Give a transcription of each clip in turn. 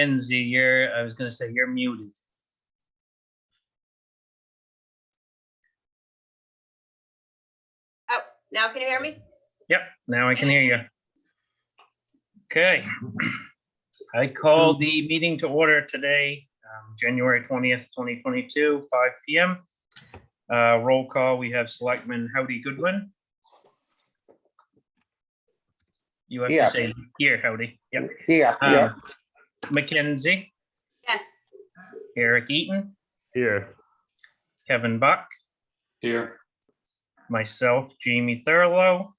Enzi, I was gonna say, you're muted. Oh, now can you hear me? Yep, now I can hear you. Okay. I call the meeting to order today, January 20th, 2022, 5 p.m. Roll call, we have Selectman Howdy Goodwin. You have to say here, Howdy. Yep. Yeah. Mackenzie, Yes. Eric Eaton, Here. Kevin Buck, Here. myself, Jamie Thurlow,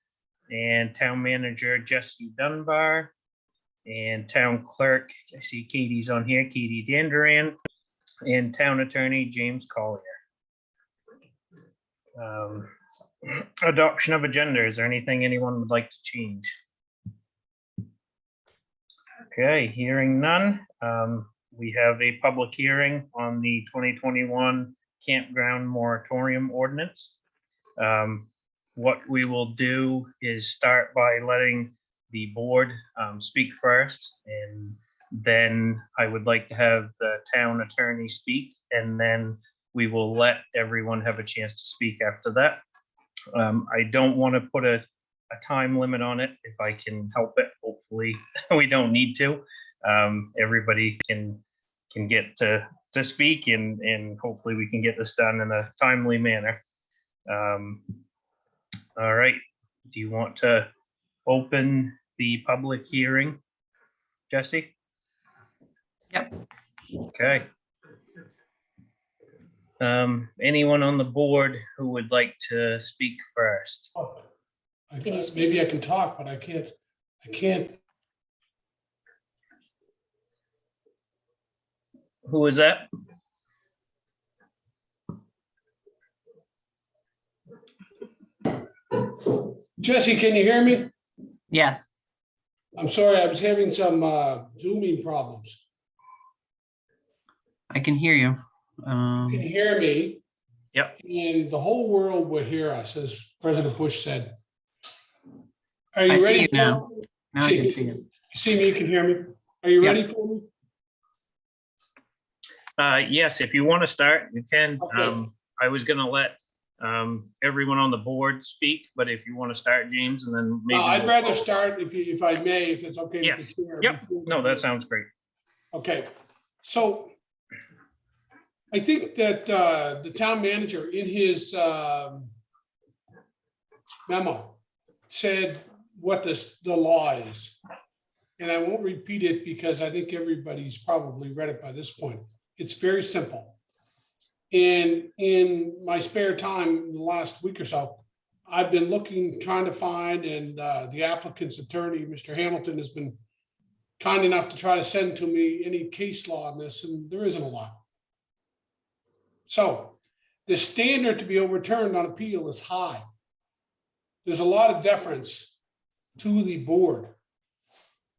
and Town Manager Jesse Dunbar, and Town Clerk, I see Katie's on here, Katie Danduran, and Town Attorney James Collier. Adoption of agenda. Is there anything anyone would like to change? Okay, hearing none. We have a public hearing on the 2021 campground moratorium ordinance. What we will do is start by letting the board speak first, and then I would like to have the town attorney speak, and then we will let everyone have a chance to speak after that. I don't want to put a time limit on it if I can help it. Hopefully we don't need to. Everybody can get to speak, and hopefully we can get this done in a timely manner. All right, do you want to open the public hearing, Jesse? Yep. Okay. Anyone on the board who would like to speak first? Can you speak? Maybe I can talk, but I can't. Who is that? Jesse, can you hear me? Yes, I'm sorry, I was having some Zooming problems. I can hear you. You can hear me? Yep. And the whole world will hear us, as President Bush said. Are I you see ready? you now. Now I can see you. You see me, you can hear me? Are you Yep. ready for me? Yes, if you want to start, you can. Okay. I was gonna let everyone on the board speak, but if you want to start, James, and then maybe. I'd rather start, if I may, if it's okay Yeah. with the chair. Yep, no, that sounds great. Okay, so I think that the town manager in his memo said what the law is. And I won't repeat it because I think everybody's probably read it by this point. It's very simple. And in my spare time, in the last week or so, I've been trying to find, and the applicant's attorney, Mr. Hamilton, has been kind enough to try to send to me any case law on this, and there isn't a lot. So the standard to be overturned on appeal is high. There's a lot of deference to the board.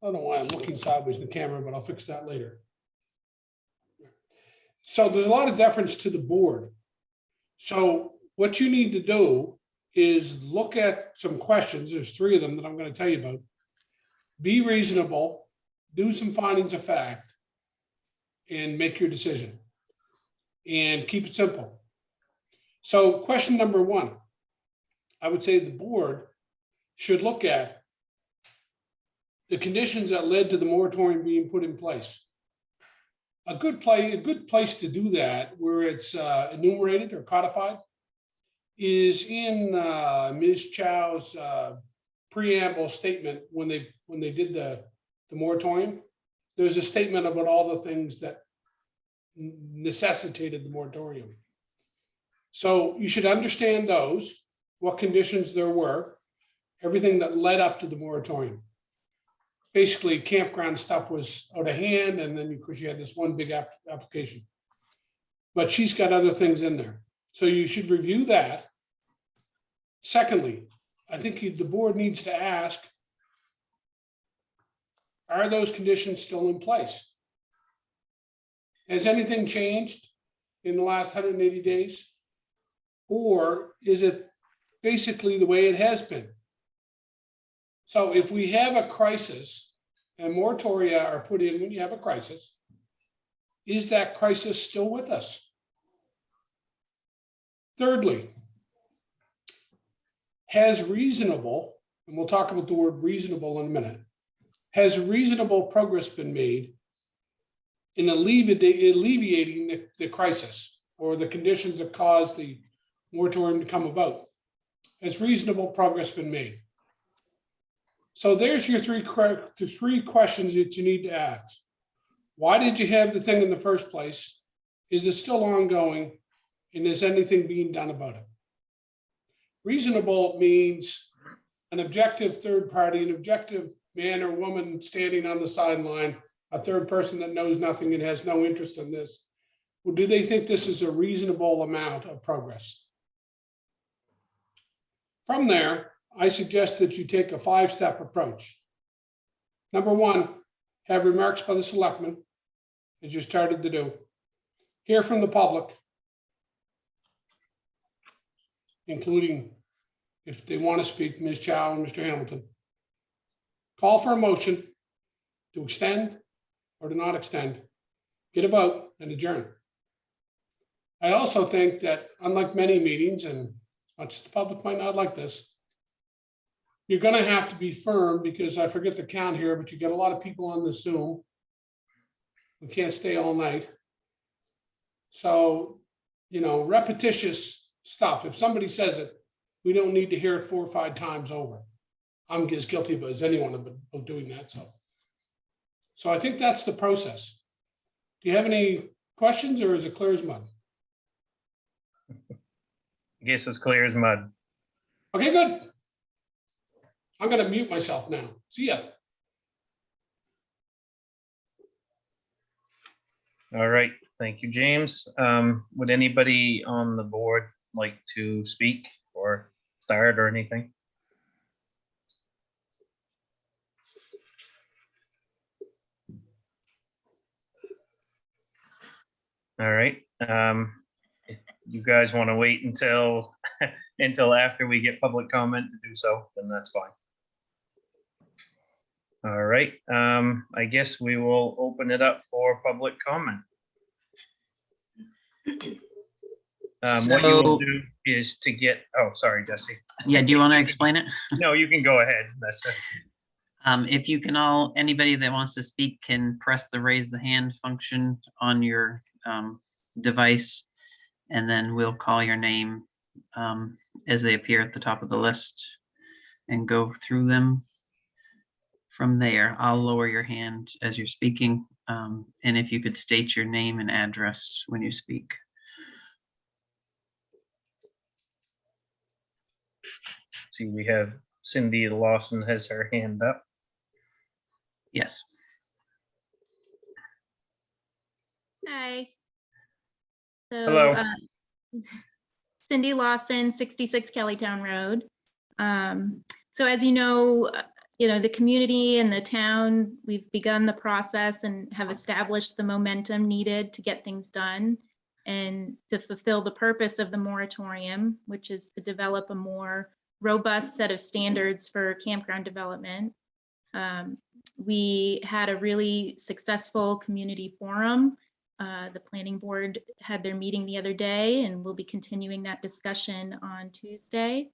I don't know why I'm looking sideways in the camera, but I'll fix that later. So there's a lot of deference to the board. So what you need to do is look at some questions. There's 3 of them that I'm going to tell you about. Be reasonable, do some findings of fact, and make your decision. And keep it simple. So question number 1, I would say the board should look at the conditions that led to the moratorium being put in place. A good place to do that, where it's enumerated or codified, is in Ms. Chow's preamble statement when they did the moratorium. There's a statement about all the things that necessitated the moratorium. So you should understand those, what conditions there were, everything that led up to the moratorium. Basically, campground stuff was out of hand, and then of course you had this one big application. But she's got other things in there. So you should review that. Secondly, I think the board needs to ask, are those conditions still in place? Has anything changed in the last 180 days? Or is it basically the way it has been? So if we have a crisis and moratoria are put in when you have a crisis, is that crisis still with us? Thirdly, has reasonable, and we'll talk about the word reasonable in a minute, has reasonable progress been made in alleviating the crisis or the conditions that caused the moratorium to come about? Has reasonable progress been made? So there's your three questions that you need to ask. Why did you have the thing in the first place? Is it still ongoing? And is anything being done about it? Reasonable means an objective third party, an objective man or woman standing on the sideline, a third person that knows nothing and has no interest in this. Well, do they think this is a reasonable amount of progress? From there, I suggest that you take a 5-step approach. Number one, have remarks by the selectmen, as you started to do. Hear from the public, including, if they want to speak, Ms. Chow and Mr. Hamilton. Call for a motion to extend or to not extend, get a vote, and adjourn. I also think that, unlike many meetings, and much the public might not like this, you're going to have to be firm, because I forget the count here, but you get a lot of people on the Zoom. We can't stay all night. So, repetitious stuff. If somebody says it, we don't need to hear it 4 or 5 times over. I'm as guilty as anyone of doing that. So I think that's the process. Do you have any questions, or is it clear as mud? I guess it's clear as mud. Okay, good. I'm going to mute myself now. See ya. All right, thank you, James. Would anybody on the board like to speak or start or anything? All right. If you guys want to wait until until after we get public comment to do so, then that's fine. All right. I guess we will open it up for public comment. What you will So- do is to get, oh, sorry, Jesse. Yeah, do you want to explain it? No, you can go ahead. That's it. If you can anybody that wants to speak can press the raise the hand function on your device, and then we'll call your name as they appear at the top of the list and go through them. From there, I'll lower your hand as you're speaking, and if you could state your name and address when you speak. See, we have Cindy Lawson has her hand up. Yes. Hi. So, Hello. Cindy Lawson, 66 Kellytown Road. So as you know, the community and the town, we've begun the process and have established the momentum needed to get things done and to fulfill the purpose of the moratorium, which is to develop a more robust set of standards for campground development. We had a really successful community forum. The planning board had their meeting the other day, and we'll be continuing that discussion on Tuesday.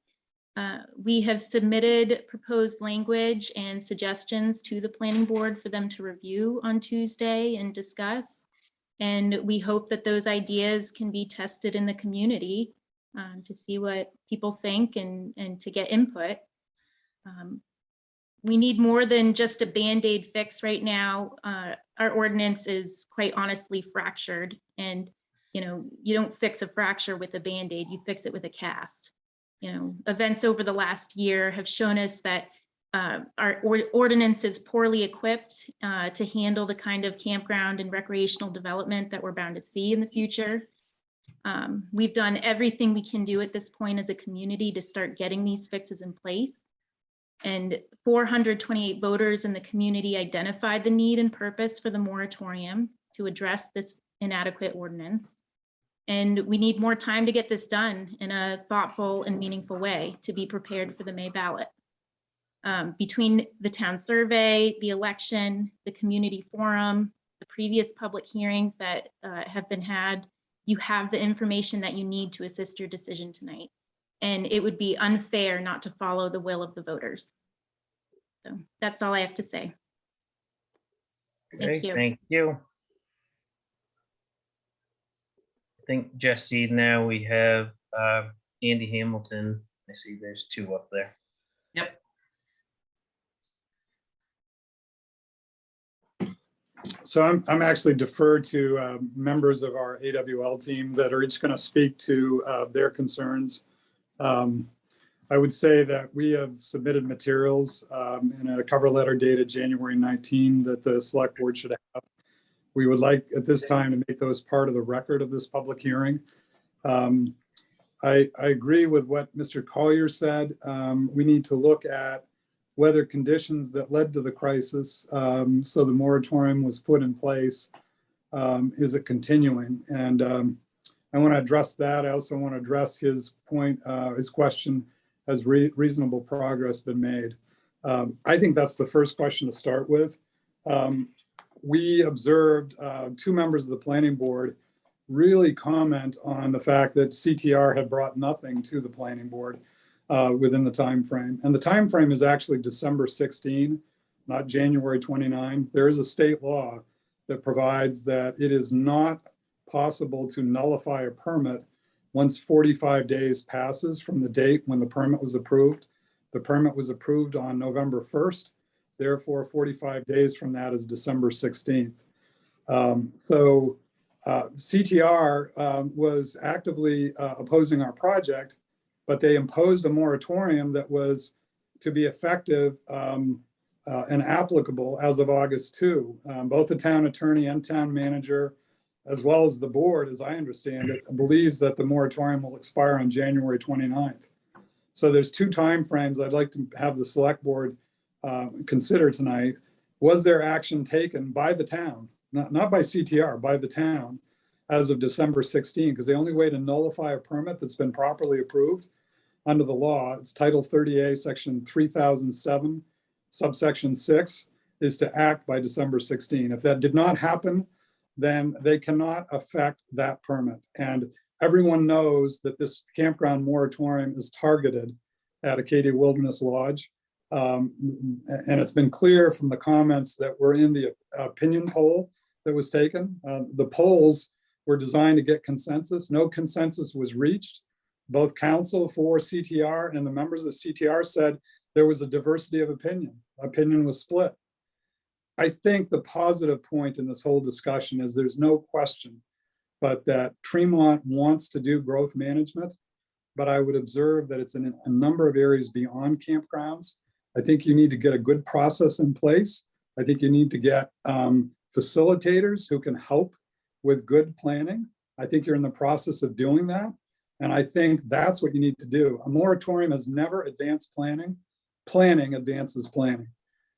We have submitted proposed language and suggestions to the planning board for them to review on Tuesday and discuss. And we hope that those ideas can be tested in the community to see what people think and to get input. We need more than just a Band-Aid fix right now. Our ordinance is quite honestly fractured, and you don't fix a fracture with a Band-Aid, you fix it with a cast. Events over the last year have shown us that our ordinance is poorly equipped to handle the kind of campground and recreational development that we're bound to see in the future. We've done everything we can do at this point as a community to start getting these fixes in place. And 428 voters in the community identified the need and purpose for the moratorium to address this inadequate ordinance. And we need more time to get this done in a thoughtful and meaningful way to be prepared for the May ballot. Between the town survey, the election, the community forum, the previous public hearings that have been had, you have the information that you need to assist your decision tonight. And it would be unfair not to follow the will of the voters. So that's all I have to say. Thank Okay, you. thank you. I think Jesse, now we have Andy Hamilton. I see there's two up there. Yep. So I'm actually deferred to members of our AWL team that are each going to speak to their concerns. I would say that we have submitted materials in a cover letter dated January 19 that the select board should have. We would like at this time to make those part of the record of this public hearing. I agree with what Mr. Collier said. We need to look at whether conditions that led to the crisis, so the moratorium was put in place, is it continuing? And I want to address that. I also want to address his point, his question, has reasonable progress been made? I think that's the first question to start with. We observed two members of the planning board really comment on the fact that CTR had brought nothing to the planning board within the time frame. And the time frame is actually December 16, not January 29. There is a state law that provides that it is not possible to nullify a permit once 45 days passes from the date when the permit was approved. The permit was approved on November 1st. Therefore, 45 days from that is December 16th. CTR was actively opposing our project, but they imposed a moratorium that was to be effective and applicable as of August 2. Both the town attorney and town manager, as well as the board, as I understand it, believes that the moratorium will expire on January 29th. So there's two timeframes I'd like to have the select board consider tonight. Was there action taken by the town, not by CTR, by the town, as of December 16? Because the only way to nullify a permit that's been properly approved under the law, it's Title 30A, Section 3007, subsection 6, is to act by December 16. If that did not happen, then they cannot affect that permit. And everyone knows that this campground moratorium is targeted at Acadia Wilderness Lodge. And it's been clear from the comments that were in the opinion poll that was taken. The polls were designed to get consensus. No consensus was reached. Both counsel for CTR and the members of CTR said there was a diversity of opinion. Opinion was split. I think the positive point in this whole discussion is there's no question but that Tremont wants to do growth management, but I would observe that it's in a number of areas beyond campgrounds. I think you need to get a good process in place. I think you need to get facilitators who can help with good planning. I think you're in the process of doing that. And I think that's what you need to do. A moratorium has never advanced planning. Planning advances planning.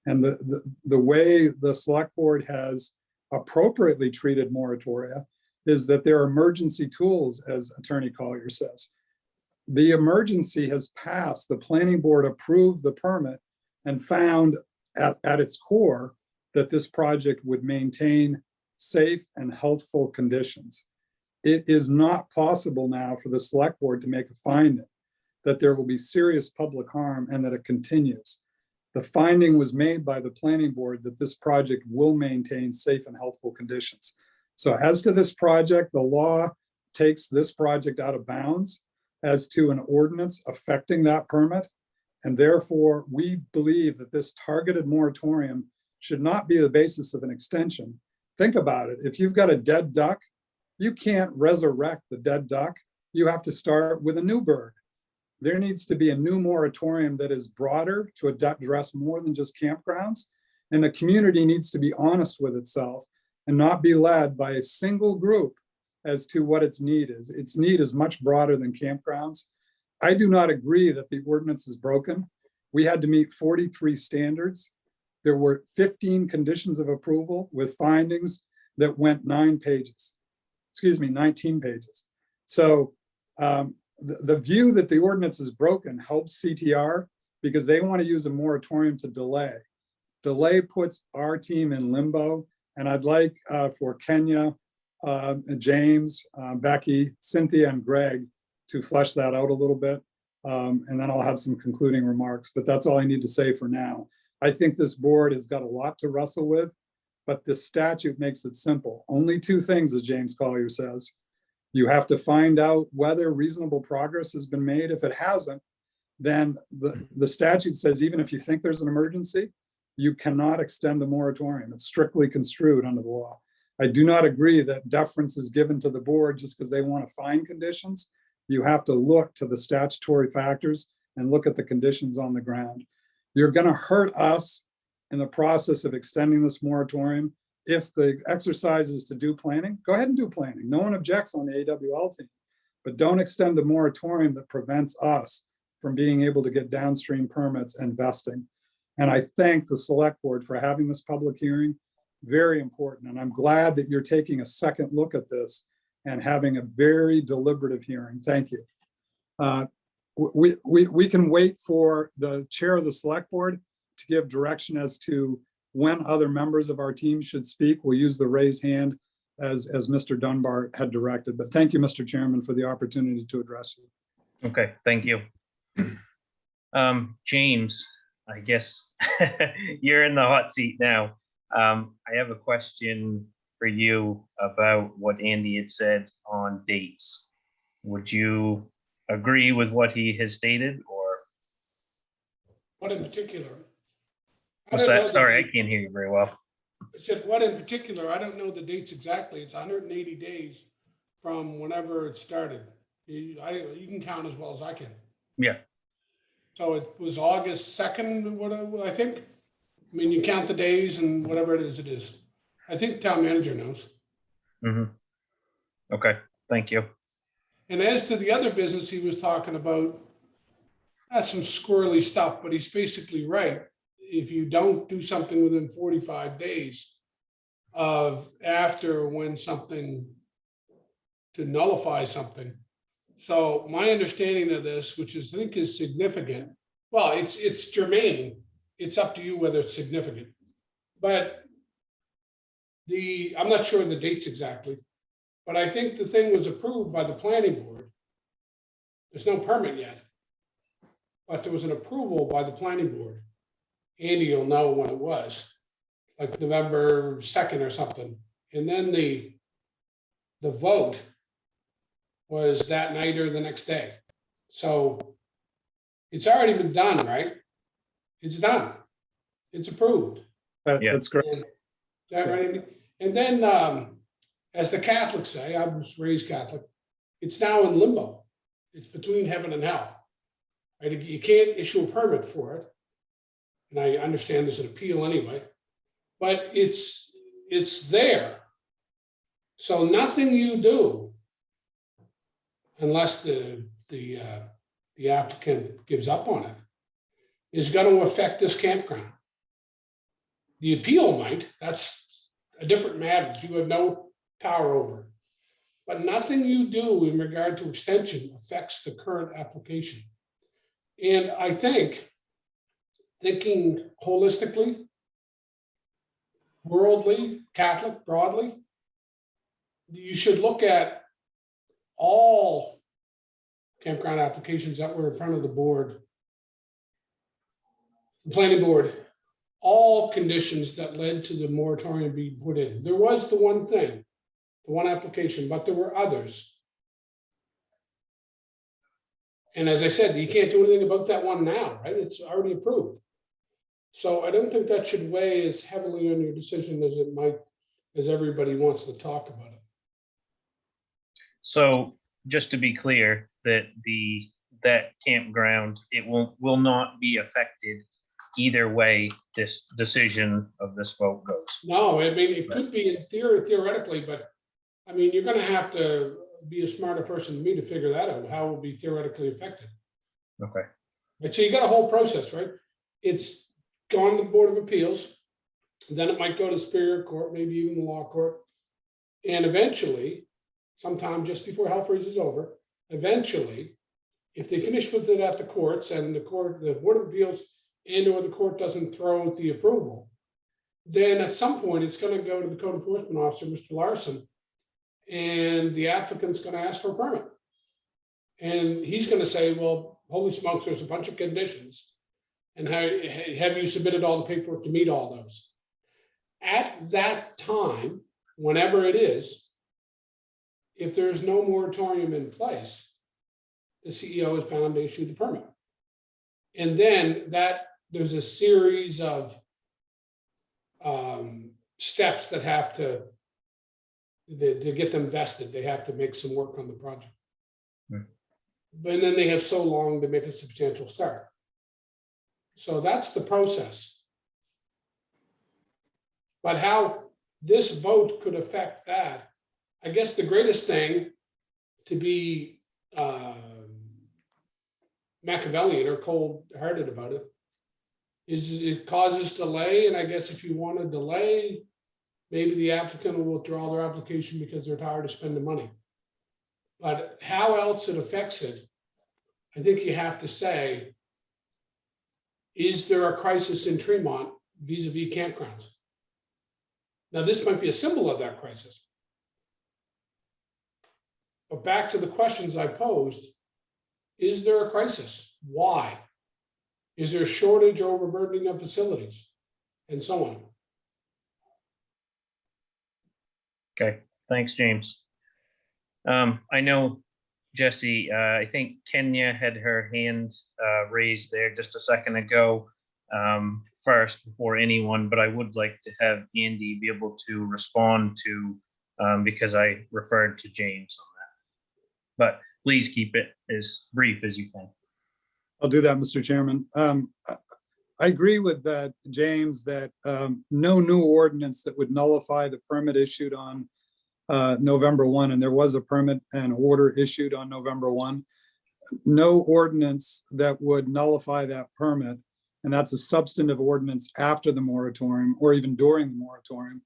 And the way the select board has appropriately treated moratoria is that there are emergency tools, as Attorney Collier says. The emergency has passed. The planning board approved the permit and found at its core that this project would maintain safe and healthful conditions. It is not possible now for the select board to make a finding that there will be serious public harm and that it continues. The finding was made by the planning board that this project will maintain safe and healthful conditions. So as to this project, the law takes this project out of bounds as to an ordinance affecting that permit. And therefore, we believe that this targeted moratorium should not be the basis of an extension. Think about it. If you've got a dead duck, you can't resurrect the dead duck. You have to start with a new bird. There needs to be a new moratorium that is broader to address more than just campgrounds. And the community needs to be honest with itself and not be led by a single group as to what its need is. Its need is much broader than campgrounds. I do not agree that the ordinance is broken. We had to meet 43 standards. There were 15 conditions of approval with findings that went 19 pages. So the view that the ordinance is broken helps CTR. because they want to use a moratorium to delay. Delay puts our team in limbo. And I'd like for Kenya, James, Becky, Cynthia, and Greg to flesh that out a little bit. And then I'll have some concluding remarks, but that's all I need to say for now. I think this board has got a lot to wrestle with, but the statute makes it simple. Only two things, as James Collier says. You have to find out whether reasonable progress has been made. If it hasn't, then the statute says even if you think there's an emergency, you cannot extend the moratorium. It's strictly construed under the law. I do not agree that deference is given to the board just because they want to find conditions. You have to look to the statutory factors and look at the conditions on the ground. You're going to hurt us in the process of extending this moratorium. If the exercise is to do planning, go ahead and do planning. No one objects on the AWL team, but don't extend the moratorium that prevents us from being able to get downstream permits and vesting. And I thank the select board for having this public hearing. Very important. And I'm glad that you're taking a second look at this and having a very deliberative hearing. Thank you. We can wait for the chair of the select board to give direction as to when other members of our team should speak. We'll use the raise hand as Mr. Dunbar had directed. But thank you, Mr. Chairman, for the opportunity to address you. Okay, thank you. James, I guess you're in the hot seat now. I have a question for you about what Andy had said on dates. Would you agree with what he has stated, or? What in particular? What's that? Sorry, I can't hear you very well. I said, what in particular? I don't know the dates exactly. It's 180 days from whenever it started. You can count as well as I can. Yeah. So it was August 2nd, whatever, I think. I mean, you count the days and whatever it is. I think town manager knows. Mm-hmm. Okay, thank you. And as to the other business he was talking about, that's some squirrely stuff, but he's basically right. If you don't do something within 45 days of after when something, to nullify something. So my understanding of this, which I think is significant, well, it's germane. It's up to you whether it's significant. But I'm not sure the dates exactly, but I think the thing was approved by the planning board. There's no permit yet, but there was an approval by the planning board. Andy, you'll know when it was, like November 2nd or something. And then the vote was that night or the next day. So it's already been done, right? It's done. It's approved. Yeah. That's great. Is that right? And then, as the Catholics say, I was raised Catholic, it's now in limbo. It's between heaven and hell. Right? You can't issue a permit for it. And I understand there's an appeal anyway, but it's there. So nothing you do, unless the applicant gives up on it, is going to affect this campground. The appeal might, that's a different matter that you have no power over. But nothing you do in regard to extension affects the current application. And I think, thinking holistically, worldly, Catholic, broadly, you should look at all campground applications that were in front of the board, the planning board, all conditions that led to the moratorium being put in. There was the one thing, the one application, but there were others. And as I said, you can't do anything about that one now, right? It's already approved. So I don't think that should weigh as heavily on your decision as it might, as everybody wants to talk about it. So just to be clear, that campground, it will not be affected either way this decision of this vote goes. No, I mean, it could be in theory, theoretically, but I mean, you're gonna have to be a smarter person than me to figure that out, how it will be theoretically affected. Okay. But so you got a whole process, right? It's gone to the Board of Appeals, then it might go to Superior Court, maybe even the law court. And eventually, sometime just before hell freezes over, eventually, If they finish with it at the courts and the Board of Appeals and or the court doesn't throw out the approval, then at some point it's going to go to the code enforcement officer, Mr. Larson, and the applicant's going to ask for a permit. And he's going to say, well, holy smokes, there's a bunch of conditions. And have you submitted all the paperwork to meet all those? At that time, whenever it is, if there's no moratorium in place, the CEO is bound to issue the permit. And then there's a series of steps that have to get them vested. They have to make some work on the project. But then they have so long to make a substantial start. So that's the process. But how this vote could affect that, I guess the greatest thing, to be Machiavellian or cold-hearted about it, is it causes delay. And I guess if you want to delay, maybe the applicant will withdraw their application because they're tired of spending money. But how else it affects it, I think you have to say, is there a crisis in Tremont vis-a-vis campgrounds? Now, this might be a symbol of that crisis. But back to the questions I posed, is there a crisis? Why? Is there a shortage or overburdening of facilities? And so on. Okay, thanks, James. I know, Jesse, I think Kenya had her hand raised there just a second ago, first before anyone, but I would like to have Andy be able to respond to, because I referred to James on that. But please keep it as brief as you can. I'll do that, Mr. Chairman. I agree with that, James, that no new ordinance that would nullify the permit issued on November 1, and there was a permit and order issued on November 1. No ordinance that would nullify that permit, and that's a substantive ordinance after the moratorium or even during the moratorium,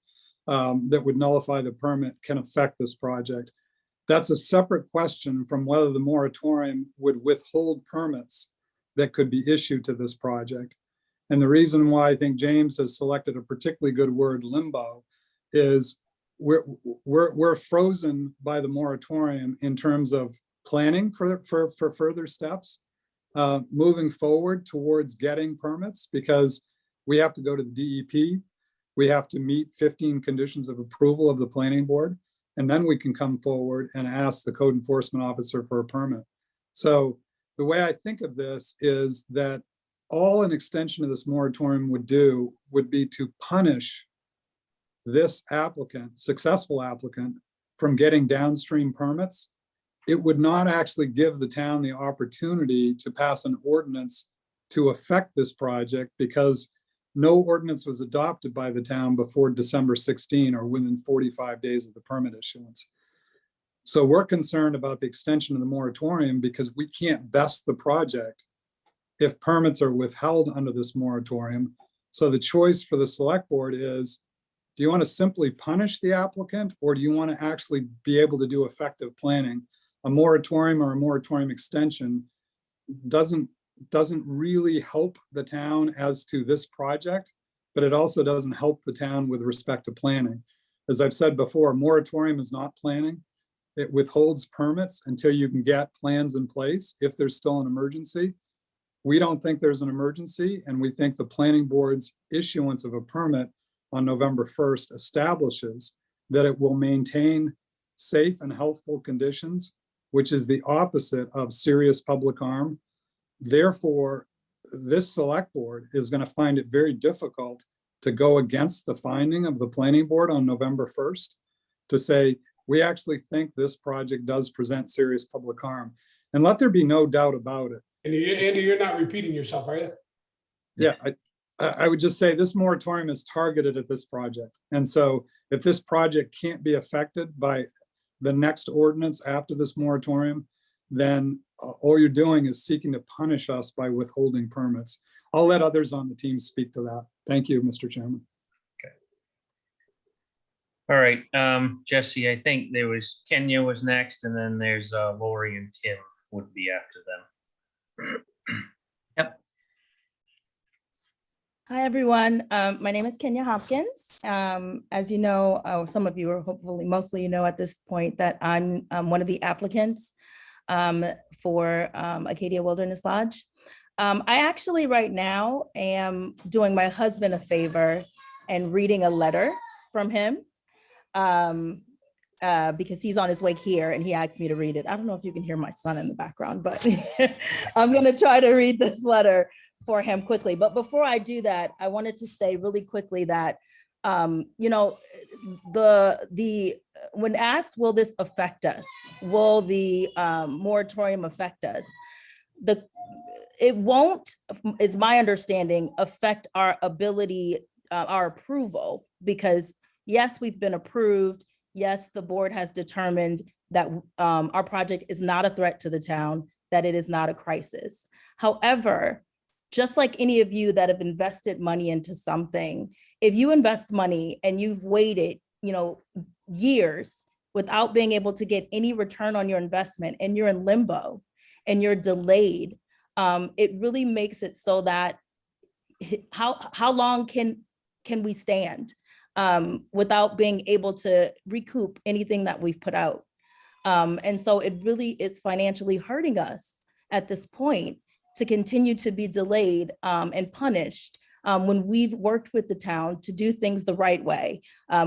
that would nullify the permit can affect this project. That's a separate question from whether the moratorium would withhold permits that could be issued to this project. And the reason why I think James has selected a particularly good word, limbo, is we're frozen by the moratorium in terms of planning for further steps, moving forward towards getting permits, because we have to go to the DEP. We have to meet 15 conditions of approval of the planning board, and then we can come forward and ask the code enforcement officer for a permit. So the way I think of this is that all an extension of this moratorium would do would be to punish this applicant, successful applicant, from getting downstream permits. It would not actually give the town the opportunity to pass an ordinance to affect this project, because no ordinance was adopted by the town before December 16 or within 45 days of the permit issuance. So we're concerned about the extension of the moratorium because we can't vest the project if permits are withheld under this moratorium. So the choice for the select board is, do you want to simply punish the applicant, or do you want to actually be able to do effective planning? A moratorium or a moratorium extension doesn't really help the town as to this project, but it also doesn't help the town with respect to planning. As I've said before, a moratorium is not planning. It withholds permits until you can get plans in place if there's still an emergency. We don't think there's an emergency, and we think the planning board's issuance of a permit on November 1st establishes that it will maintain safe and healthful conditions, which is the opposite of serious public harm. Therefore, this select board is going to find it very difficult to go against the finding of the planning board on November 1st to say, we actually think this project does present serious public harm. And let there be no doubt about it. And Andy, you're not repeating yourself, are you? Yeah, I would just say this moratorium is targeted at this project. And so if this project can't be affected by the next ordinance after this moratorium, then all you're doing is seeking to punish us by withholding permits. I'll let others on the team speak to that. Thank you, Mr. Chairman. All right, Jesse, I think there was Kenya was next, and then there's Lori and Tim would be after them. Yep. Hi, everyone. My name is Kenya Hopkins. As you know, some of you are hopefully, mostly you know at this point that I'm one of the applicants for Acadia Wilderness Lodge. I actually right now am doing my husband a favor and reading a letter from him because he's on his way here and he asked me to read it. I don't know if you can hear my son in the background, but I'm going to try to read this letter for him quickly. But before I do that, I wanted to say really quickly that, you know, when asked, will this affect us? Will the moratorium affect us? It won't, is my understanding, affect our ability, our approval, because yes, we've been approved. Yes, the board has determined that our project is not a threat to the town, that it is not a crisis. However, just like any of you that have invested money into something, if you invest money and you've waited, you know, years without being able to get any return on your investment and you're in limbo and you're delayed, it really makes it so that how long can we stand without being able to recoup anything that we've put out? And so it really is financially hurting us at this point to continue to be delayed and punished when we've worked with the town to do things the right way.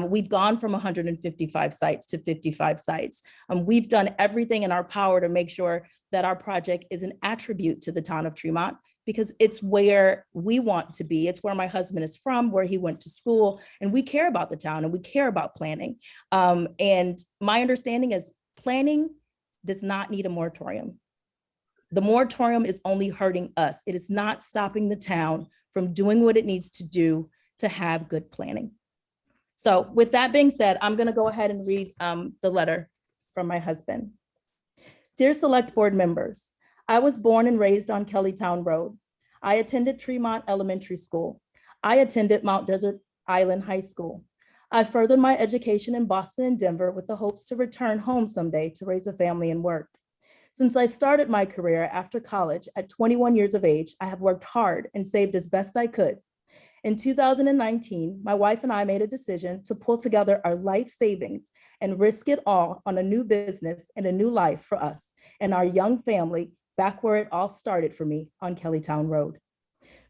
We've gone from 155 sites to 55 sites. We've done everything in our power to make sure that our project is an attribute to the town of Tremont, because it's where we want to be. It's where my husband is from, where he went to school, and we care about the town and we care about planning. And my understanding is planning does not need a moratorium. The moratorium is only hurting us. It is not stopping the town from doing what it needs to do to have good planning. So with that being said, I'm gonna go ahead and read the letter from my husband. Dear Select Board members, I was born and raised on Kellytown Road. I attended Tremont Elementary School. I attended Mount Desert Island High School. I furthered my education in Boston and Denver with the hopes to return home someday to raise a family and work. Since I started my career after college at 21 years of age, I have worked hard and saved as best I could. In 2019, my wife and I made a decision to pull together our life savings and risk it all on a new business and a new life for us and our young family back where it all started for me on Kellytown Road.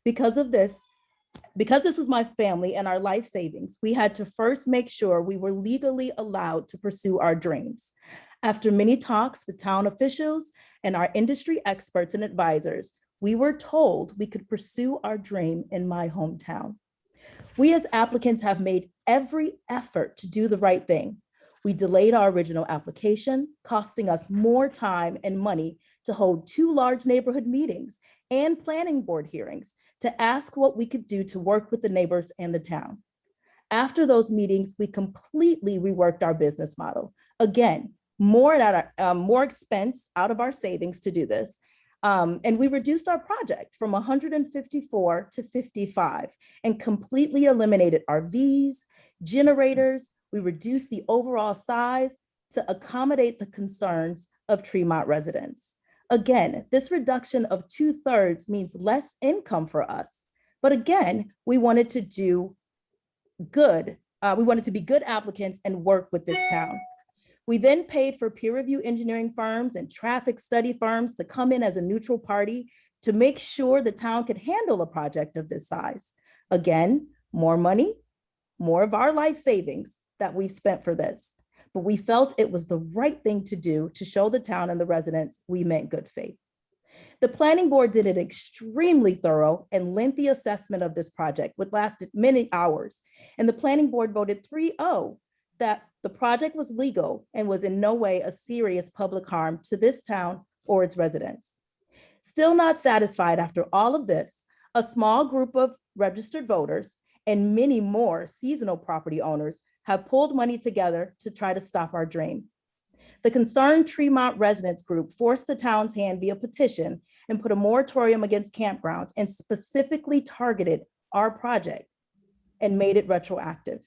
Because this was my family and our life savings, we had to first make sure we were legally allowed to pursue our dreams. After many talks with town officials and our industry experts and advisors, we were told we could pursue our dream in my hometown. We as applicants have made every effort to do the right thing. We delayed our original application, costing us more time and money to hold 2 large neighborhood meetings and planning board hearings to ask what we could do to work with the neighbors and the town. After those meetings, we completely reworked our business model. Again, more expense out of our savings to do this. And we reduced our project from 154 to 55 and completely eliminated RVs, generators. We reduced the overall size to accommodate the concerns of Tremont residents. Again, this reduction of 2/3 means less income for us. But again, we wanted to do good. We wanted to be good applicants and work with this town. We then paid for peer review engineering firms and traffic study firms to come in as a neutral party to make sure the town could handle a project of this size. Again, more money, more of our life savings that we've spent for this. But we felt it was the right thing to do to show the town and the residents we meant good faith. The planning board did an extremely thorough and lengthy assessment of this project, which lasted many hours. And the planning board voted 3-0 that the project was legal and was in no way a serious public harm to this town or its residents. Still not satisfied after all of this, a small group of registered voters and many more seasonal property owners have pulled money together to try to stop our dream. The Concerned Tremont Residents Group forced the town's hand via petition and put a moratorium against campgrounds and specifically targeted our project and made it retroactive.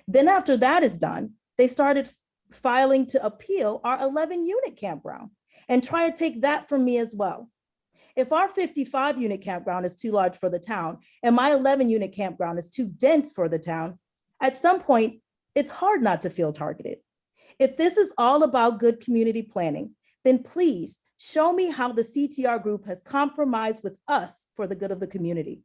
Then after that is done, they started filing to appeal our 11-unit campground and try to take that from me as well. If our 55 unit campground is too large for the town and my 11 unit campground is too dense for the town, at some point, it's hard not to feel targeted. If this is all about good community planning, then please show me how the CTR group has compromised with us for the good of the community.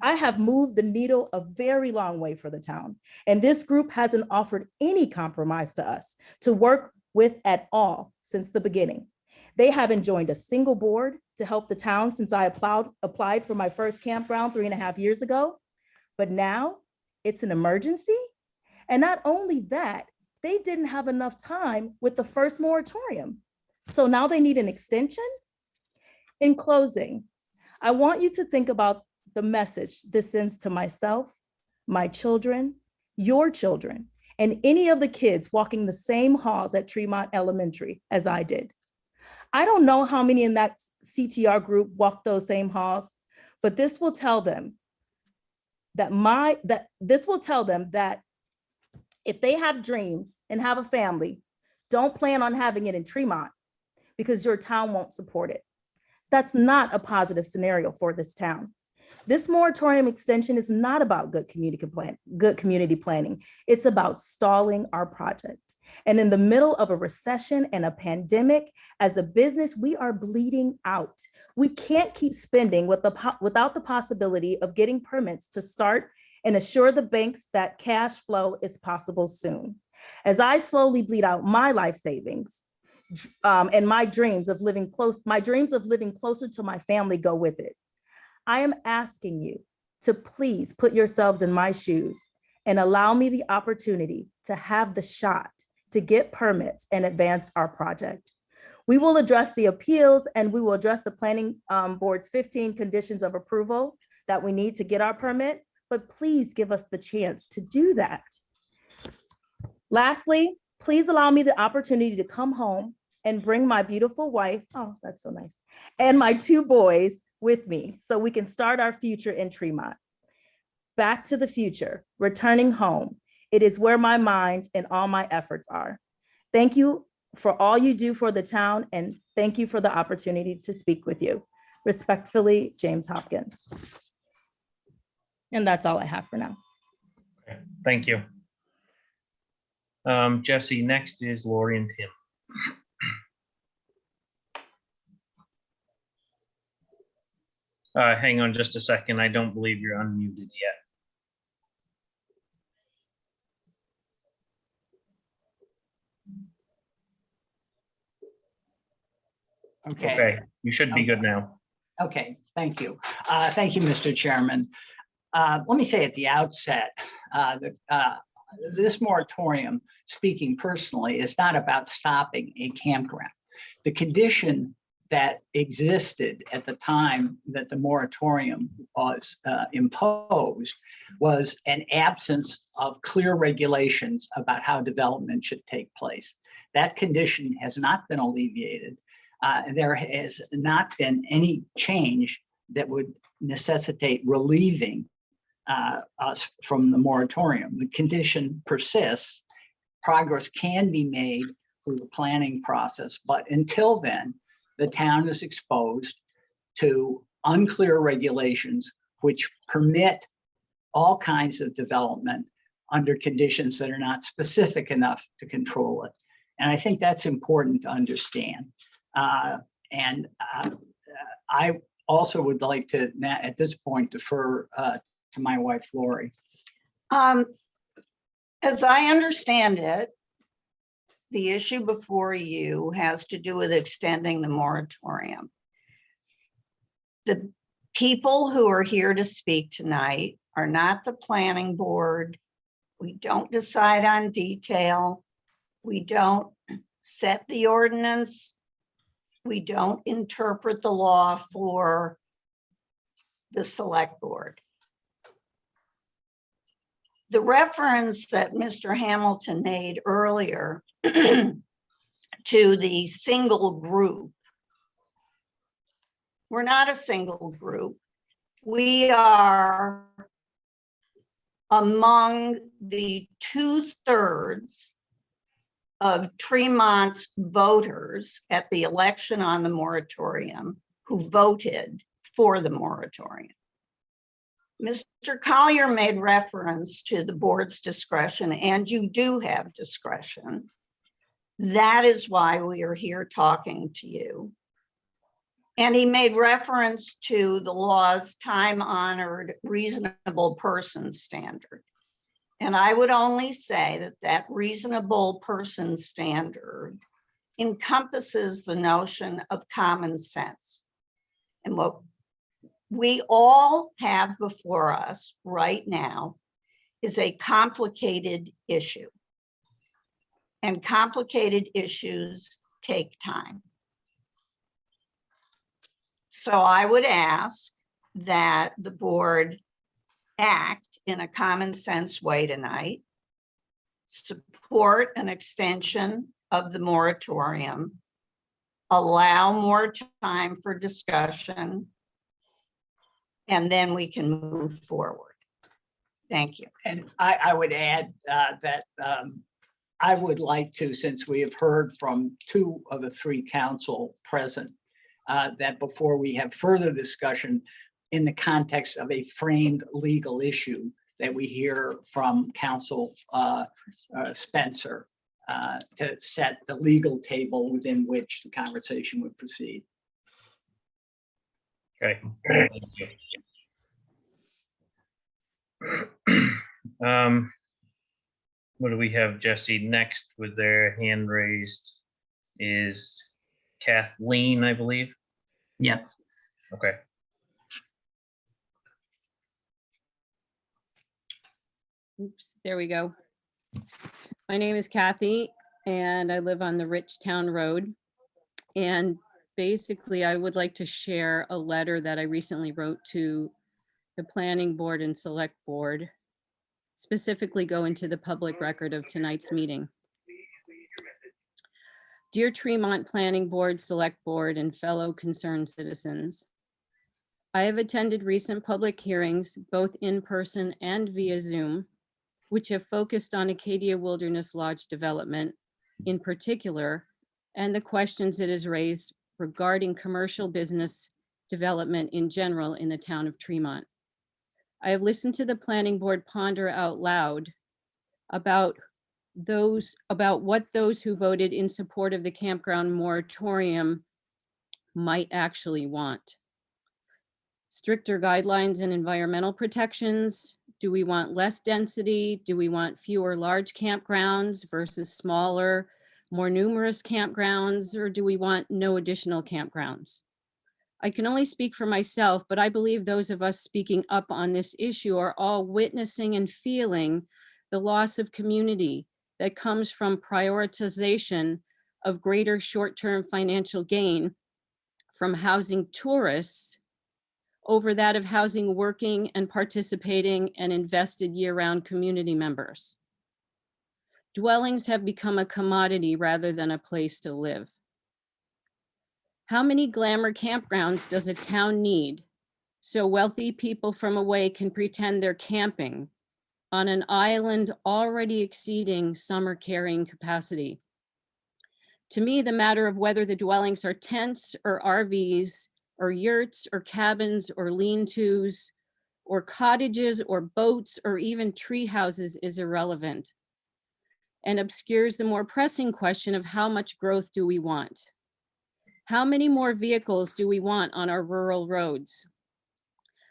I have moved the needle a very long way for the town, and this group hasn't offered any compromise to us to work with at all since the beginning. They haven't joined a single board to help the town since I applied for my first campground 3.5 years ago, but now it's an emergency. And not only that, they didn't have enough time with the first moratorium. So now they need an extension? In closing, I want you to think about the message this sends to myself, my children, your children, and any of the kids walking the same halls at Tremont Elementary as I did. I don't know how many in that CTR group walked those same halls, but this will tell them that if they have dreams and have a family, don't plan on having it in Tremont because your town won't support it. That's not a positive scenario for this town. This moratorium extension is not about good community planning. It's about stalling our project. And in the middle of a recession and a pandemic, as a business, we are bleeding out. We can't keep spending without the possibility of getting permits to start and assure the banks that cash flow is possible soon. As I slowly bleed out my life savings and my dreams of living closer to my family go with it, I am asking you to please put yourselves in my shoes and allow me the opportunity to have the shot to get permits and advance our project. We will address the appeals and we will address the planning board's 15 conditions of approval that we need to get our permit, but please give us the chance to do that. Lastly, please allow me the opportunity to come home and bring my beautiful wife, oh, that's so nice, and my 2 boys with me so we can start our future in Tremont. Back to the future, returning home. It is where my mind and all my efforts are. Thank you for all you do for the town, and thank you for the opportunity to speak with you. Respectfully, James Hopkins. And that's all I have for now. Okay, thank you. Jesse, next is Lori and Tim. Hang on just a second. I don't believe you're unmuted yet. Okay, you should be good now. Okay, thank you. Thank you, Mr. Chairman. Let me say at the outset, this moratorium, speaking personally, is not about stopping a campground. The condition that existed at the time that the moratorium was imposed was an absence of clear regulations about how development should take place. That condition has not been alleviated. There has not been any change that would necessitate relieving us from the moratorium. The condition persists. Progress can be made through the planning process, but until then, the town is exposed to unclear regulations which permit all kinds of development under conditions that are not specific enough to control it. And I think that's important to understand. I also would like to, at this point, defer to my wife, Lori. As I understand it, the issue before you has to do with extending the moratorium. The people who are here to speak tonight are not the planning board. We don't decide on detail. We don't set the ordinance. We don't interpret the law for the select board. The reference that Mr. Hamilton made earlier to the single group, we're not a single group. We are among the 2/3 of Tremont's voters at the election on the moratorium who voted for the moratorium. Mr. Collier made reference to the board's discretion, and you do have discretion. That is why we are here talking to you. And he made reference to the law's time-honored reasonable person standard. And I would only say that that reasonable person standard encompasses the notion of common sense. And what we all have before us right now is a complicated issue. And complicated issues take time. So I would ask that the board act in a common sense way tonight, support an extension of the moratorium, allow more time for discussion, and then we can move forward. Thank you. And I would add that I would like to, since we have heard from 2 of the 3 council present, that before we have further discussion in the context of a framed legal issue, that we hear from Council Spencer to set the legal table within which the conversation would proceed. Okay. Thank you. What do we have, Jesse? Next with their hand raised is Kathleen, I believe. Yes. Okay. Oops, there we go. My name is Kathy and I live on the Richtown Road. And basically, I would like to share a letter that I recently wrote to the Planning Board and Select Board, specifically go into the public record of tonight's meeting. Dear Tremont Planning Board, Select Board, and fellow concerned citizens, I have attended recent public hearings, both in person and via Zoom, which have focused on Acadia Wilderness Lodge development in particular, and the questions it has raised regarding commercial business development in general in the town of Tremont. I have listened to the planning board ponder out loud about what those who voted in support of the campground moratorium might actually want. Stricter guidelines and environmental protections. Do we want less density? Do we want fewer large campgrounds versus smaller, more numerous campgrounds? Or do we want no additional campgrounds? I can only speak for myself, but I believe those of us speaking up on this issue are all witnessing and feeling the loss of community that comes from prioritization of greater short-term financial gain from housing tourists over that of housing working and participating and invested year-round community members. Dwellings have become a commodity rather than a place to live. How many glamour campgrounds does a town need so wealthy people from away can pretend they're camping on an island already exceeding summer carrying capacity? To me, the matter of whether the dwellings are tents or RVs or yurts or cabins or lean-tos or cottages or boats or even tree houses is irrelevant and obscures the more pressing question of how much growth do we want? How many more vehicles do we want on our rural roads?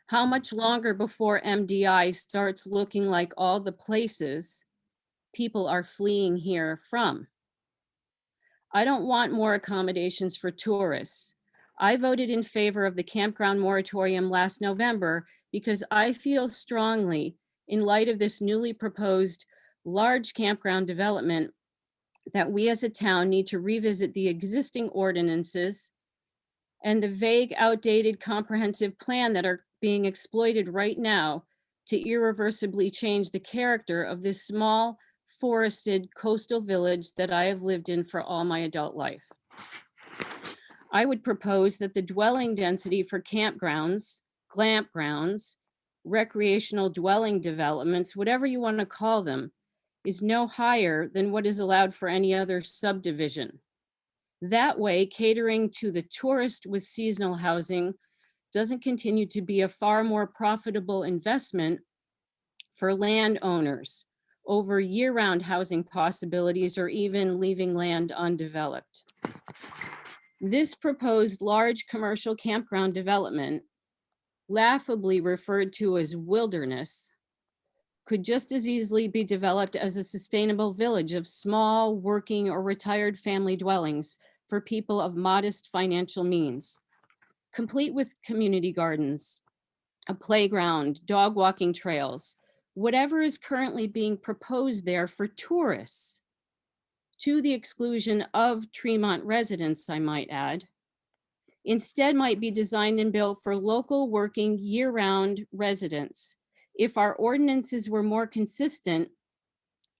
How much longer before MDI starts looking like all the places people are fleeing here from? I don't want more accommodations for tourists. I voted in favor of the campground moratorium last November because I feel strongly, in light of this newly proposed large campground development, that we as a town need to revisit the existing ordinances and the vague, outdated comprehensive plan that are being exploited right now to irreversibly change the character of this small forested coastal village that I have lived in for all my adult life. I would propose that the dwelling density for campgrounds, glampgrounds, recreational dwelling developments, whatever you want to call them, is no higher than what is allowed for any other subdivision. That way, catering to the tourist with seasonal housing doesn't continue to be a far more profitable investment for landowners over year-round housing possibilities or even leaving land undeveloped. This proposed large commercial campground development, laughably referred to as wilderness, could just as easily be developed as a sustainable village of small, working, or retired family dwellings for people of modest financial means, complete with community gardens, a playground, dog walking trails, whatever is currently being proposed there for tourists, to the exclusion of Tremont residents, I might add, instead might be designed and built for local working year-round residents. If our ordinances were more consistent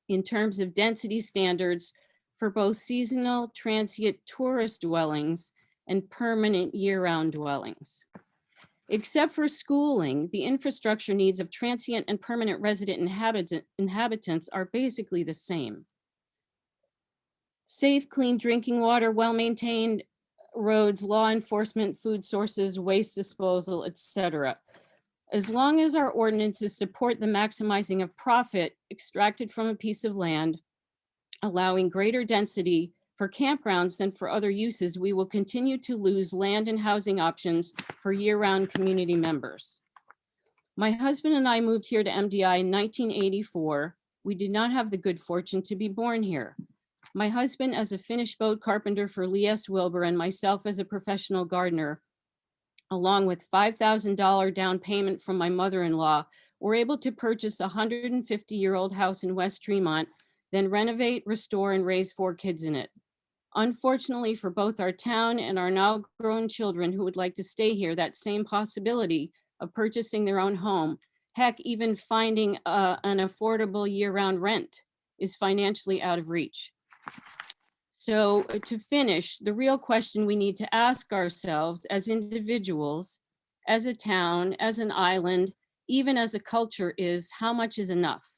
in terms of density standards for both seasonal transient tourist dwellings and permanent year-round dwellings. Except for schooling, the infrastructure needs of transient and permanent resident inhabitants are basically the same. Safe, clean drinking water, well-maintained roads, law enforcement, food sources, waste disposal, etc. As long as our ordinances support the maximizing of profit extracted from a piece of land, allowing greater density for campgrounds than for other uses, we will continue to lose land and housing options for year-round community members. My husband and I moved here to MDI in 1984. We did not have the good fortune to be born here. My husband as a finished boat carpenter for Lee S. Wilbur and myself as a professional gardener, along with $5,000 down payment from my mother-in-law, were able to purchase a 150-year-old house in West Tremont, then renovate, restore, and raise 4 kids in it. Unfortunately for both our town and our now grown children who would like to stay here, that same possibility of purchasing their own home, heck, even finding an affordable year-round rent, is financially out of reach. So to finish, the real question we need to ask ourselves as individuals, as a town, as an island, even as a culture is, how much is enough?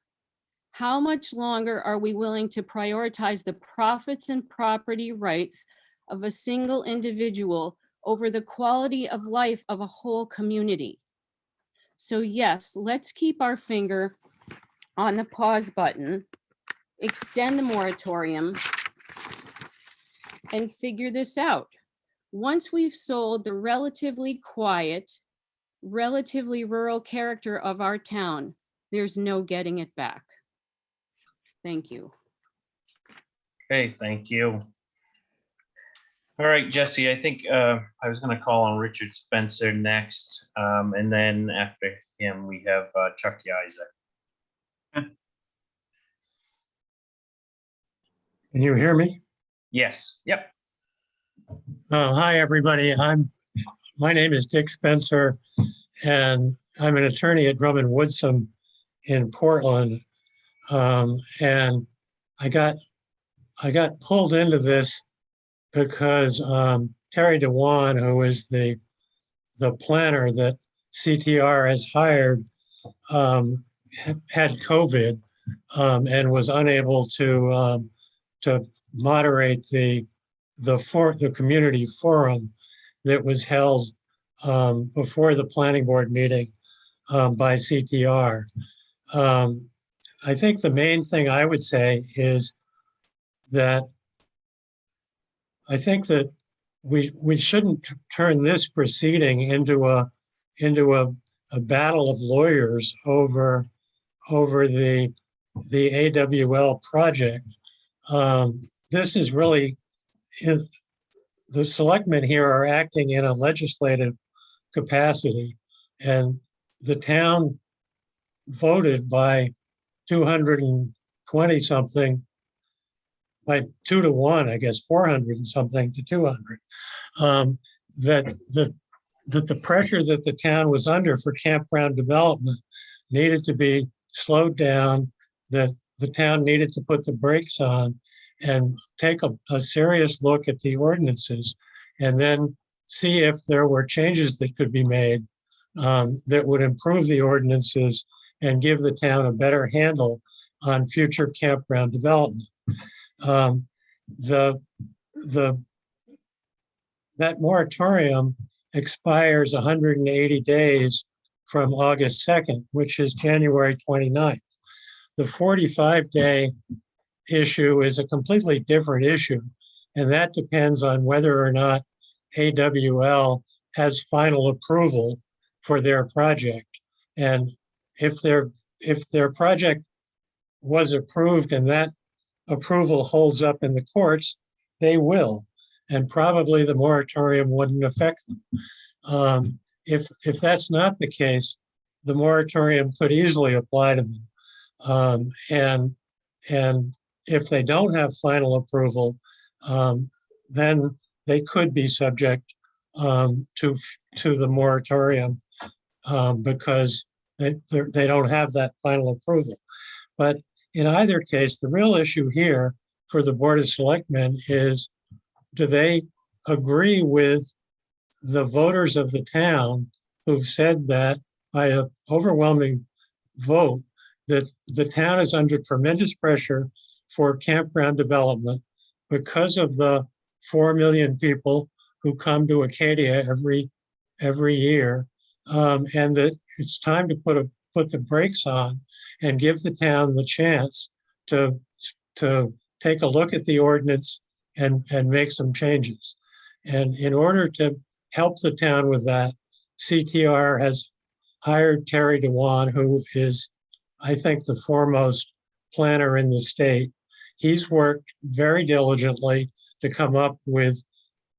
How much longer are we willing to prioritize the profits and property rights of a single individual over the quality of life of a whole community? So yes, let's keep our finger on the pause button, extend the moratorium, and figure this out. Once we've sold the relatively quiet, relatively rural character of our town, there's no getting it back. Thank you. Okay, thank you. All right, Jesse, I think I was going to call on Richard Spencer next, and then after him, we have Chuck Yiza. Can you hear me? Yes, yep. Hi, everybody. My name is Dick Spencer, and I'm an attorney at Drummond Woodsum in Portland. And I got pulled into this because Terry DeWan, who is the planner that CTR has hired, had COVID and was unable to moderate the community forum that was held before the planning board meeting by CTR. I think the main thing I would say is that I think that we shouldn't turn this proceeding into a battle of lawyers over the AWL project. This is really, the selectmen here are acting in a legislative capacity, and the town voted by 220 something, by 2 to 1, I guess 400 and something to 200, that the pressure that the town was under for campground development needed to be slowed down, that the town needed to put the brakes on and take a serious look at the ordinances, and then see if there were changes that could be made that would improve the ordinances and give the town a better handle on future campground development. The that moratorium expires 180 days from August 2nd, which is January 29th. The 45-day issue is a completely different issue, and that depends on whether or not AWL has final approval for their project. And if their project was approved and that approval holds up in the courts, they will. And probably the moratorium wouldn't affect them. If that's not the case, the moratorium could easily apply to them. And if they don't have final approval, then they could be subject to the moratorium because they don't have that final approval. But in either case, the real issue here for the Board of Selectmen is, do they agree with the voters of the town who've said that by an overwhelming vote that the town is under tremendous pressure for campground development because of the 4 million people who come to Acadia every year, and that it's time to put the brakes on and give the town the chance to take a look at the ordinance and make some changes. And in order to help the town with that, CTR has hired Terry Dewan, who is, I think, the foremost planner in the state. He's worked very diligently to come up with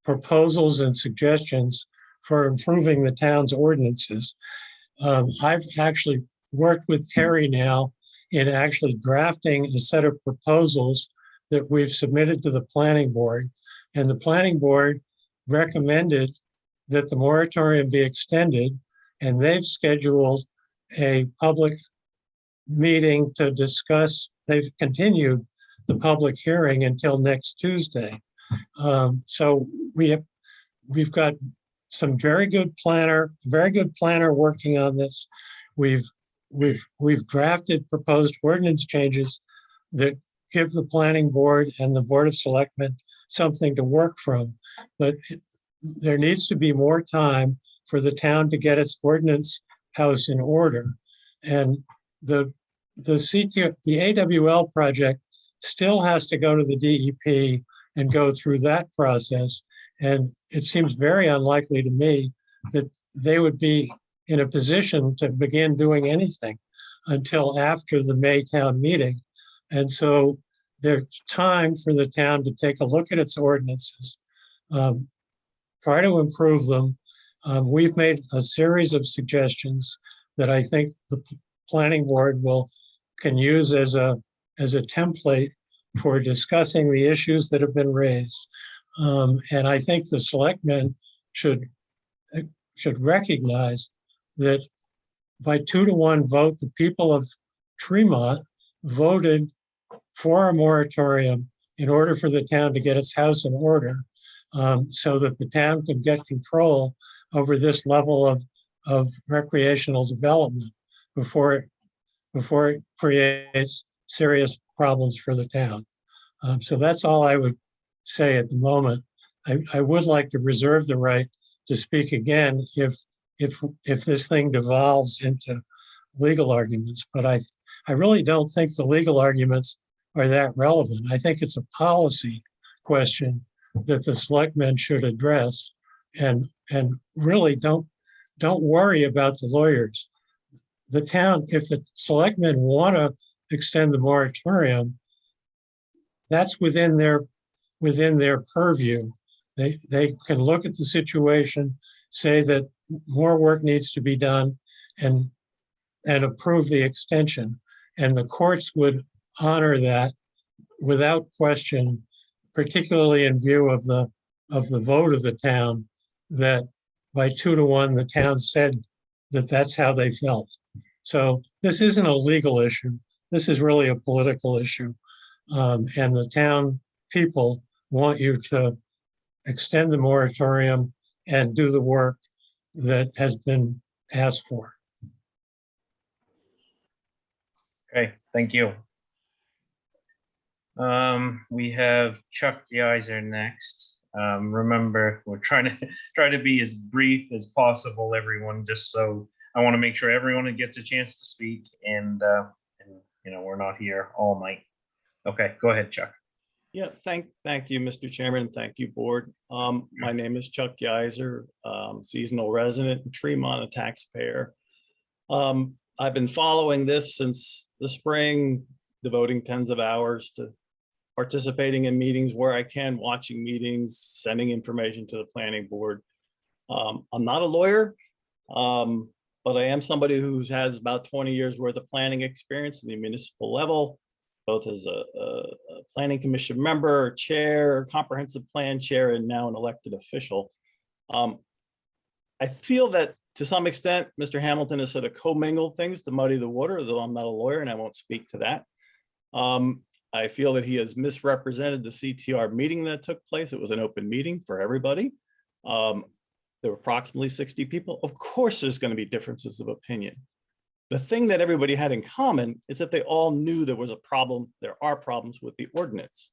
proposals and suggestions for improving the town's ordinances. I've actually worked with Terry now in actually drafting a set of proposals that we've submitted to the planning board. And the planning board recommended that the moratorium be extended, and they've scheduled a public meeting to discuss. They've continued the public hearing until next Tuesday. So we've got some very good planner working on this. We've drafted proposed ordinance changes that give the planning board and the Board of Selectmen something to work from. But there needs to be more time for the town to get its ordinance house in order. And the AWL project still has to go to the DEP and go through that process. And it seems very unlikely to me that they would be in a position to begin doing anything until after the May town meeting. And so there's time for the town to take a look at its ordinances, try to improve them. We've made a series of suggestions that I think the planning board can use as a template for discussing the issues that have been raised. And I think the selectmen should recognize that by 2-to-1 vote, the people of Tremont voted for a moratorium in order for the town to get its house in order, so that the town can get control over this level of recreational development before it creates serious problems for the town. So that's all I would say at the moment. I would like to reserve the right to speak again if this thing devolves into legal arguments, but I really don't think the legal arguments are that relevant. I think it's a policy question that the selectmen should address, and really don't worry about the lawyers. The town, if the selectmen want to extend the moratorium, that's within their purview. They can look at the situation, say that more work needs to be done, and approve the extension. And the courts would honor that without question, particularly in view of the vote of the town, that by 2-to-1, the town said that that's how they felt. So this isn't a legal issue. This is really a political issue. And the town people want you to extend the moratorium and do the work that has been asked for. Okay, thank you. We have Chuck Geiser next. Remember, we're trying to try to be as brief as possible, everyone, just so I want to make sure everyone gets a chance to speak, and we're not here all night. Okay, go ahead, Chuck. Yeah, thank you, Mr. Chairman. Thank you, board. My name is Chuck Geiser, seasonal resident in Tremont, a taxpayer. I've been following this since the spring, devoting tens of hours to participating in meetings where I can, watching meetings, sending information to the planning board. I'm not a lawyer, but I am somebody who has about 20 years worth of planning experience in the municipal level, both as a planning commission member, chair, comprehensive plan chair, and now an elected official. I feel that to some extent, Mr. Hamilton has sort of commingled things to muddy the water, though I'm not a lawyer and I won't speak to that. I feel that he has misrepresented the CTR meeting that took place. It was an open meeting for everybody. There were approximately 60 people. Of course, there's going to be differences of opinion. The thing that everybody had in common is that they all knew there was a problem. There are problems with the ordinance.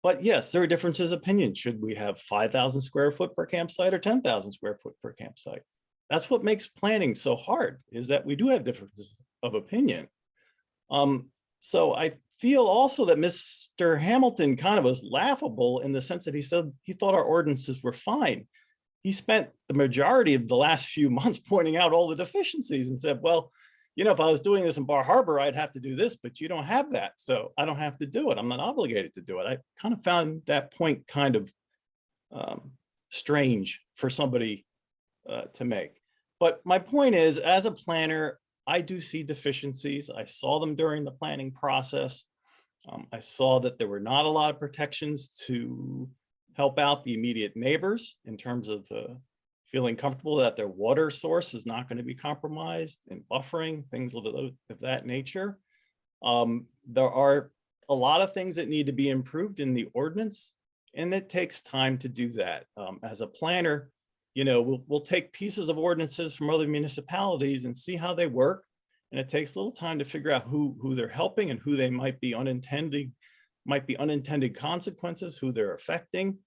But yes, there are differences of opinion. Should we have 5,000 square foot per campsite or 10,000 square foot per campsite? That's what makes planning so hard, is that we do have differences of opinion. So I feel also that Mr. Hamilton kind of was laughable in the sense that he said he thought our ordinances were fine. He spent the majority of the last few months pointing out all the deficiencies and said, well, you know, if I was doing this in Bar Harbor, I'd have to do this, but you don't have that. So I don't have to do it. I'm not obligated to do it. I kind of found that point kind of strange for somebody to make. But my point is, as a planner, I do see deficiencies. I saw them during the planning process. I saw that there were not a lot of protections to help out the immediate neighbors in terms of feeling comfortable that their water source is not going to be compromised, and buffering, things of that nature. There are a lot of things that need to be improved in the ordinance, and it takes time to do that. As a planner, you know, we'll take pieces of ordinances from other municipalities and see how they work. And it takes a little time to figure out who they're helping and who they might be unintended consequences, who they're affecting.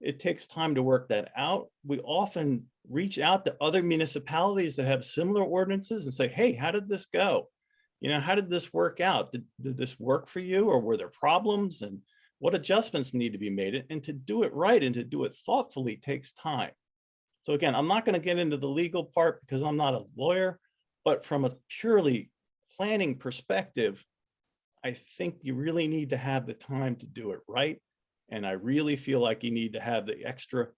It takes time to work that out. We often reach out to other municipalities that have similar ordinances and say, hey, how did this go? You know, how did this work out? Did this work for you, or were there problems, and what adjustments need to be made? And to do it right and to do it thoughtfully takes time. So again, I'm not going to get into the legal part because I'm not a lawyer, but from a purely planning perspective, I think you really need to have the time to do it right. And I really feel like you need to have the extra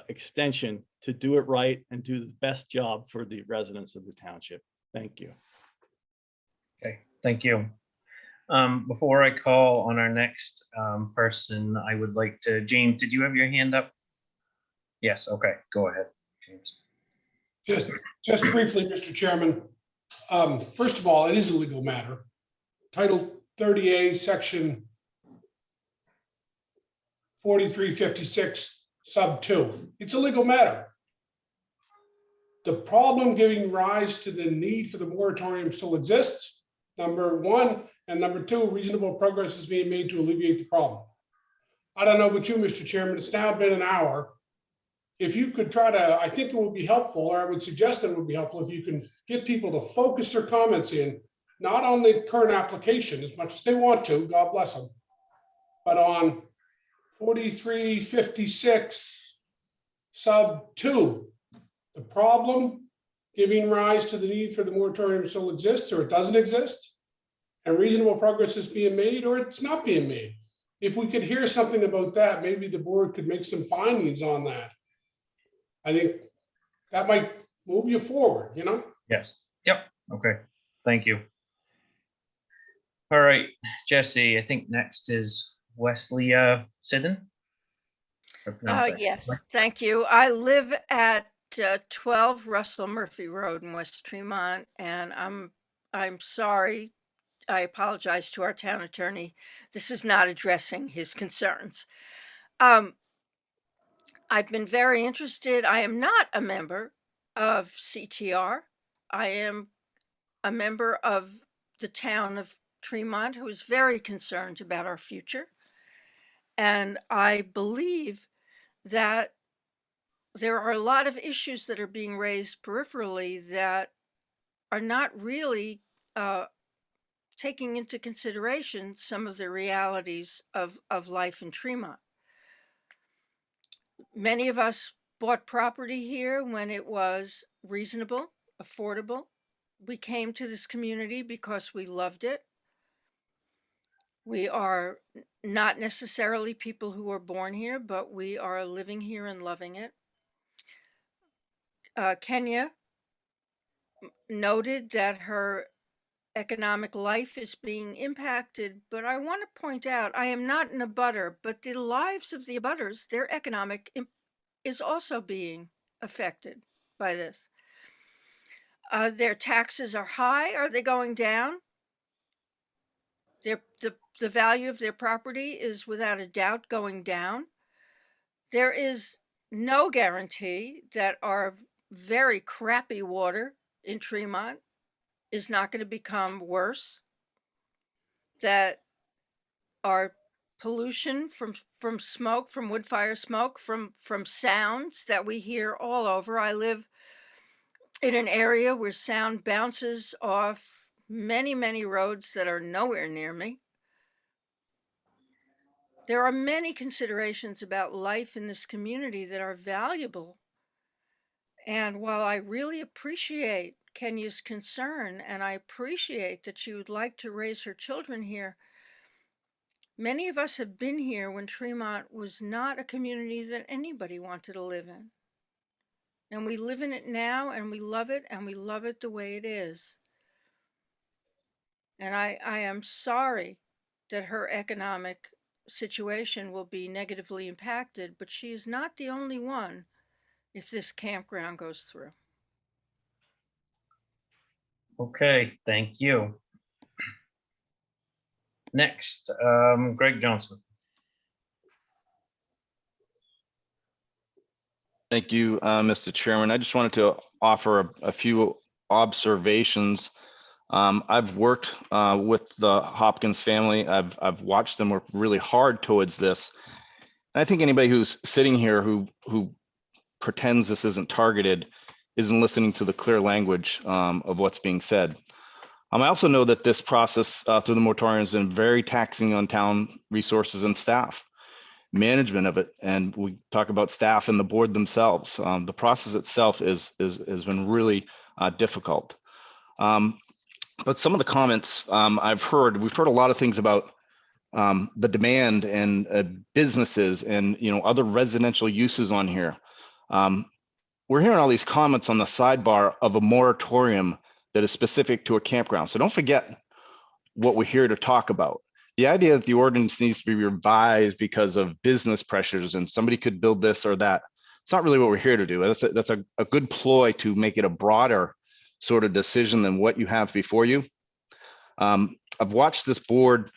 extension to do it right and do the best job for the residents of the township. Thank you. Okay, thank you. Before I call on our next person, I would like to, James, did you have your hand up? Yes, okay, go ahead, James. Just briefly, Mr. Chairman. First of all, it is a legal matter. Title 30A, Section 4356, Sub 2. It's a legal matter. The problem giving rise to the need for the moratorium still exists, number one, and number two, reasonable progress is being made to alleviate the problem. I don't know about you, Mr. Chairman, it's now been an hour. If you could try to, I think it would be helpful, or I would suggest it would be helpful if you can get people to focus their comments in, not on the current application as much as they want to, God bless them, but on 4356 sub 2. The problem giving rise to the need for the moratorium still exists, or it doesn't exist, and reasonable progress is being made, or it's not being made. If we could hear something about that, maybe the board could make some findings on that. I think that might move you forward, you know? Yes, yep, okay, thank you. All right, Jesse, I think next is Wesley Siddon. Yes, thank you. I live at 12 Russell Murphy Road in West Tremont, and I'm sorry. I apologize to our town attorney. This is not addressing his concerns. I've been very interested. I am not a member of CTR. I am a member of the town of Tremont, who is very concerned about our future. And I believe that there are a lot of issues that are being raised peripherally that are not really taking into consideration some of the realities of life in Tremont. Many of us bought property here when it was reasonable, affordable. We came to this community because we loved it. We are not necessarily people who were born here, but we are living here and loving it. Kenya noted that her economic life is being impacted, but I want to point out, I am not an abutter, but the lives of the abutters, their economic is also being affected by this. Their taxes are high. Are they going down? The value of their property is without a doubt going down. There is no guarantee that our very crappy water in Tremont is not going to become worse, that our pollution from smoke, from wood fire smoke, from sounds that we hear all over. I live in an area where sound bounces off many roads that are nowhere near me. There are many considerations about life in this community that are valuable. And while I really appreciate Kenya's concern, and I appreciate that she would like to raise her children here, many of us have been here when Tremont was not a community that anybody wanted to live in. And we live in it now, and we love it the way it is. And I am sorry that her economic situation will be negatively impacted, but she is not the only one if this campground goes through. Okay, thank you. Next, Greg Johnson. Thank you, Mr. Chairman. I just wanted to offer a few observations. I've worked with the Hopkins family. I've watched them work really hard towards this. And I think anybody who's sitting here who pretends this isn't targeted isn't listening to the clear language of what's being said. I also know that this process through the moratorium has been very taxing on town resources and staff, management of it, and we talk about staff and the board themselves. The process itself has been really difficult. But some of the comments we've heard a lot of things about the demand and businesses and other residential uses on here. We're hearing all these comments on the sidebar of a moratorium that is specific to a campground. So don't forget what we're here to talk about. The idea that the ordinance needs to be revised because of business pressures and somebody could build this or that, it's not really what we're here to do. That's a good ploy to make it a broader sort of decision than what you have before you. I've watched this board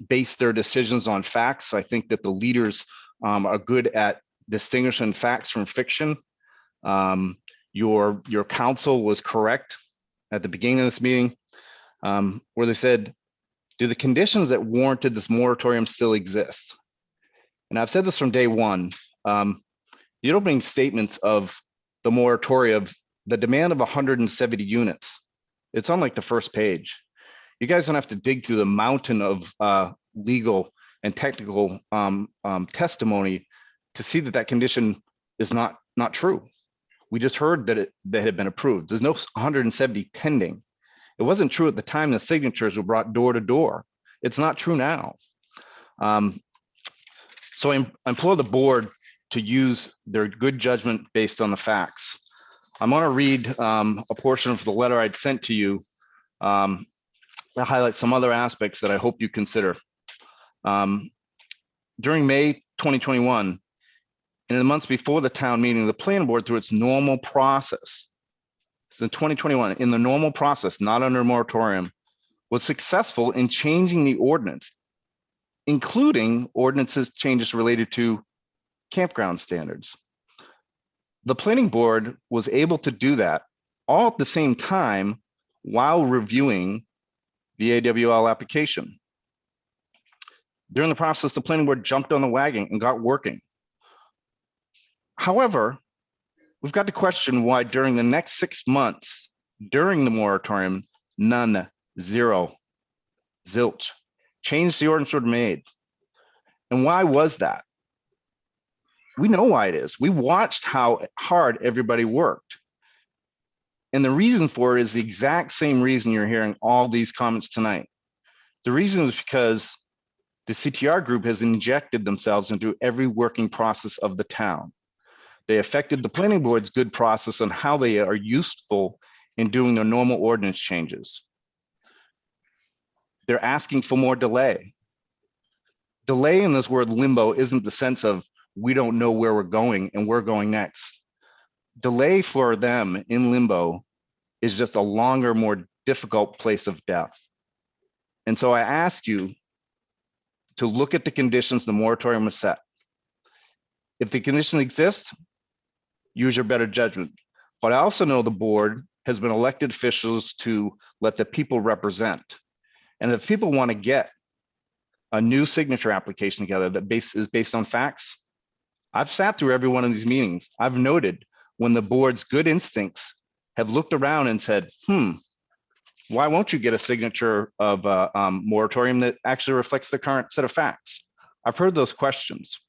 base their decisions on facts. I think that the leaders are good at distinguishing facts from fiction. Your counsel was correct at the beginning of this meeting, where they said, do the conditions that warranted this moratorium still exist? And I've said this from day one. The opening statements of the moratorium, the demand of 170 units, it's on like the first page. You guys don't have to dig through the mountain of legal and technical testimony to see that condition is not true. We just heard that it had been approved. There's no 170 pending. It wasn't true at the time the signatures were brought door to door. It's not true now. So I implore the board to use their good judgment based on the facts. I'm going to read a portion of the letter I'd sent to you that highlight some other aspects that I hope you consider. During May 2021, and in the months before the town meeting, the planning board, through its normal process, so in 2021, in the normal process, not under a moratorium, was successful in changing the ordinance, including ordinances changes related to campground standards. The planning board was able to do that all at the same time while reviewing the AWL application. During the process, the planning board jumped on the wagon and got working. However, we've got to question why during the next 6 months, during the moratorium, none, zero, zilch, change the ordinance were made. And why was that? We know why it is. We watched how hard everybody worked. And the reason for it is the exact same reason you're hearing all these comments tonight. The reason is because the CTR group has injected themselves into every working process of the town. They affected the planning board's good process on how they are useful in doing their normal ordinance changes. They're asking for more delay. Delay in this word limbo isn't the sense of we don't know where we're going and we're going next. Delay for them in limbo is just a longer, more difficult place of death. And so I ask you to look at the conditions the moratorium was set. If the condition exists, use your better judgment. But I also know the board has been elected officials to let the people represent. And if people want to get a new signature application together that is based on facts, I've sat through every one of these meetings. I've noted when the board's good instincts have looked around and said, why won't you get a signature of a moratorium that actually reflects the current set of facts? I've heard those questions,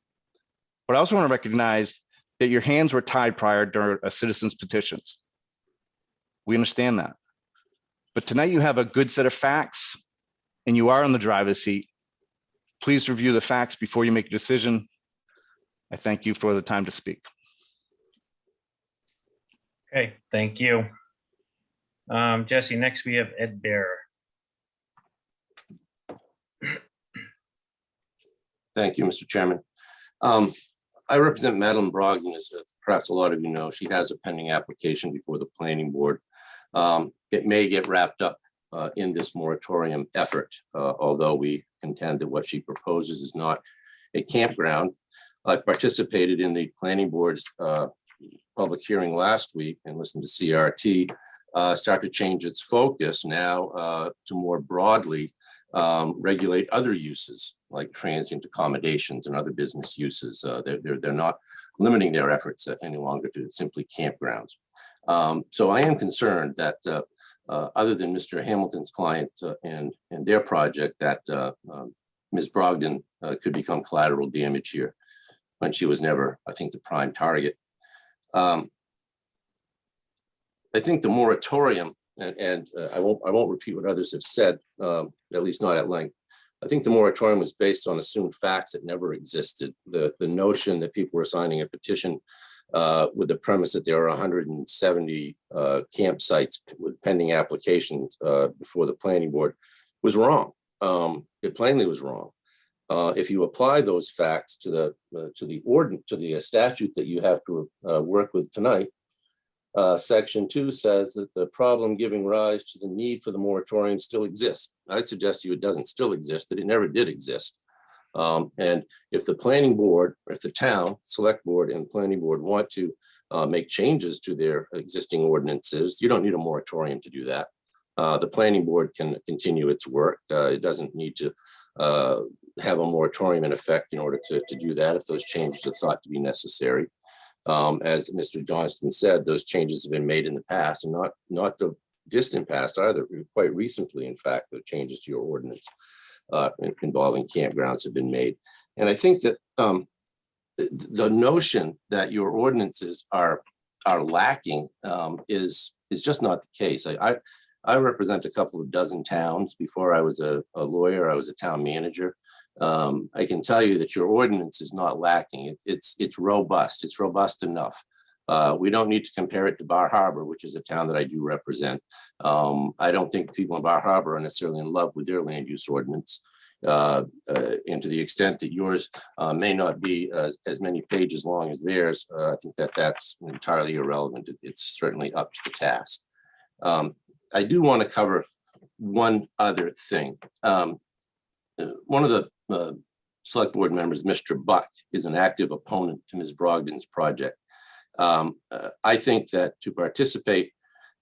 but I also want to recognize that your hands were tied prior to a citizen's petitions. We understand that. But tonight you have a good set of facts and you are in the driver's seat. Please review the facts before you make a decision. I thank you for the time to speak. Okay, thank you. Jesse, next we have Ed Bear. Thank you, Mr. Chairman. I represent Madeline Brogdon, as perhaps a lot of you know. She has a pending application before the planning board. It may get wrapped up in this moratorium effort, although we contend that what she proposes is not a campground. I participated in the planning board's public hearing last week and listened to CRT start to change its focus now to more broadly regulate other uses like transient accommodations and other business uses. They're not limiting their efforts any longer to simply campgrounds. So I am concerned that other than Mr. Hamilton's client and their project, that Ms. Brogdon could become collateral damage here when she was never, I think, the prime target. I think the moratorium, and I won't repeat what others have said, at least not at length. I think the moratorium was based on assumed facts that never existed. The notion that people were signing a petition with the premise that there are 170 campsites with pending applications before the planning board was wrong. It plainly was wrong. If you apply those facts to the statute that you have to work with tonight, Section 2 says that the problem giving rise to the need for the moratorium still exists. I'd suggest to you it doesn't still exist, that it never did exist. And if the planning board, or if the town, select board and planning board want to make changes to their existing ordinances, you don't need a moratorium to do that. The planning board can continue its work. It doesn't need to have a moratorium in effect in order to do that if those changes are thought to be necessary. As Mr. Johnston said, those changes have been made in the past, and not the distant past either. Quite recently, in fact, the changes to your ordinance involving campgrounds have been made. And I think that the notion that your ordinances are lacking is just not the case. I represent a couple of dozen towns. Before I was a lawyer, I was a town manager. I can tell you that your ordinance is not lacking. It's robust. It's robust enough. We don't need to compare it to Bar Harbor, which is a town that I do represent. I don't think people in Bar Harbor are necessarily in love with their land use ordinance. And to the extent that yours may not be as many pages long as theirs, I think that's entirely irrelevant. It's certainly up to the task. I do want to cover one other thing. One of the select board members, Mr. Buck, is an active opponent to Ms. Brogdon's project. I think that to participate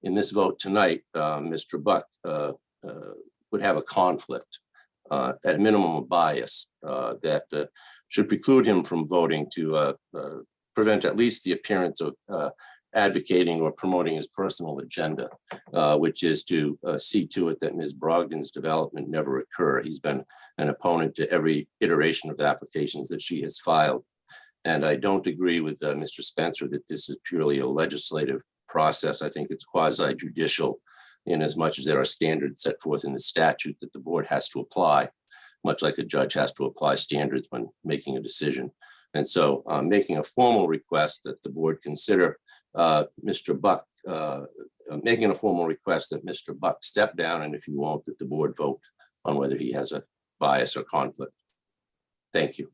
in this vote tonight, Mr. Buck would have a conflict. at minimum, a bias that should preclude him from voting to prevent at least the appearance of advocating or promoting his personal agenda, which is to see to it that Ms. Brogdon's development never occur. He's been an opponent to every iteration of the applications that she has filed. And I don't agree with Mr. Spencer that this is purely a legislative process. I think it's quasi judicial in as much as there are standards set forth in the statute that the board has to apply, much like a judge has to apply standards when making a decision. And so making a formal request that the board consider Mr. Buck, making a formal request that Mr. Buck step down, and if he won't, that the board vote on whether he has a bias or conflict. Thank you.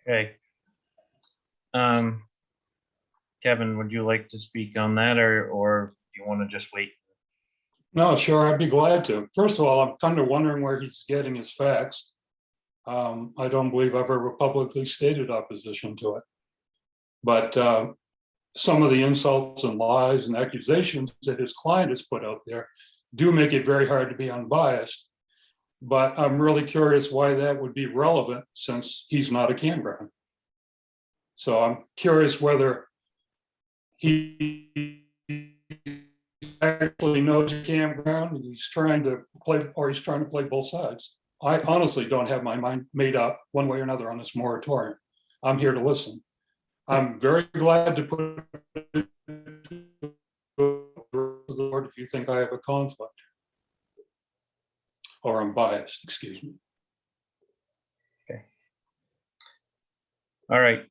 Okay. Kevin, would you like to speak on that, or do you want to just wait? No, sure, I'd be glad to. First of all, I'm kind of wondering where he's getting his facts. I don't believe I've ever publicly stated opposition to it. But some of the insults and lies and accusations that his client has put out there do make it very hard to be unbiased. But I'm really curious why that would be relevant since he's not a campground. So I'm curious whether he actually knows a campground and he's trying to play both sides. I honestly don't have my mind made up one way or another on this moratorium. I'm here to listen. I'm very glad to put it to the board if you think I have a conflict. Or I'm biased, excuse me. Okay. All right.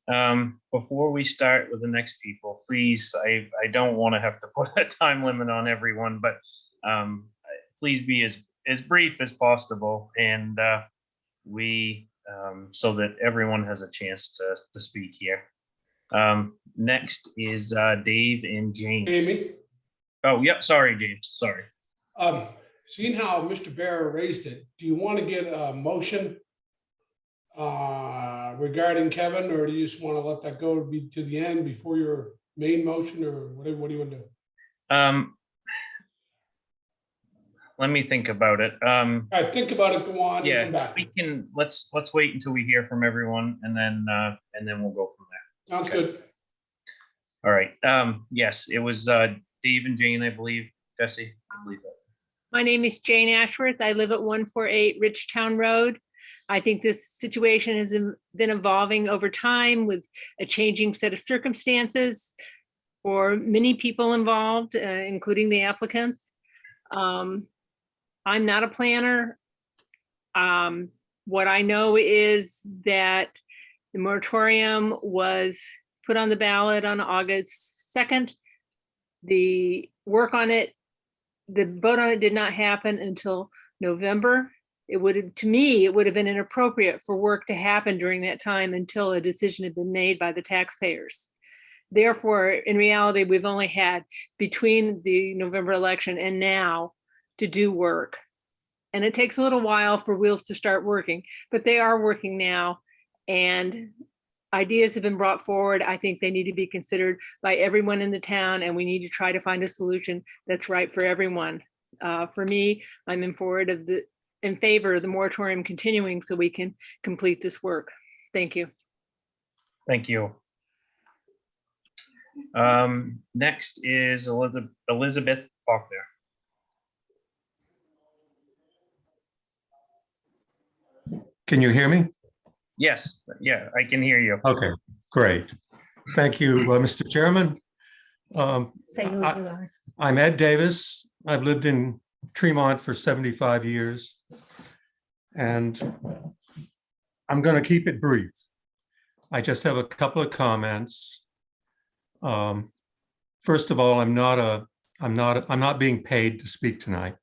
Before we start with the next people, please, I don't want to have to put a time limit on everyone, but please be as brief as possible, and so that everyone has a chance to speak here. Next is Dave and James. Amy? Oh, yep. Sorry, James. Sorry. Seeing how Mr. Barrow raised it, do you want to get a motion regarding Kevin, or do you just want to let that go to the end before your main motion, or what do you want to do? Let me think about it. All right, think about it, go on, and come back. We can, let's wait until we hear from everyone, and then we'll go from there. Sounds good. All right. Yes, it was Dave and Jane, I believe. Jesse, I believe that. My name is Jane Ashworth. I live at 148 Richtown Road. I think this situation has been evolving over time with a changing set of circumstances for many people involved, including the applicants. I'm not a planner. What I know is that the moratorium was put on the ballot on August 2nd. The work on it, the vote on it did not happen until November. To me, it would have been inappropriate for work to happen during that time until a decision had been made by the taxpayers. Therefore, in reality, we've only had between the November election and now to do work. And it takes a little while for wheels to start working, but they are working now. And ideas have been brought forward. I think they need to be considered by everyone in the town, and we need to try to find a solution that's right for everyone. For me, I'm in favor of the moratorium continuing so we can complete this work. Thank you. Thank you. Next is Elizabeth Faulkner. Can you hear me? Yes, yeah, I can hear you. Okay, great. Thank you, Mr. Chairman. I'm Ed Davis. I've lived in Tremont for 75 years, and I'm going to keep it brief. I just have a couple of comments. First of all, I'm not being paid to speak tonight.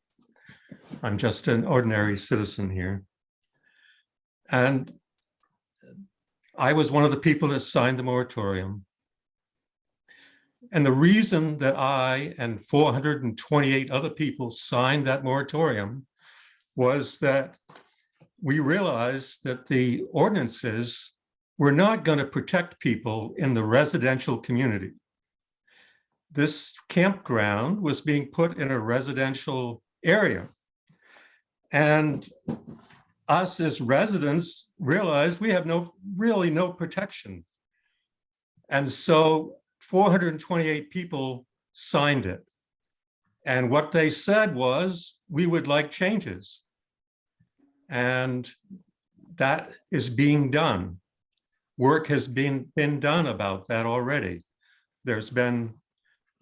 I'm just an ordinary citizen here. And I was one of the people that signed the moratorium. And the reason that I and 428 other people signed that moratorium was that we realized that the ordinances were not going to protect people in the residential community. This campground was being put in a residential area. And us as residents realized we have really no protection. And so 428 people signed it. And what they said was, we would like changes. And that is being done. Work has been done about that already. There's been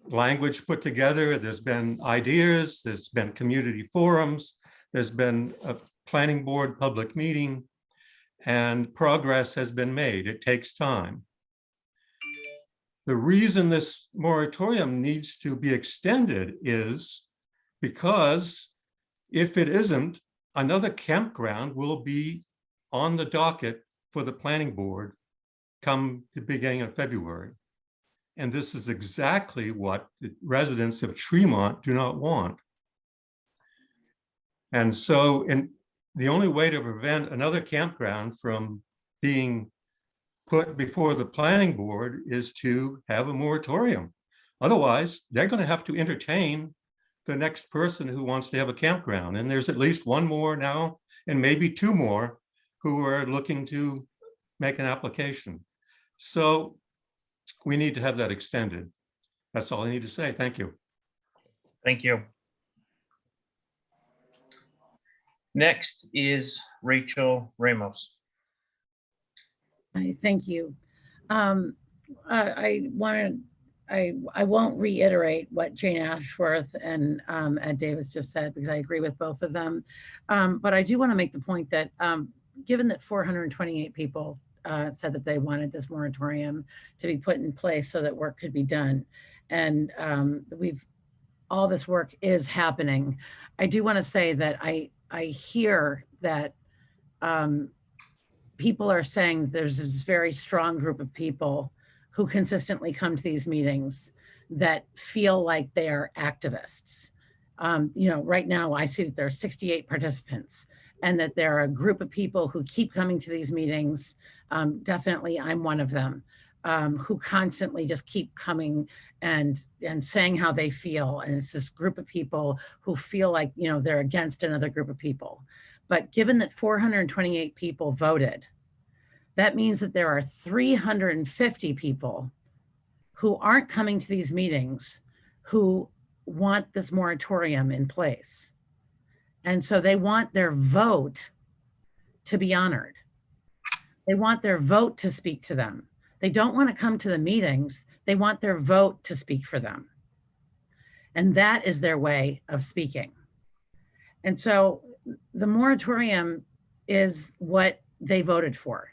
language put together, there's been ideas, there's been community forums, there's been a planning board public meeting, and progress has been made. It takes time. The reason this moratorium needs to be extended is because if it isn't, another campground will be on the docket for the planning board come the beginning of February. And this is exactly what the residents of Tremont do not want. And so the only way to prevent another campground from being put before the planning board is to have a moratorium. Otherwise, they're going to have to entertain the next person who wants to have a campground. And there's at least one more now, and maybe two more who are looking to make an application. So we need to have that extended. That's all I need to say. Thank you. Thank you. Next is Rachel Ramos. Thank you. I won't reiterate what Jane Ashworth and Ed Davis just said, because I agree with both of them. But I do want to make the point that given that 428 people said that they wanted this moratorium to be put in place so that work could be done, and all this work is happening, I do want to say that I hear that people are saying there's this very strong group of people who consistently come to these meetings that feel like they are activists. Right now I see that there are 68 participants, and that there are a group of people who keep coming to these meetings. Definitely I'm one of them, who constantly just keep coming and saying how they feel. And it's this group of people who feel like, they're against another group of people. But given that 428 people voted, that means that there are 350 people who aren't coming to these meetings who want this moratorium in place. And so they want their vote to be honored. They want their vote to speak to them. They don't want to come to the meetings. They want their vote to speak for them. And that is their way of speaking. And so the moratorium is what they voted for.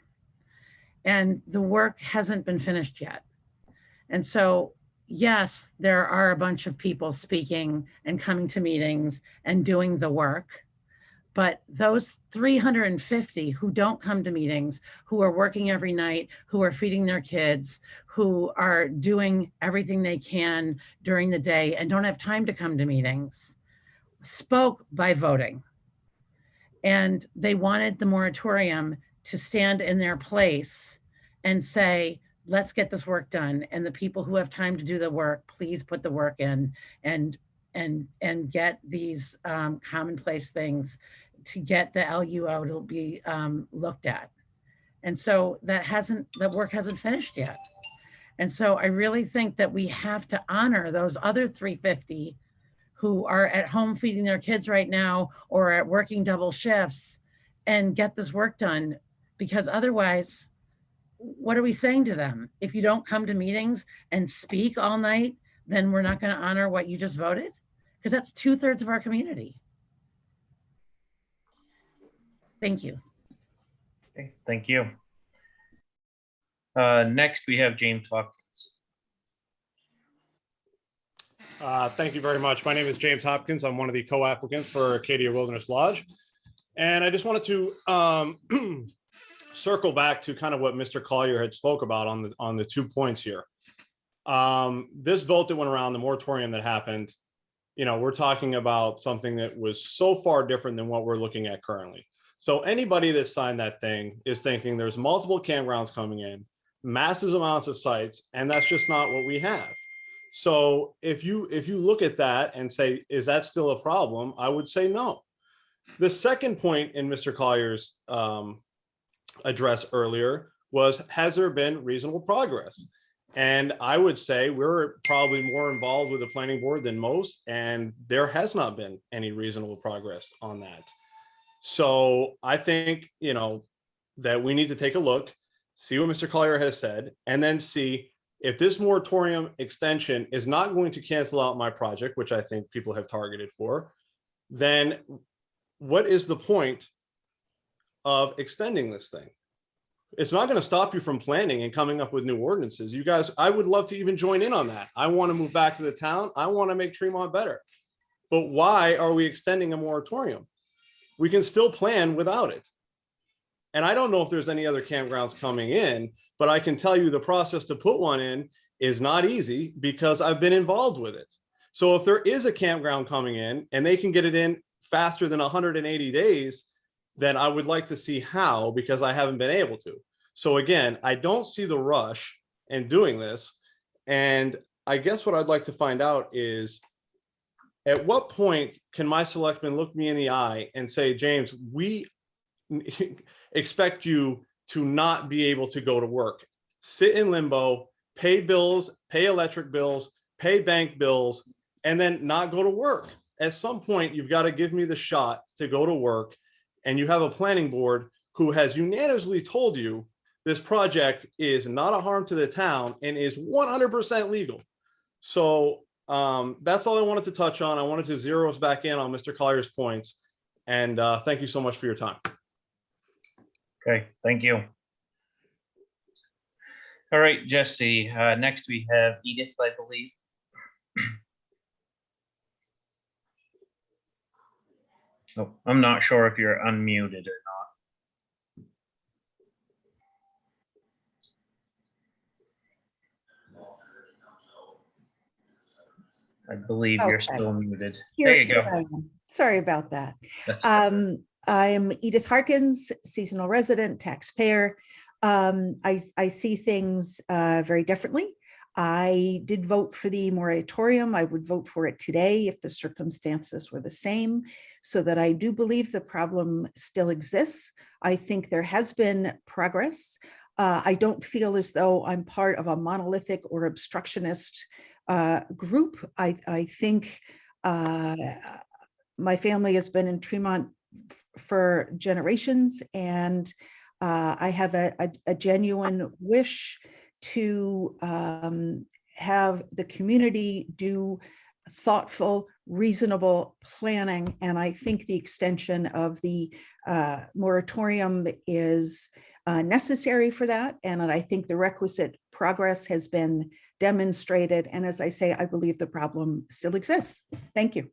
And the work hasn't been finished yet. And so, yes, there are a bunch of people speaking and coming to meetings and doing the work. But those 350 who don't come to meetings, who are working every night, who are feeding their kids, who are doing everything they can during the day and don't have time to come to meetings, spoke by voting. And they wanted the moratorium to stand in their place and say, let's get this work done. And the people who have time to do the work, please put the work in and get these commonplace things to get the LUO to be looked at. And so that work hasn't finished yet. And so I really think that we have to honor those other 350 who are at home feeding their kids right now or at working double shifts and get this work done, because otherwise, what are we saying to them? If you don't come to meetings and speak all night, then we're not going to honor what you just voted? Because that's 2/3 of our community. Thank you. Okay, thank you. Next, we have James Hopkins. Thank you very much. My name is James Hopkins. I'm one of the co-applicants for Acadia Wilderness Lodge. And I just wanted to circle back to kind of what Mr. Collier had spoke about on the 2 points here. This vote that went around, the moratorium that happened, we're talking about something that was so far different than what we're looking at currently. So anybody that signed that thing is thinking there's multiple campgrounds coming in, massive amounts of sites, and that's just not what we have. So if you look at that and say, is that still a problem? I would say no. The second point in Mr. Collier's address earlier was, has there been reasonable progress? And I would say we're probably more involved with the planning board than most, and there has not been any reasonable progress on that. So I think, you know, that we need to take a look, see what Mr. Collier has said, and then see if this moratorium extension is not going to cancel out my project, which I think people have targeted for, then what is the point of extending this thing? It's not going to stop you from planning and coming up with new ordinances. You guys, I would love to even join in on that. I want to move back to the town. I want to make Tremont better. But why are we extending a moratorium? We can still plan without it. And I don't know if there's any other campgrounds coming in, but I can tell you the process to put one in is not easy because I've been involved with it. So if there is a campground coming in and they can get it in faster than 180 days, then I would like to see how, because I haven't been able to. So again, I don't see the rush in doing this. And I guess what I'd like to find out is, at what point can my selectman look me in the eye and say, James, we expect you to not be able to go to work, sit in limbo, pay bills, pay electric bills, pay bank bills, and then not go to work. At some point, you've got to give me the shot to go to work. And you have a planning board who has unanimously told you this project is not a harm to the town and is 100% legal. So that's all I wanted to touch on. I wanted to zero us back in on Mr. Collier's points. And thank you so much for your time. Okay, thank you. All right, Jesse, next we have Edith, I believe. Oh, I'm not sure if you're unmuted or not. I believe you're Okay. still muted. Here, There you here go. I am. Sorry about that. I'm Edith Harkins, seasonal resident, taxpayer. I see things very differently. I did vote for the moratorium. I would vote for it today if the circumstances were the same, so that I do believe the problem still exists. I think there has been progress. I don't feel as though I'm part of a monolithic or obstructionist group. I think my family has been in Tremont for generations, and I have a genuine wish to have the community do thoughtful, reasonable planning. And I think the extension of the moratorium is necessary for that. And I think the requisite progress has been demonstrated. And as I say, I believe the problem still exists. Thank you.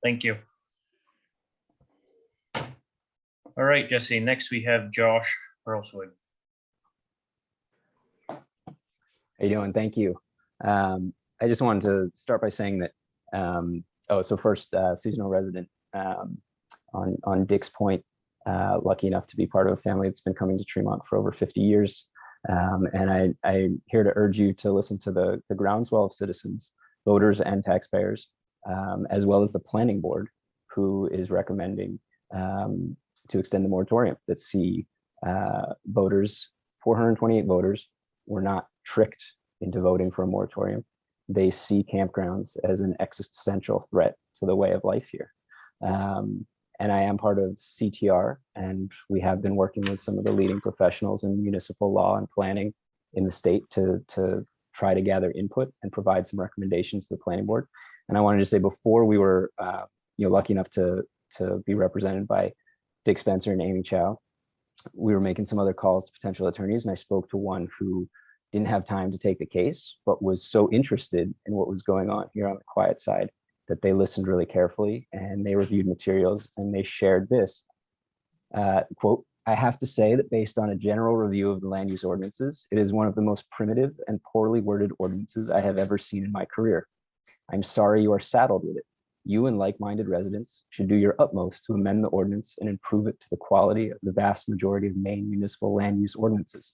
Thank you. All right, Jesse, next we have Josh Earlswood. How you doing? Thank you. I just wanted to start by saying that, so first, seasonal resident on Dick's Point, lucky enough to be part of a family that's been coming to Tremont for over 50 years. And I'm here to urge you to listen to the groundswell of citizens, voters and taxpayers, as well as the planning board, who is recommending to extend the moratorium, that see voters, 428 voters, were not tricked into voting for a moratorium. They see campgrounds as an existential threat to the way of life here. And I am part of CTR, and we have been working with some of the leading professionals in municipal law and planning in the state to try to gather input and provide some recommendations to the planning board. And I wanted to say, before we were lucky enough to be represented by Dick Spencer and Amy Chow, we were making some other calls to potential attorneys, and I spoke to one who didn't have time to take the case, but was so interested in what was going on here on the quiet side that they listened really carefully, and they reviewed materials, and they shared this quote, "I have to say that based on a general review of the land use ordinances, it is one of the most primitive and poorly worded ordinances I have ever seen in my career. I'm sorry you are saddled with it. You and like-minded residents should do your utmost to amend the ordinance and improve it to the quality of the vast majority of Maine municipal land use ordinances."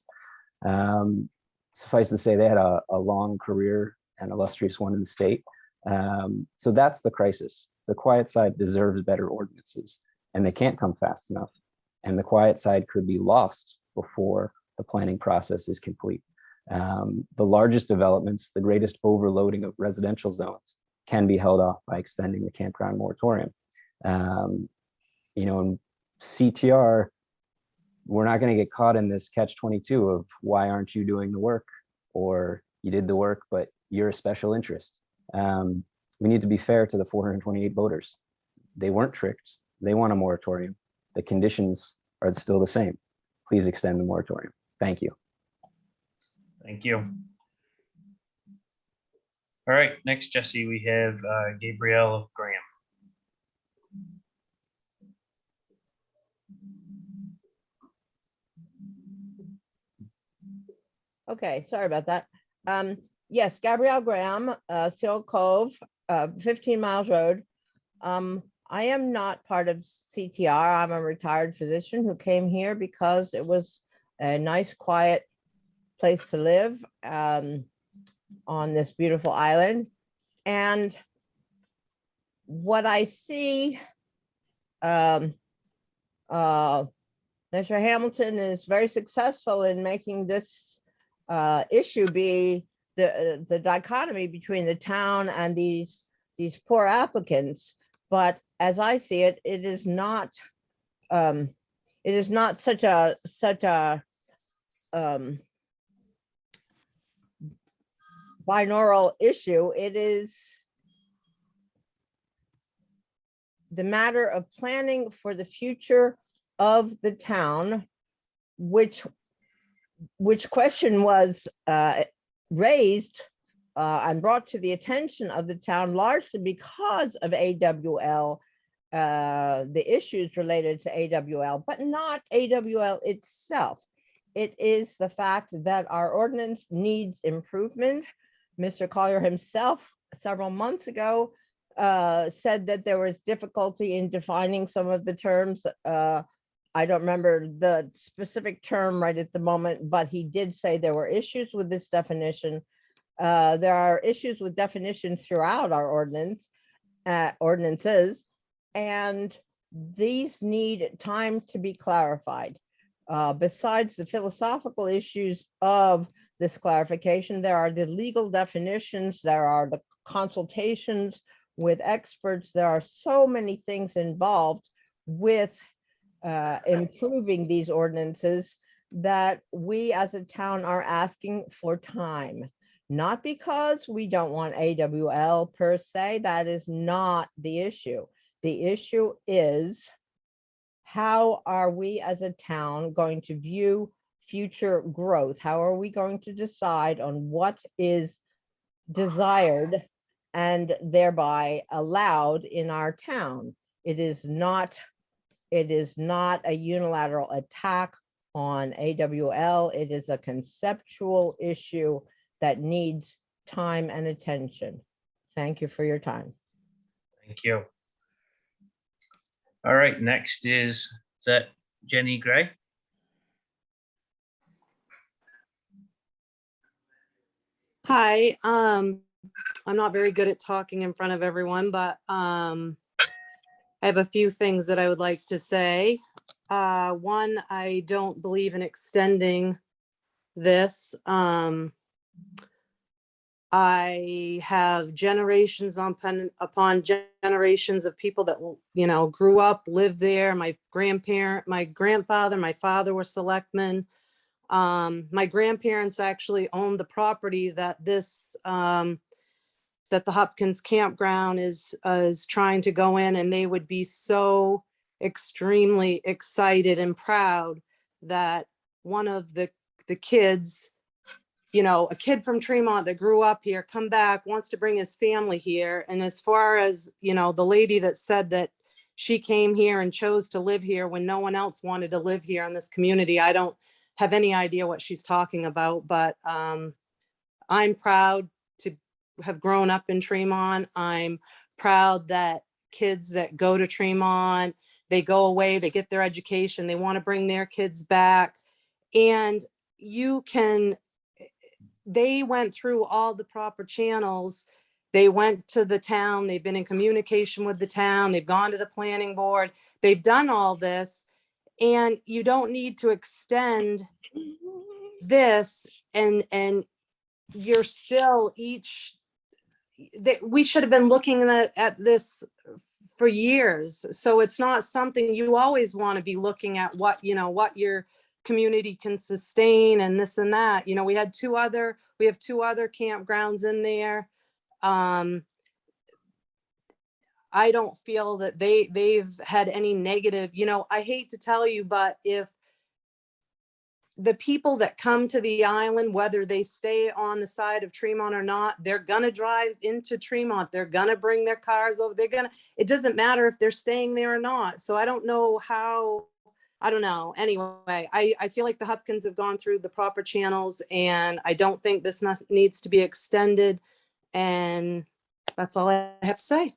Suffice to say, they had a long career, an illustrious one in the state. So that's the crisis. The quiet side deserves better ordinances. and they can't come fast enough. And the quiet side could be lost before the planning process is complete. The largest developments, the greatest overloading of residential zones can be held off by extending the campground moratorium. In CTR, we're not going to get caught in this catch-22 of why aren't you doing the work, or you did the work, but you're a special interest. We need to be fair to the 428 voters. They weren't tricked. They want a moratorium. The conditions are still the same. Please extend the moratorium. Thank you. Thank you. All right, next, Jesse, we have Gabrielle Graham. Okay, sorry about that. Yes, Gabrielle Graham, Seal Cove, 15 Miles Road. I am not part of CTR. I'm a retired physician who came here because it was a nice, quiet place to live on this beautiful island. And what I see, Mr. Hamilton is very successful in making this issue be the dichotomy between the town and these poor applicants. But as I see it, it is not such a binaural issue. It is the matter of planning for the future of the town, which question was raised and brought to the attention of the town largely because of AWL, the issues related to AWL, but not AWL itself. It is the fact that our ordinance needs improvement. Mr. Collier himself, several months ago, said that there was difficulty in defining some of the terms. I don't remember the specific term right at the moment, but he did say there were issues with this definition. There are issues with definitions throughout our ordinances, and these need time to be clarified. Besides the philosophical issues of this clarification, there are the legal definitions, there are the consultations with experts. There are so many things involved with improving these ordinances that we as a town are asking for time. Not because we don't want AWL per se, that is not the issue. The issue is, how are we as a town going to view future growth? How are we going to decide on what is desired and thereby allowed in our town? It is not a unilateral attack on AWL. It is a conceptual issue that needs time and attention. Thank you for your time. Thank you. All right, next is that Jenny Gray? Hi, I'm not very good at talking in front of everyone, but I have a few things that I would like to say. One, I don't believe in extending this. I have generations upon generations of people that, grew up, lived there. My grandfather, my father were selectmen. My grandparents actually owned the property that that the Hopkins campground is trying to go in, and they would be so extremely excited and proud that one of the kids, a kid from Tremont that grew up here, come back, wants to bring his family here. And as far as, the lady that said that she came here and chose to live here when no one else wanted to live here in this community, I don't have any idea what she's talking about, but I'm proud to have grown up in Tremont. I'm proud that kids that go to Tremont, they go away, they get their education, they want to bring their kids back. And they went through all the proper channels. They went to the town, they've been in communication with the town, they've gone to the planning board, they've done all this. And you don't need to extend this and you're still we should have been looking at this for years. So it's not something you always want to be looking at what your community can sustain and this and that. We have two other campgrounds in there. I don't feel that they've had any negative, I hate to tell you, but if the people that come to the island, whether they stay on the side of Tremont or not, they're gonna drive into Tremont. They're gonna bring their cars over. It doesn't matter if they're staying there or not. So I don't know I don't know. Anyway, I feel like the Hopkins have gone through the proper channels and I don't think this needs to be extended. And that's all I have to say.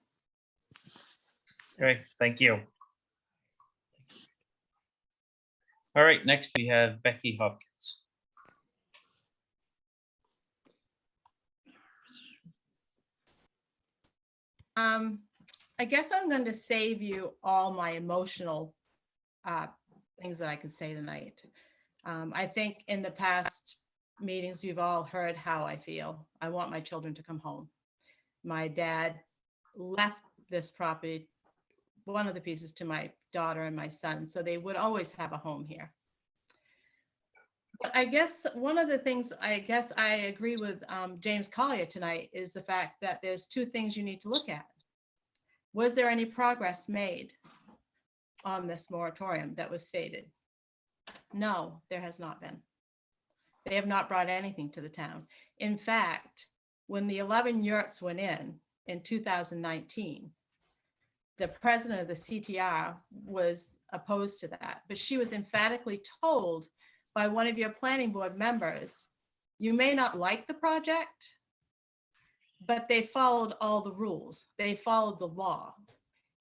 Okay, thank you. All right, next we have Becky Hopkins. I guess I'm going to save you all my emotional things that I could say tonight. I think in the past meetings, we've all heard how I feel. I want my children to come home. My dad left this property, one of the pieces, to my daughter and my son, so they would always have a home here. But I guess one of the things I agree with James Collier tonight is the fact that there's two things you need to look at. Was there any progress made on this moratorium that was stated? No, there has not been. They have not brought anything to the town. In fact, when the 11 yurts went in 2019, the president of the CTR was opposed to that, but she was emphatically told by one of your planning board members, you may not like the project, but they followed all the rules. They followed the law.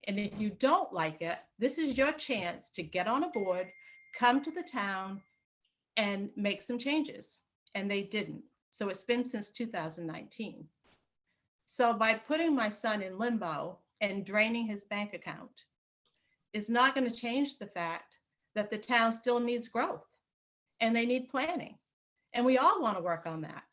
And if you don't like it, this is your chance to get on a board, come to the town and make some changes. And they didn't. So it's been since 2019. So by putting my son in limbo and draining his bank account is not going to change the fact that the town still needs growth and they need planning. And we all want to work on that.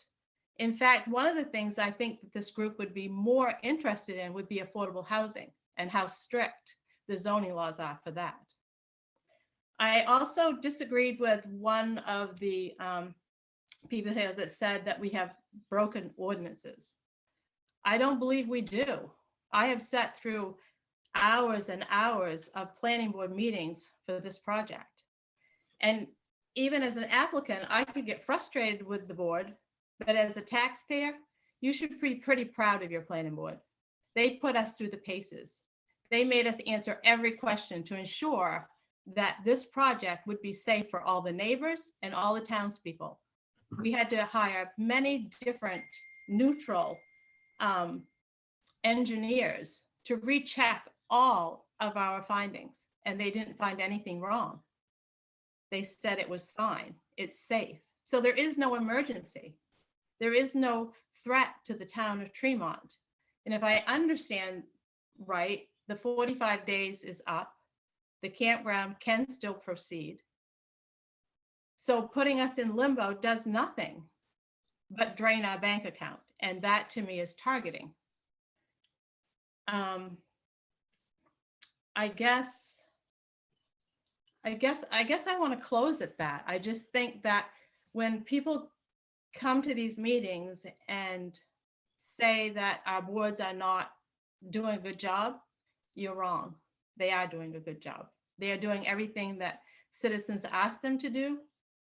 In fact, one of the things I think that this group would be more interested in would be affordable housing and how strict the zoning laws are for that. I also disagreed with one of the people here that said that we have broken ordinances. I don't believe we do. I have sat through hours and hours of planning board meetings for this project. And even as an applicant, I could get frustrated with the board, but as a taxpayer, you should be pretty proud of your planning board. They put us through the paces. They made us answer every question to ensure that this project would be safe for all the neighbors and all the townspeople. We had to hire many different neutral engineers to recheck all of our findings, and they didn't find anything wrong. They said it was fine, it's safe. So there is no emergency. There is no threat to the town of Tremont. And if I understand right, the 45 days is up. The campground can still proceed. So putting us in limbo does nothing but drain our bank account. And that to me is targeting. I guess I want to close at that. I just think that when people come to these meetings and say that our boards are not doing a good job, you're wrong. They are doing a good job. They are doing everything that citizens ask them to do.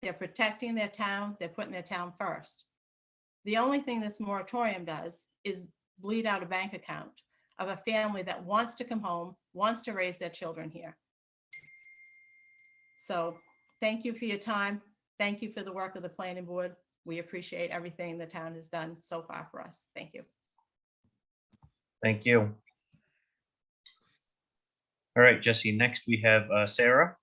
They're protecting their town. They're putting their town first. The only thing this moratorium does is bleed out a bank account of a family that wants to come home, wants to raise their children here. So thank you for your time. Thank you for the work of the planning board. We appreciate everything the town has done so far for us. Thank you. Thank you. All right, Jesse, next we have Sarah.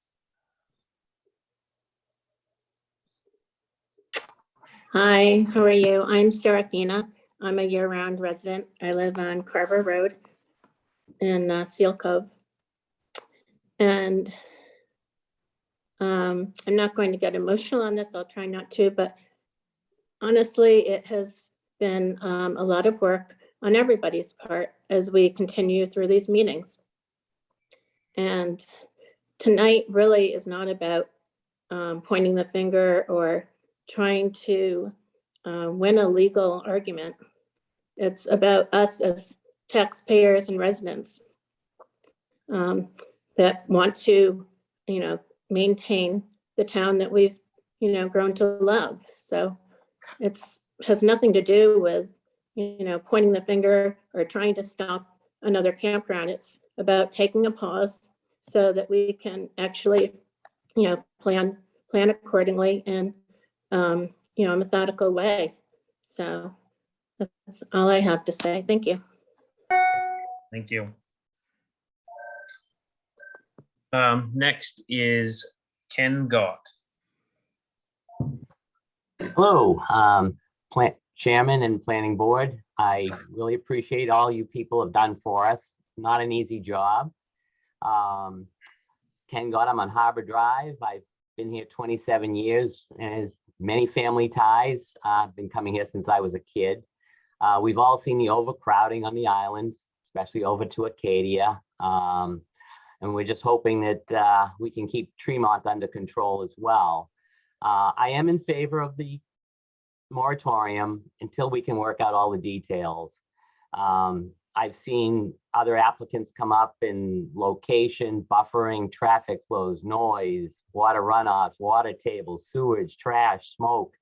Hi, how are you? I'm Serafina. I'm a year-round resident. I live on Carver Road in Seal Cove. And I'm not going to get emotional on this. I'll try not to, but honestly, it has been a lot of work on everybody's part as we continue through these meetings. And tonight really is not about pointing the finger or trying to win a legal argument. It's about us as taxpayers and residents that want to, maintain the town that we've, grown to love. So it's has nothing to do with, pointing the finger or trying to stop another campground. It's about taking a pause so that we can actually, plan accordingly in, a methodical way. So that's all I have to say. Thank you. Thank you. Next is Ken Gott. Hello, Chairman and Planning Board. I really appreciate all you people have done for us. Not an easy job. Ken Gott, I'm on Harbor Drive. I've been here 27 years and has many family ties. I've been coming here since I was a kid. We've all seen the overcrowding on the island, especially over to Acadia. And we're just hoping that we can keep Tremont under control as well. I am in favor of the moratorium until we can work out all the details. I've seen other applicants come up in location, buffering, traffic flows, noise, water runoffs, water tables, sewage, trash, smoke.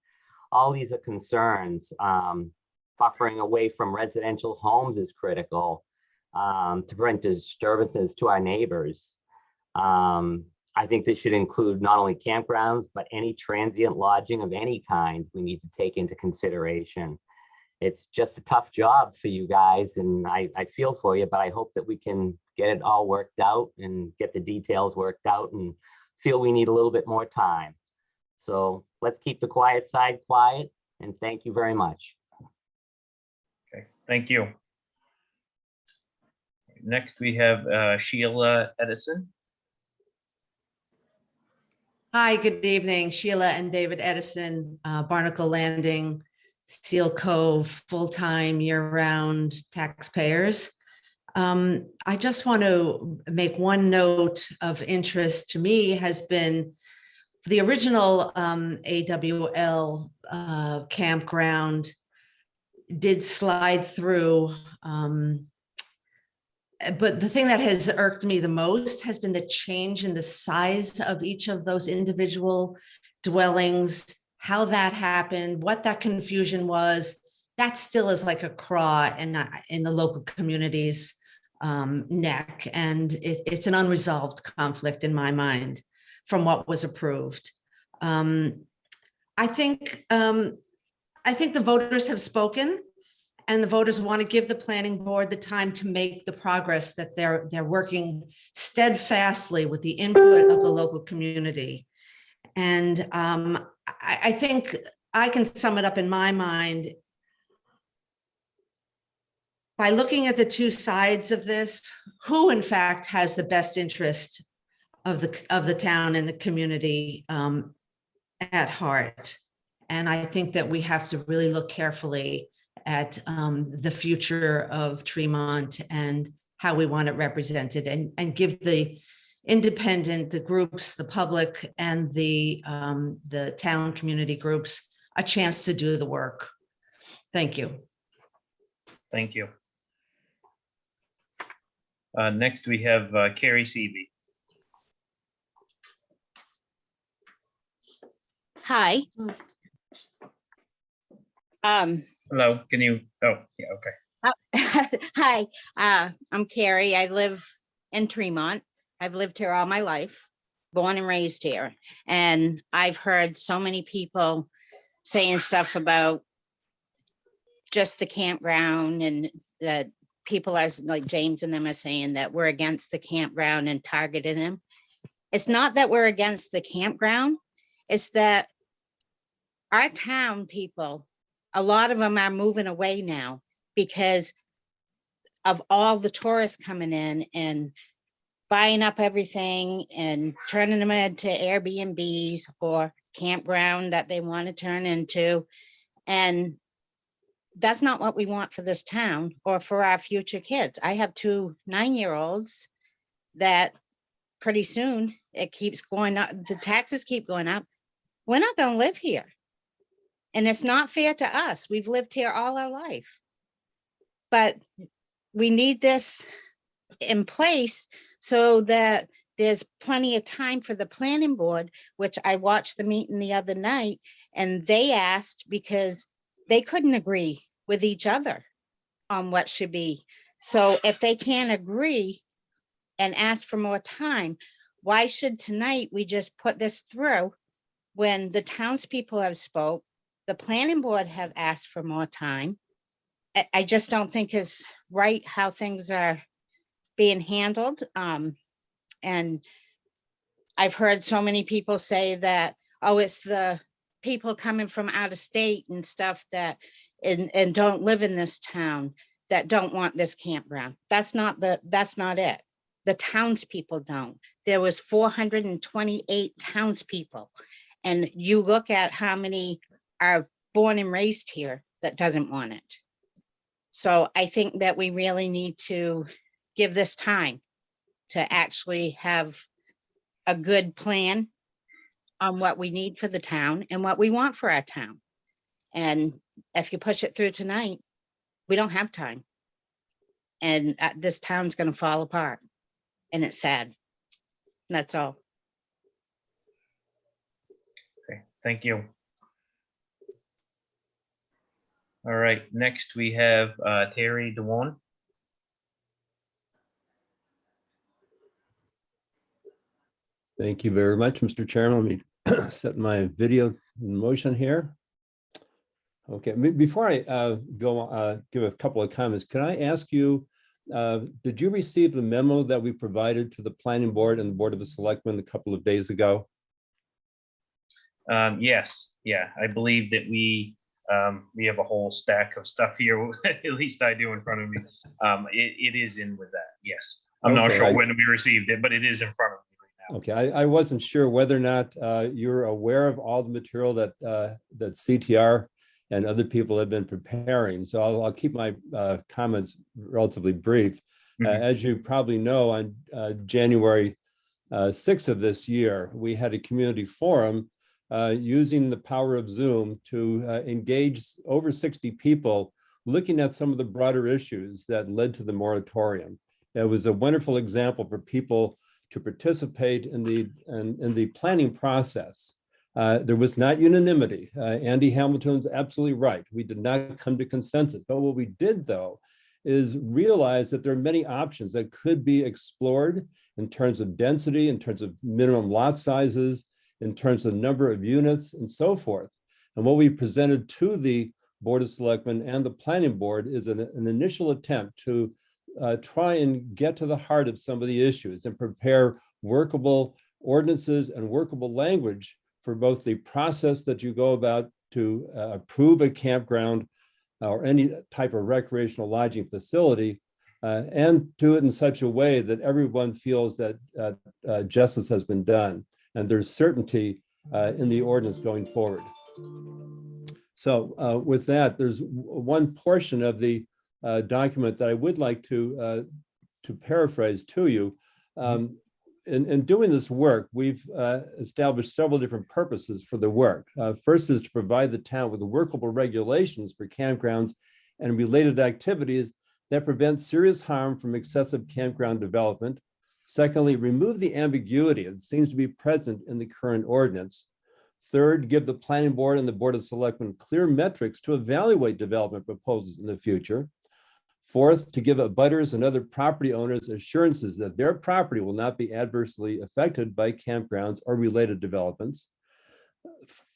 All these are concerns. Buffering away from residential homes is critical to prevent disturbances to our neighbors. I think this should include not only campgrounds, but any transient lodging of any kind we need to take into consideration. It's just a tough job for you guys, and I feel for you, but I hope that we can get it all worked out and get the details worked out, and feel we need a little bit more time. So let's keep the quiet side quiet, and thank you very much. Okay, thank you. Next, we have Sheila Edison. Hi, good evening. Sheila and David Edison, Barnacle Landing, Seal Cove, full-time year-round taxpayers. I just want to make one note of interest to me has been the original AWL campground did slide through. But the thing that has irked me the most has been the change in the size of each of those individual dwellings, how that happened, what that confusion was. That still is like a craw in the local community's neck. And it's an unresolved conflict in my mind from what was approved. I think the voters have spoken. And the voters want to give the planning board the time to make the progress that they're working steadfastly with the input of the local community. And I think I can sum it up in my mind by looking at the two sides of this, who in fact has the best interest of the town and the community at heart. And I think that we have to really look carefully at the future of Tremont and how we want it represented, and give the independent, the groups, the public, and the town community groups a chance to do the work. Thank you. Thank you. Next, we have Carrie Seavey. Hi. Hello, can you, oh, yeah, okay. Hi, I'm Carrie. I live in Tremont. I've lived here all my life, born and raised here. And I've heard so many people saying stuff about just the campground, and that people are like James and them are saying that we're against the campground and targeting them. It's not that we're against the campground. It's that our town people a lot of them are moving away now because of all the tourists coming in and buying up everything and turning them into Airbnbs or campground that they want to turn into. And that's not what we want for this town or for our future kids. I have 2 9-year-olds that pretty soon it keeps going up. The taxes keep going up. We're not going to live here. And it's not fair to us. We've lived here all our life. But we need this in place so that there's plenty of time for the planning board, which I watched the meeting the other night, and they asked because they couldn't agree with each other on what should be. So if they can't agree and ask for more time, why should tonight we just put this through when the townspeople have spoke, the planning board have asked for more time? I just don't think is right how things are being handled. And I've heard so many people say that, oh, it's the people coming from out of state and stuff that and don't live in this town that don't want this campground. That's not it. The townspeople don't. There was 428 townspeople. And you look at how many are born and raised here that doesn't want it. So I think that we really need to give this time to actually have a good plan on what we need for the town and what we want for our town. And if you push it through tonight, we don't have time. And this town's going to fall apart. And it's sad. That's all. Okay, thank you. All right, next we have Terry DeWan. Thank you very much, Mr. Chairman. Let me set my video in motion here. Okay, before I go give a couple of comments, can I ask you, did you receive the memo that we provided to the Planning Board and the Board of the Selectmen a couple of days ago? Yes, yeah, I believe that we have a whole stack of stuff here, at least I do in front of me. It is in with that, yes. I'm not Okay, sure when we received it, but it is in front of me right now. Okay, I wasn't sure whether or not you're aware of all the material that that CTR and other people have been preparing. So I'll keep my comments relatively brief. As you probably know, on January 6th of this year, we had a community forum using the power of Zoom to engage over 60 people looking at some of the broader issues that led to the moratorium. It was a wonderful example for people to participate in the planning process. There was not unanimity. Andy Hamilton's absolutely right. We did not come to consensus. But what we did, though, is realize that there are many options that could be explored in terms of density, in terms of minimum lot sizes, in terms of number of units, and so forth. And what we presented to the Board of Selectmen and the Planning Board is an initial attempt to try and get to the heart of some of the issues and prepare workable ordinances and workable language for both the process that you go about to approve a campground or any type of recreational lodging facility, and do it in such a way that everyone feels that justice has been done and there's certainty in the ordinance going forward. So with that, there's one portion of the document that I would like to paraphrase to you. In doing this work, we've established several different purposes for the work. First is to provide the town with workable regulations for campgrounds and related activities that prevent serious harm from excessive campground development. Secondly, remove the ambiguity that seems to be present in the current ordinance. Third, give the Planning Board and the Board of Selectmen clear metrics to evaluate development proposals in the future. Fourth, to give abutters and other property owners assurances that their property will not be adversely affected by campgrounds or related developments.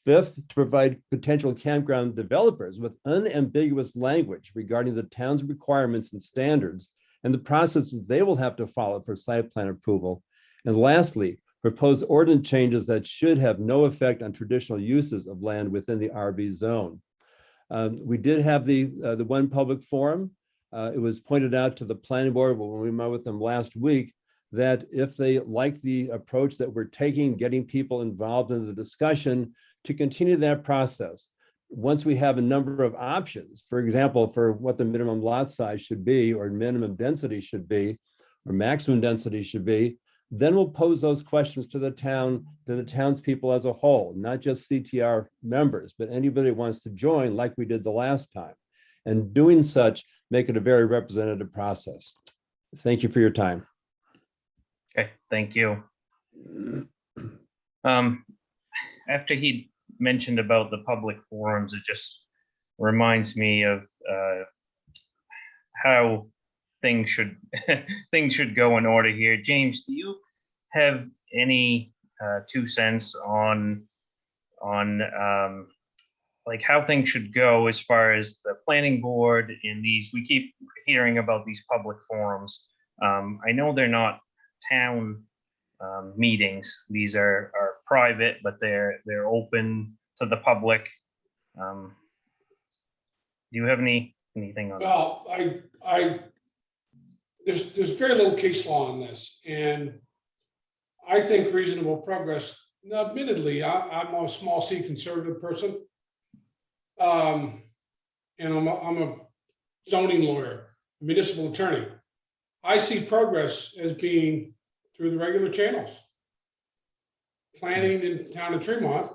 Fifth, to provide potential campground developers with unambiguous language regarding the town's requirements and standards and the processes they will have to follow for site plan approval. And lastly, propose ordinance changes that should have no effect on traditional uses of land within the RB zone. We did have the one public forum. It was pointed out to the planning board when we met with them last week that if they like the approach that we're taking, getting people involved in the discussion, to continue that process. Once we have a number of options, for example, for what the minimum lot size should be, or minimum density should be, or maximum density should be, then we'll pose those questions to the town, to the townspeople as a whole, not just CTR members, but anybody who wants to join like we did the last time. And doing such, make it a very representative process. Thank you for your time. Okay, thank you. After he mentioned about the public forums, it just reminds me of how things should things should go in order here. James, do you have any 2 cents on like how things should go as far as the planning board in these? We keep hearing about these public forums. I know they're not town meetings. These are private, but they're open to the public. Do you have anything on that? Well, there's very little case law on this, and I think reasonable progress. Now, admittedly, I'm a small C conservative person, and I'm a zoning lawyer, municipal attorney. I see progress as being through the regular channels. Planning in the town of Tremont,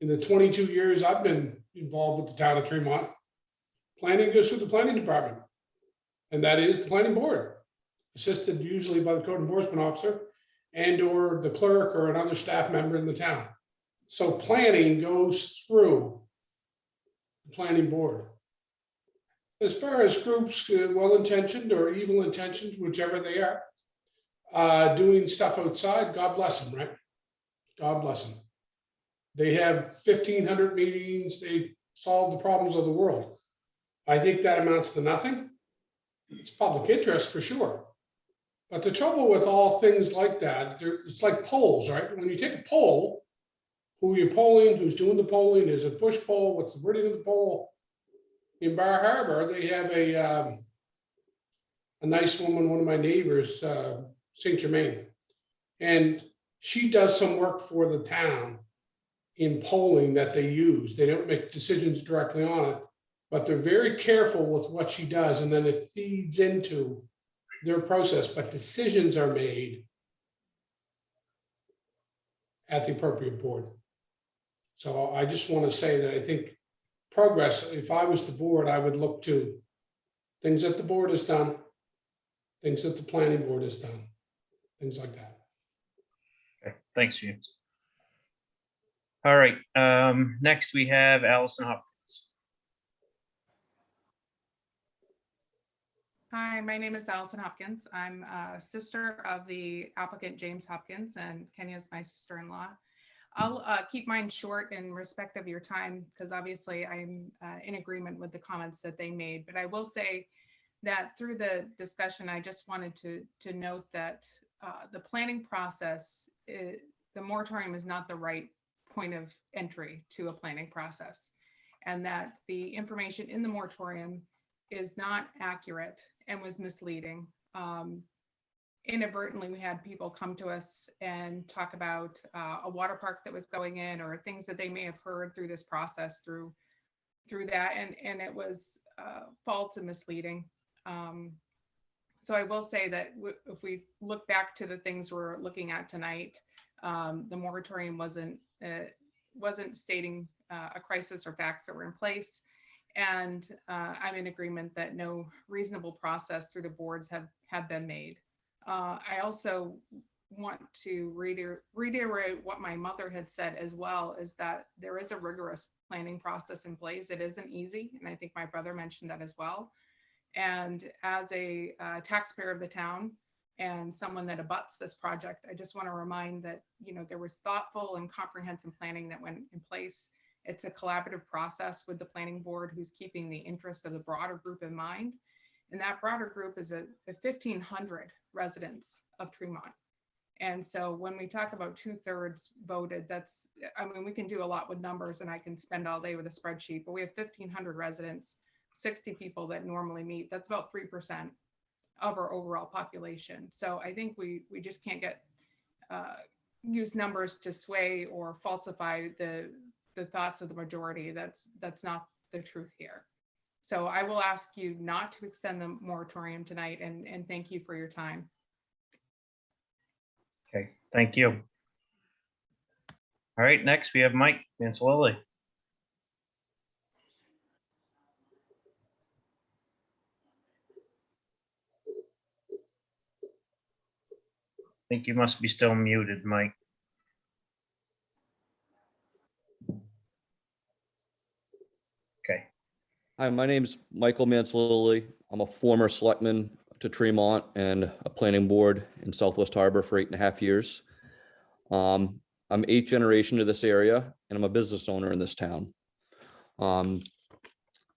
in the 22 years I've been involved with the town of Tremont, planning goes through the planning department, and that is the planning board, assisted usually by the code enforcement officer and or the clerk or another staff member in the town. So planning goes through the planning board. As far as groups, well-intentioned or evil intentions, whichever they are, doing stuff outside, God bless them, right? God bless them. They have 1,500 meetings. They solve the problems of the world. I think that amounts to nothing. It's public interest for sure. But the trouble with all things like that, it's like polls, right? When you take a poll, who you're polling, who's doing the polling, is it push poll, what's the wording of the poll? In Bar Harbor, they have a nice woman, one of my neighbors, St. Germain, and she does some work for the town in polling that they use. They don't make decisions directly on it, but they're very careful with what she does, and then it feeds into their process, but decisions are made at the appropriate board. So I just want to say that I think progress, if I was the board, I would look to things that the board has done, things that the planning board has done, things like that. Okay, thanks, James. All right, next we have Allison Hopkins. Hi, my name is Allison Hopkins. I'm a sister of the applicant James Hopkins, and Kenya is my sister-in-law. I'll keep mine short in respect of your time, because obviously I'm in agreement with the comments that they made. But I will say that through the discussion, I just wanted to note that the planning process, the moratorium is not the right point of entry to a planning process, and that the information in the moratorium is not accurate and was misleading. Inadvertently, we had people come to us and talk about a water park that was going in, or things that they may have heard through this process through that, and it was false and misleading. So I will say that if we look back to the things we're looking at tonight, the moratorium wasn't stating a crisis or facts that were in place. And I'm in agreement that no reasonable process through the boards have been made. I also want to reiterate what my mother had said as well, is that there is a rigorous planning process in place. It isn't easy, and I think my brother mentioned that as well. And as a taxpayer of the town and someone that abuts this project, I just want to remind that, you know, there was thoughtful and comprehensive planning that went in place. It's a collaborative process with the planning board, who's keeping the interest of the broader group in mind. And that broader group is a 1,500 residents of Tremont. And so when we talk about 2/3 voted, that's, I mean, we can do a lot with numbers and I can spend all day with a spreadsheet, but we have 1,500 residents, 60 people that normally meet. That's about 3% of our overall population. So I think we just can't get, use numbers to sway or falsify the thoughts of the majority. That's not the truth here. So I will ask you not to extend the moratorium tonight, and thank you for your time. Okay, thank you. All right, next we have Mike Mansalili. I think you must be still muted, Mike. Okay. Hi, my name's Michael Mansalili. I'm a former selectman to Tremont and a planning board in Southwest Harbor for 8.5 years. I'm 8th generation to this area, and I'm a business owner in this town.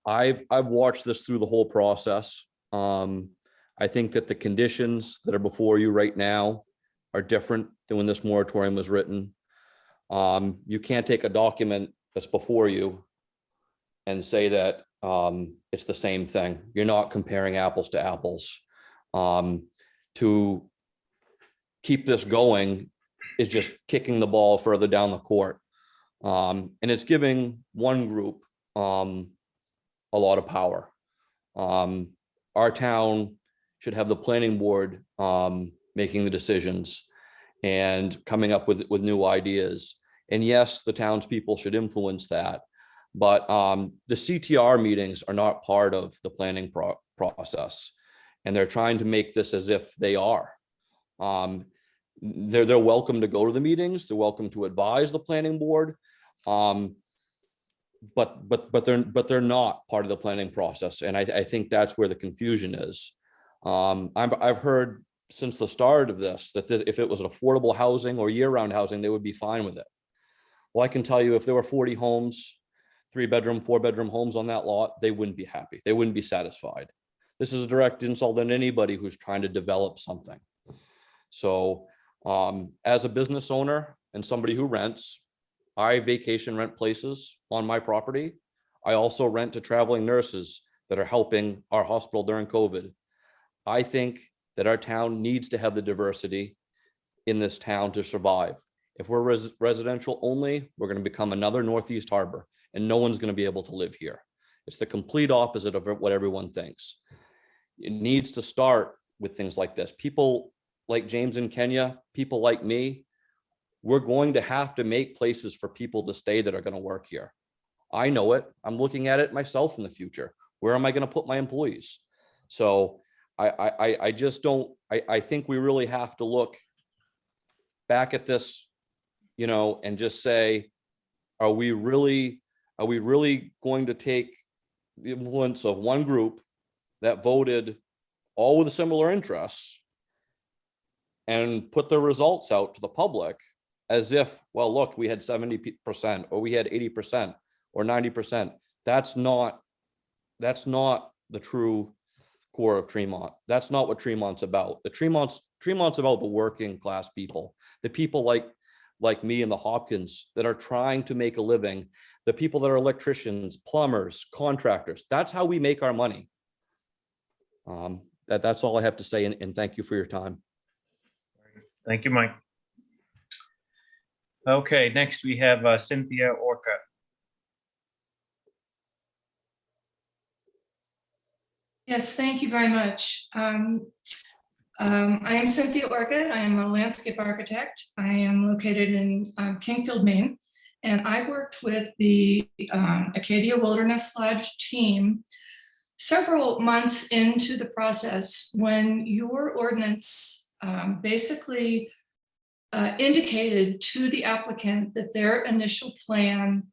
I've watched this through the whole process. I think that the conditions that are before you right now are different than when this moratorium was written. You can't take a document that's before you and say that it's the same thing. You're not comparing apples to apples. To keep this going is just kicking the ball further down the court. And it's giving one group a lot of power. Our town should have the planning board making the decisions and coming up with new ideas. And yes, the townspeople should influence that. But the CTR meetings are not part of the planning process. And they're trying to make this as if they are. They're welcome to go to the meetings. They're welcome to advise the planning board. But they're not part of the planning process. And I think that's where the confusion is. I've heard since the start of this that if it was affordable housing or year-round housing, they would be fine with it. Well, I can tell you if there were 40 homes, 3-bedroom, 4-bedroom homes on that lot, they wouldn't be happy. They wouldn't be satisfied. This is a direct insult on anybody who's trying to develop something. So as a business owner and somebody who rents, I vacation rent places on my property. I also rent to traveling nurses that are helping our hospital during COVID. I think that our town needs to have the diversity in this town to survive. If we're residential only, we're going to become another Northeast Harbor, and no one's going to be able to live here. It's the complete opposite of what everyone thinks. It needs to start with things like this. People like James and Kenya, people like me, we're going to have to make places for people to stay that are going to work here. I know it. I'm looking at it myself in the future. Where am I going to put my employees? So I just don't, I think we really have to look back at this, you know, and just say, are we really going to take the influence of one group that voted all with similar interests and put the results out to the public as if, well, look, we had 70% or we had 80% or 90%. That's not the true core of Tremont. That's not what Tremont's about. Tremont's about the working class people, the people like me and the Hopkins that are trying to make a living, the people that are electricians, plumbers, contractors. That's how we make our money. That's all I have to say, and thank you for your time. Thank you, Mike. Okay, next we have Cynthia Orca. Yes, thank you very much. I am Cynthia Orchid. I am a landscape architect. I am located in Kingfield, Maine, and I worked with the Acadia Wilderness Lodge team several months into the process when your ordinance basically indicated to the applicant that their initial plan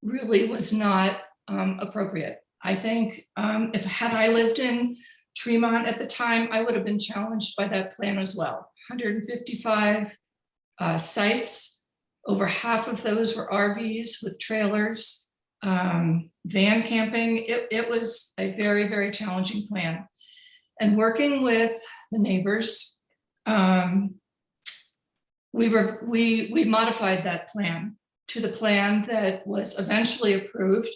really was not appropriate. I think had I lived in Tremont at the time, I would have been challenged by that plan as well. 155 sites, over half of those were RVs with trailers, van camping. It was a very, very challenging plan. And working with the neighbors, we modified that plan to the plan that was eventually approved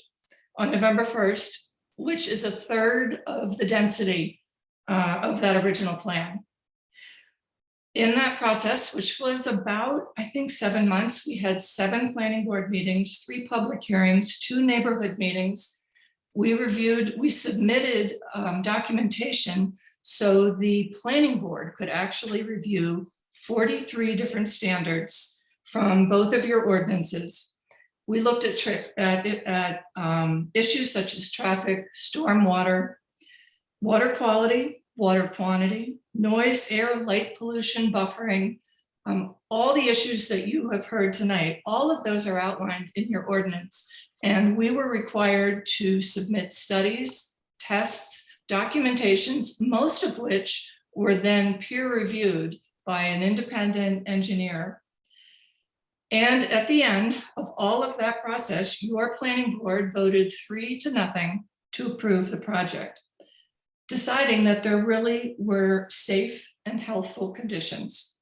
on November 1st, which is a third of the density of that original plan. In that process, which was about, I think, 7 months, we had 7 planning board meetings, 3 public hearings, 2 neighborhood meetings. We submitted documentation so the planning board could actually review 43 different standards from both of your ordinances. We looked at issues such as traffic, stormwater, water quality, water quantity, noise, air, light pollution, buffering, all the issues that you have heard tonight. All of those are outlined in your ordinance. And we were required to submit studies, tests, documentations, most of which were then peer reviewed by an independent engineer. And at the end of all of that process, your planning board voted 3-0 to approve the project, deciding that there really were safe and healthful conditions.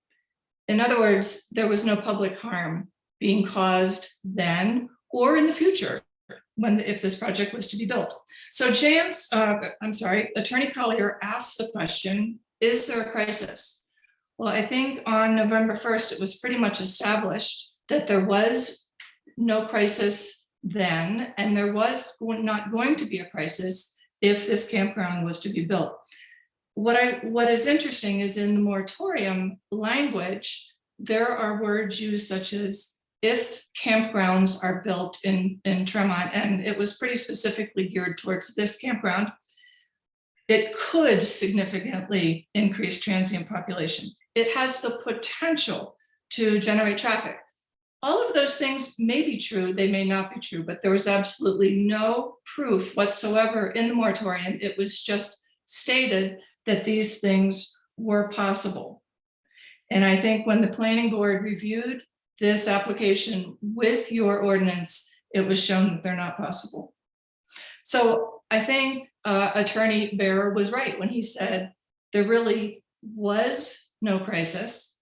In other words, there was no public harm being caused then or in the future if this project was to be built. So Attorney Collier asked the question, is there a crisis? Well, I think on November 1st, it was pretty much established that there was no crisis then, and there was not going to be a crisis if this campground was to be built. What is interesting is in the moratorium language, there are words used such as if campgrounds are built in Tremont, and it was pretty specifically geared towards this campground, it could significantly increase transient population. It has the potential to generate traffic. All of those things may be true, they may not be true, but there was absolutely no proof whatsoever in the moratorium. It was just stated that these things were possible. And I think when the planning board reviewed this application with your ordinance, it was shown that they're not possible. So I think Attorney Bearer was right when he said there really was no crisis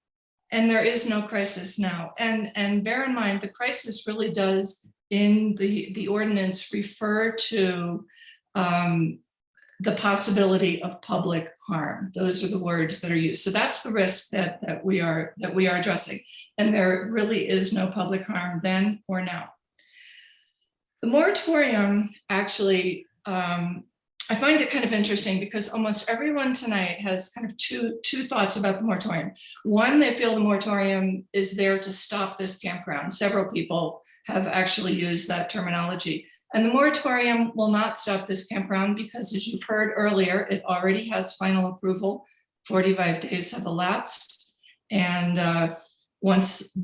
and there is no crisis now. And bear in mind, the crisis really does in the ordinance refer to the possibility of public harm. Those are the words that are used. So that's the risk that we are addressing. And there really is no public harm then or now. The moratorium actually, I find it kind of interesting because almost everyone tonight has kind of two thoughts about the moratorium. One, they feel the moratorium is there to stop this campground. Several people have actually used that terminology. And the moratorium will not stop this campground because, as you've heard earlier, it already has final approval. 45 days have elapsed. And once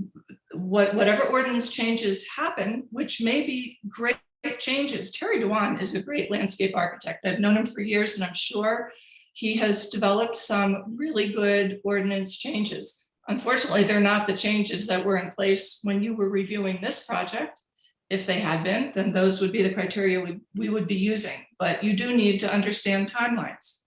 whatever ordinance changes happen, which may be great changes. Terry Dewan is a great landscape architect. I've known him for years, and I'm sure he has developed some really good ordinance changes. Unfortunately, they're not the changes that were in place when you were reviewing this project. If they had been, then those would be the criteria we would be using. But you do need to understand timelines.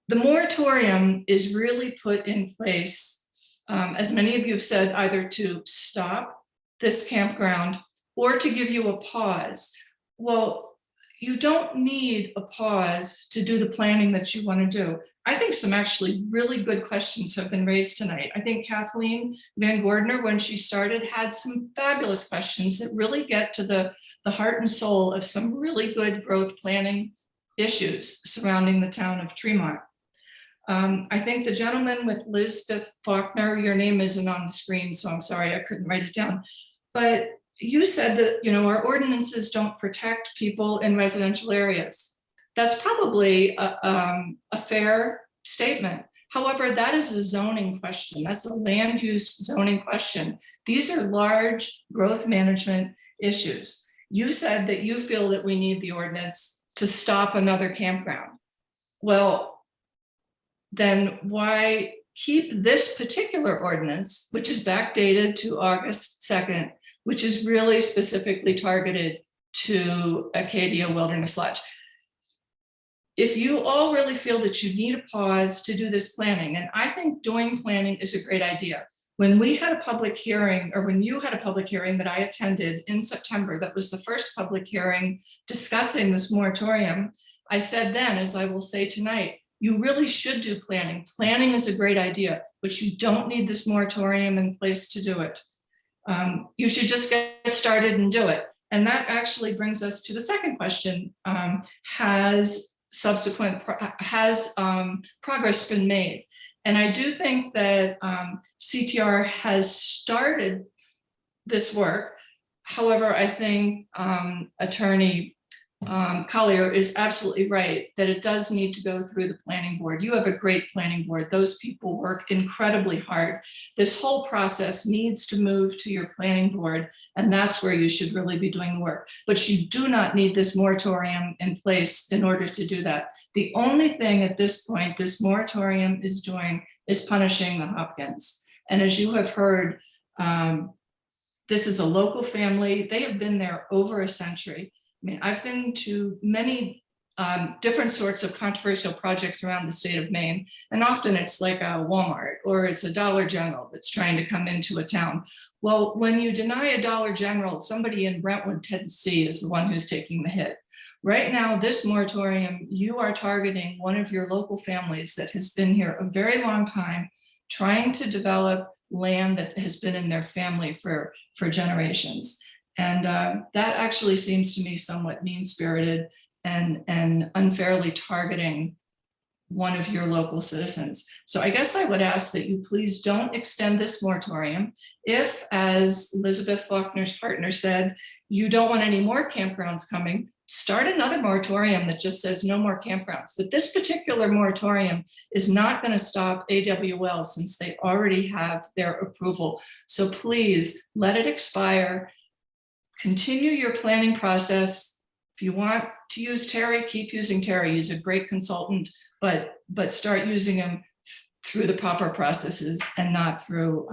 The moratorium is really put in place, as many of you have said, either to stop this campground or to give you a pause. Well, you don't need a pause to do the planning that you want to do. I think some actually really good questions have been raised tonight. I think Kathleen Van Gordner, when she started, had some fabulous questions that really get to the heart and soul of some really good growth planning issues surrounding the town of Tremont. I think the gentleman with Lisbeth Faulkner, your name isn't on the screen, so I'm sorry, I couldn't write it down. But you said that, our ordinances don't protect people in residential areas. That's probably a fair statement. However, that is a zoning question. That's a land use zoning question. These are large growth management issues. You said that you feel that we need the ordinance to stop another campground. Well, then why keep this particular ordinance, which is backdated to August 2nd, which is really specifically targeted to Acadia Wilderness Lodge? if you all really feel that you need a pause to do this planning, and I think doing planning is a great idea. When we had a public hearing, or when you had a public hearing that I attended in September, that was the first public hearing discussing this moratorium, I said then, as I will say tonight, you really should do planning. Planning is a great idea, but you don't need this moratorium in place to do it. You should just get started and do it. And that actually brings us to the second question. Has progress been made? And I do think that CTR has started this work. However, I think Attorney Collier is absolutely right that it does need to go through the planning board. You have a great planning board. Those people work incredibly hard. This whole process needs to move to your planning board, and that's where you should really be doing the work. But you do not need this moratorium in place in order to do that. The only thing at this point this moratorium is doing is punishing the Hopkins. And as you have heard, this is a local family. They have been there over a century. I mean, I've been to many different sorts of controversial projects around the state of Maine, and often it's like a Walmart or it's a Dollar General that's trying to come into a town. Well, when you deny a Dollar General, somebody in Brentwood, Tennessee is the one who's taking the hit. Right now, this moratorium, you are targeting one of your local families that has been here a very long time, trying to develop land that has been in their family for generations. And that actually seems to me somewhat mean-spirited and unfairly targeting one of your local citizens. So I guess I would ask that you please don't extend this moratorium. If, as Elizabeth Faulkner's partner said, you don't want any more campgrounds coming, start another moratorium that just says no more campgrounds. But this particular moratorium is not going to stop AWL since they already have their approval. So please let it expire. Continue your planning process. If you want to use Terry, keep using Terry. He's a great consultant, but start using him through the proper processes and not through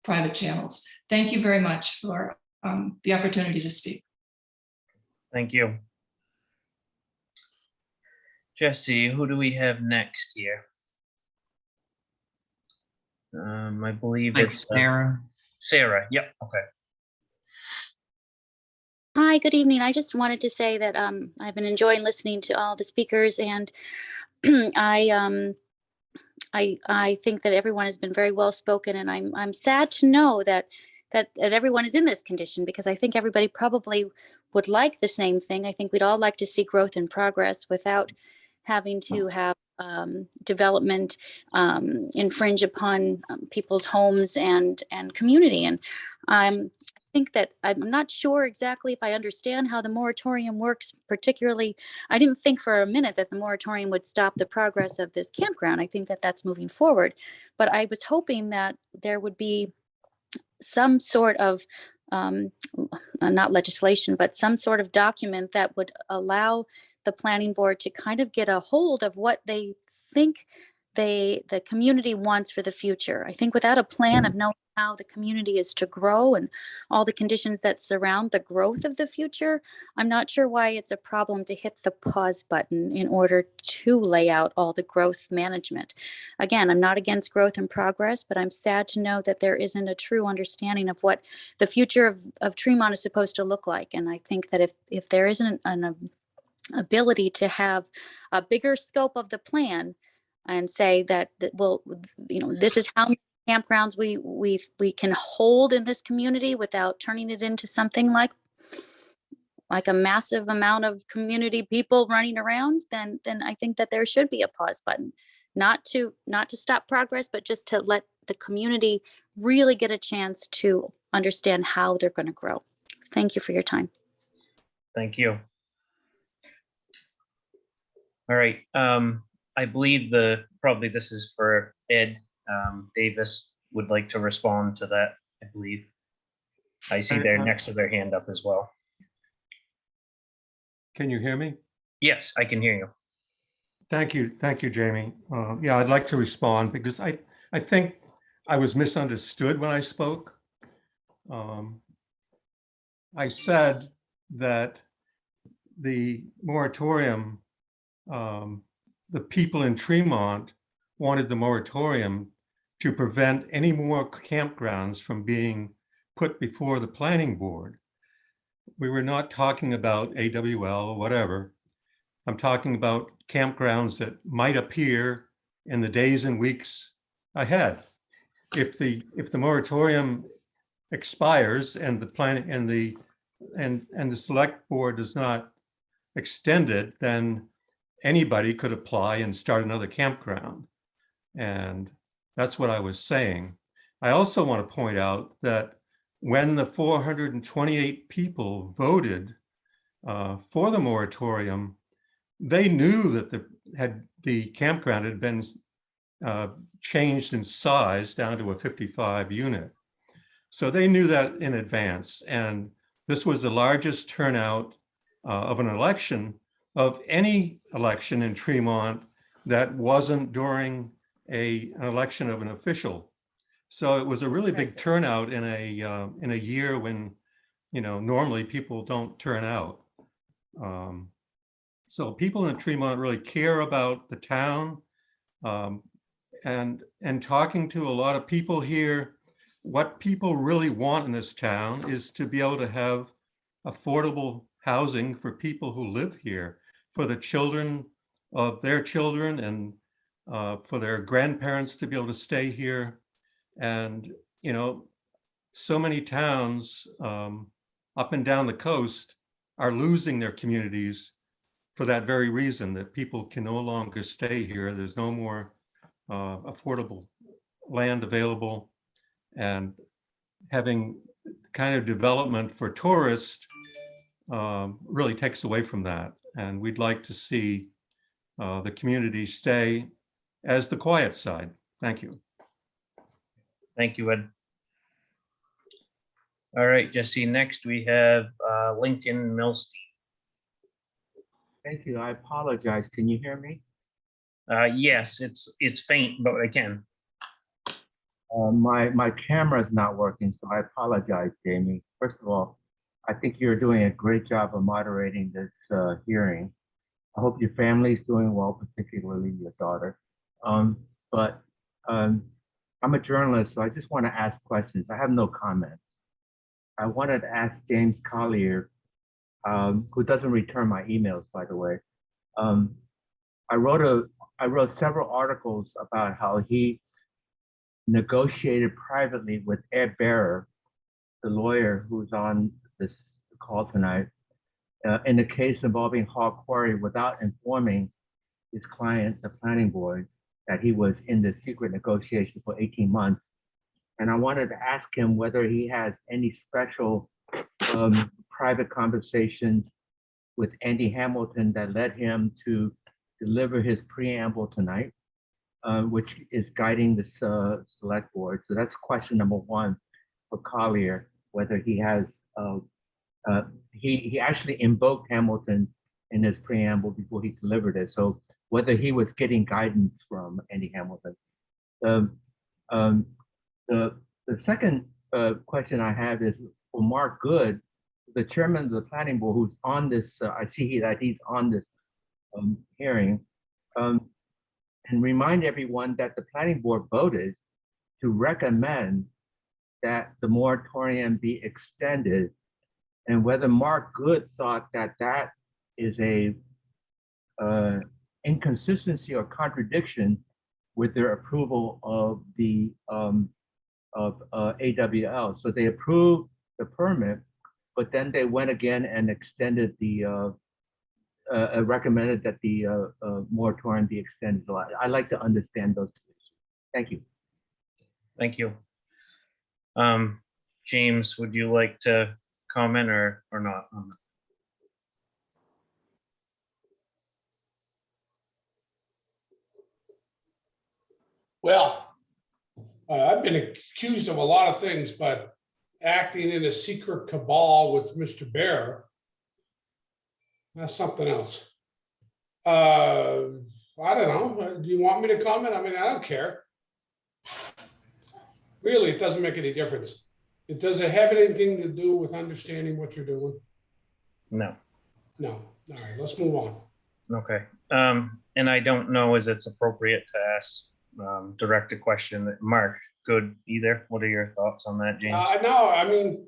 private channels. Thank you very much for the opportunity to speak. Thank you. Jesse, who do we have next here? I believe Like it's Sarah. Sarah, yep, okay. Hi, good evening. I just wanted to say that I've been enjoying listening to all the speakers, and I think that everyone has been very well spoken, and I'm sad to know that everyone is in this condition, because I think everybody probably would like the same thing. I think we'd all like to see growth and progress without having to have development infringe upon people's homes and community. And I think that I'm not sure exactly if I understand how the moratorium works. Particularly, I didn't think for a minute that the moratorium would stop the progress of this campground. I think that that's moving forward, but I was hoping that there would be some sort of not legislation, but some sort of document that would allow the planning board to kind of get a hold of what they think the community wants for the future. I think without a plan of knowing how the community is to grow and all the conditions that surround the growth of the future, I'm not sure why it's a problem to hit the pause button in order to lay out all the growth management. Again, I'm not against growth and progress, but I'm sad to know that there isn't a true understanding of what the future of Tremont is supposed to look like. And I think that if there isn't an ability to have a bigger scope of the plan and say that well, this is how many campgrounds we can hold in this community without turning it into something like a massive amount of community people running around, then I think that there should be a pause button, not to stop progress, but just to let the community really get a chance to understand how they're going to grow. Thank you for your time. Thank you. All right, I believe probably this is for Ed. Davis would like to respond to that, I believe. I see they're next to their hand up as well. Can you hear me? Yes, I can hear you. Thank you, Jamie. Yeah, I'd like to respond because I think I was misunderstood when I spoke. I said that the moratorium the people in Tremont wanted the moratorium to prevent any more campgrounds from being put before the planning board. We were not talking about AWL or whatever. I'm talking about campgrounds that might appear in the days and weeks ahead. If the moratorium expires and the plan and the select board does not extend it, then anybody could apply and start another campground. And that's what I was saying. I also want to point out that when the 428 people voted for the moratorium, they knew that the campground had been changed in size down to a 55 unit. So they knew that in advance. And this was the largest turnout of an election, of any election in Tremont that wasn't during an election of an official. So it was a really big turnout in a year when, normally people don't turn out. So people in Tremont really care about the town, and talking to a lot of people here, what people really want in this town is to be able to have affordable housing for people who live here, for the children of their children, and for their grandparents to be able to stay here. And, so many towns up and down the coast are losing their communities for that very reason, that people can no longer stay here. There's no more affordable land available, and having kind of development for tourists really takes away from that. And we'd like to see the community stay as the quiet side. Thank you. Thank you, Ed. All right, Jesse, next we have Lincoln Milstein. Thank you. I apologize. Can you hear me? Yes, it's faint, but I can. My camera is not working, so I apologize, Jamie. First of all, I think you're doing a great job of moderating this hearing. I hope your family is doing well, particularly your daughter. But I'm a journalist, so I just want to ask questions. I have no comments. I wanted to ask James Collier, who doesn't return my emails, by the way. I wrote several articles about how he negotiated privately with Ed Bearer, the lawyer who's on this call tonight, in a case involving Hall Quarry, without informing his client, the planning board, that he was in this secret negotiation for 18 months. And I wanted to ask him whether he has any special private conversations with Andy Hamilton that led him to deliver his preamble tonight, which is guiding the select board. So that's question number one for Collier, whether he has, he actually invoked Hamilton in his preamble before he delivered it. So whether he was getting guidance from Andy Hamilton. The second question I have is for Mark Good, the chairman of the planning board, who's on this, I see that he's on this hearing, and remind everyone that the planning board voted to recommend that the moratorium be extended, and whether Mark Good thought that that is a inconsistency or contradiction with their approval of the AWL. So they approved the permit, but then they went again and extended the recommended that the moratorium be extended. So I'd like to understand those two issues. Thank you. Thank you. James, would you like to comment or not on that? Well, I've been accused of a lot of things, but acting in a secret cabal with Mr. Bear, that's something else. I don't know. Do you want me to comment? I mean, I don't care. Really, it doesn't make any difference. Does it have anything to do with understanding what you're doing? No. No. All right, let's move on. Okay. And I don't know as it's appropriate to ask, direct a question that Mark, good either. What are your thoughts on that, James? No, I mean,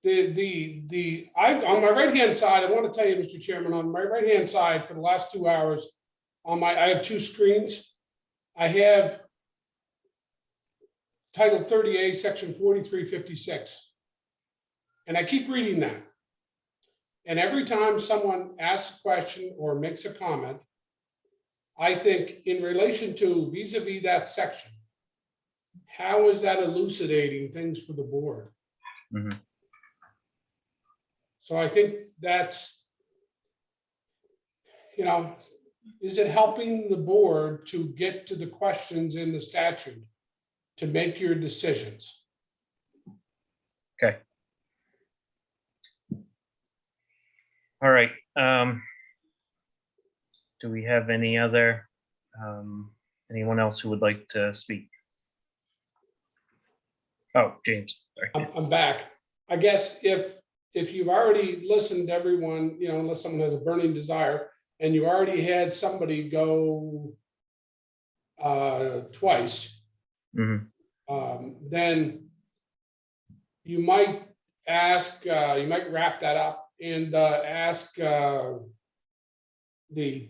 on my right-hand side, I want to tell you, Mr. Chairman, on my right-hand side for the last 2 hours, I have two screens. I have Title 30A, Section 4356. And I keep reading that. And every time someone asks a question or makes a comment, I think in relation to vis-a-vis that section, how is that elucidating things for the board? Mhm. So I think that's, is it helping the board to get to the questions in the statute to make your decisions? Okay. All right. Do we have any other, anyone else who would like to speak? Oh, James, sorry. I'm back. I guess if you've already listened to everyone, unless someone has a burning desire, and you already had somebody go twice, then you might wrap that up and ask the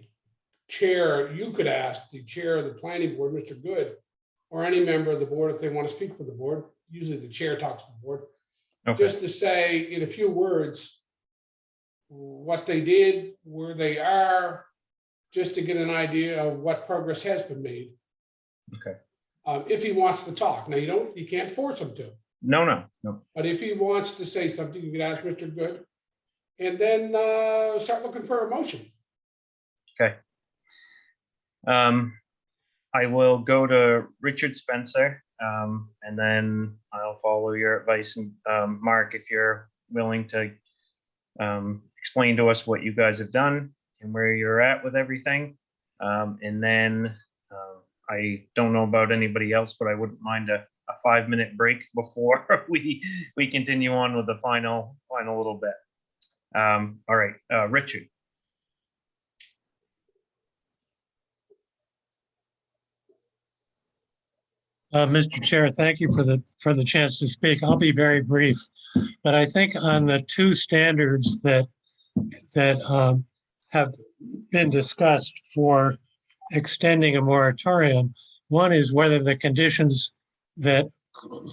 chair, you could ask the chair of the planning board, Mr. Good, or any member of the board if they want to speak for the board. Usually the chair talks to the board. Okay. Just to say in a few words what they did, where they are, just to get an idea of what progress has been made. Okay. If he wants to talk. Now, you can't force him to. No. But if he wants to say something, you can ask Mr. Good. And then start looking for a motion. Okay. I will go to Richard Spencer, and then I'll follow your advice. And Mark, if you're willing to explain to us what you guys have done and where you're at with everything. And then I don't know about anybody else, but I wouldn't mind a 5-minute break before we continue on with the final little bit. All right, Richard. Mr. Chair, thank you for the chance to speak. I'll be very brief, but I think on the two standards that have been discussed for extending a moratorium, one is whether the conditions that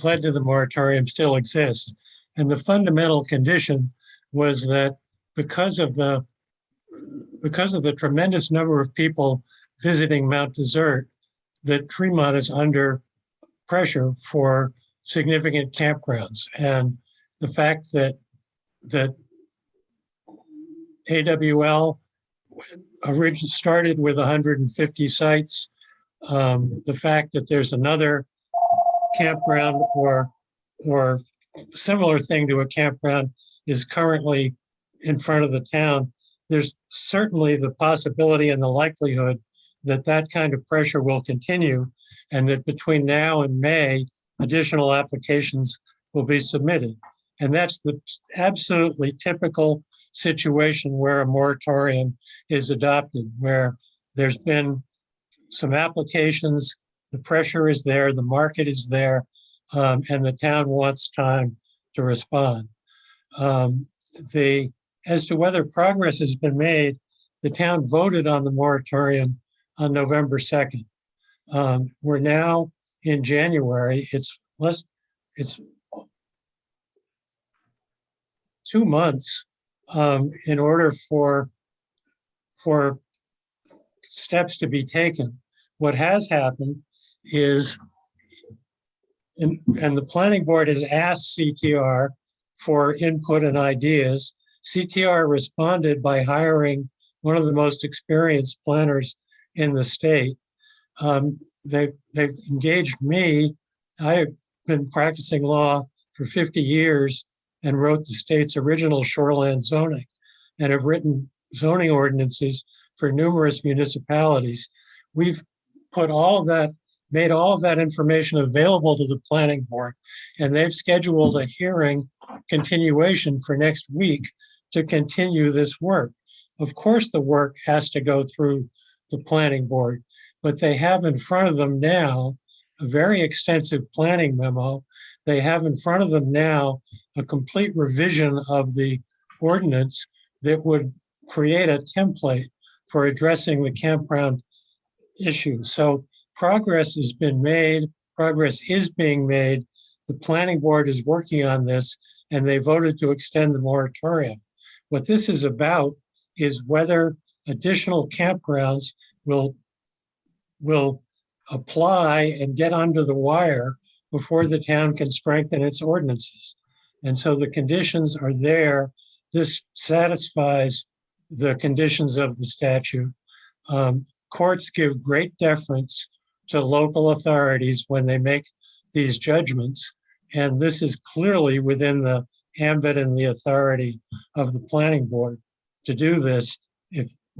led to the moratorium still exist, and the fundamental condition was that because of the tremendous number of people visiting Mount Desert, that Tremont is under pressure for significant campgrounds, and the fact that AWL originally started with 150 sites, the fact that there's another campground or similar thing to a campground is currently in front of the town, there's certainly the possibility and the likelihood that that kind of pressure will continue, and that between now and May, additional applications will be submitted. And that's the absolutely typical situation where a moratorium is adopted, where there's been some applications, the pressure is there, the market is there, and the town wants time to respond. As to whether progress has been made, the town voted on the moratorium on November 2nd. We're now in January. It's 2 months in order for steps to be taken. What has happened is, and the planning board has asked CTR for input and ideas. CTR responded by hiring one of the most experienced planners in the state. They've engaged me. I have been practicing law for 50 years and wrote the state's original shoreland zoning and have written zoning ordinances for numerous municipalities. We've put made all of that information available to the planning board, and they've scheduled a hearing continuation for next week to continue this work. Of course, the work has to go through the planning board, but they have in front of them now a very extensive planning memo. They have in front of them now a complete revision of the ordinance that would create a template for addressing the campground issue. So progress has been made, progress is being made. The planning board is working on this and they voted to extend the moratorium. What this is about is whether additional campgrounds will apply and get under the wire before the town can strengthen its ordinances. And so the conditions are there. This satisfies the conditions of the statute. Courts give great deference to local authorities when they make these judgments. And this is clearly within the ambit and the authority of the planning board to do this,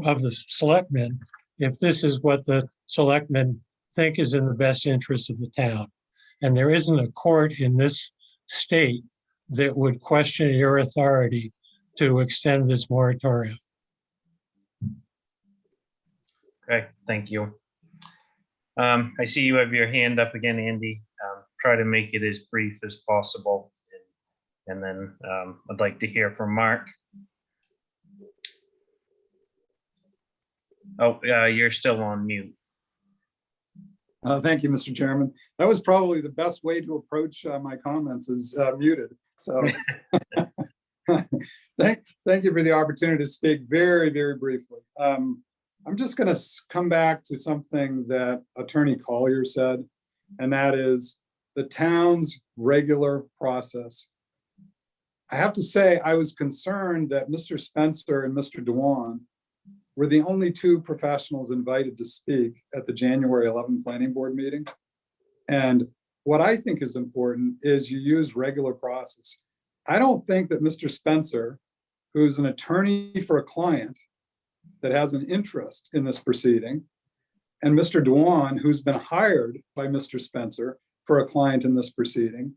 of the selectmen, if this is what the selectmen think is in the best interest of the town. And there isn't a court in this state that would question your authority to extend this moratorium. Okay, thank you. I see you have your hand up again, Andy. Try to make it as brief as possible. And then I'd like to hear from Mark. Oh, you're still on mute. Thank you, Mr. Chairman. That was probably the best way to approach my comments is muted. So thank you for the opportunity to speak very, very briefly. I'm just going to come back to something that Attorney Collier said, and that is the town's regular process. I have to say, I was concerned that Mr. Spencer and Mr. Dewan were the only two professionals invited to speak at the January 11 Planning Board meeting. And what I think is important is you use regular process. I don't think that Mr. Spencer, who's an attorney for a client that has an interest in this proceeding, and Mr. Dewan, who's been hired by Mr. Spencer for a client in this proceeding,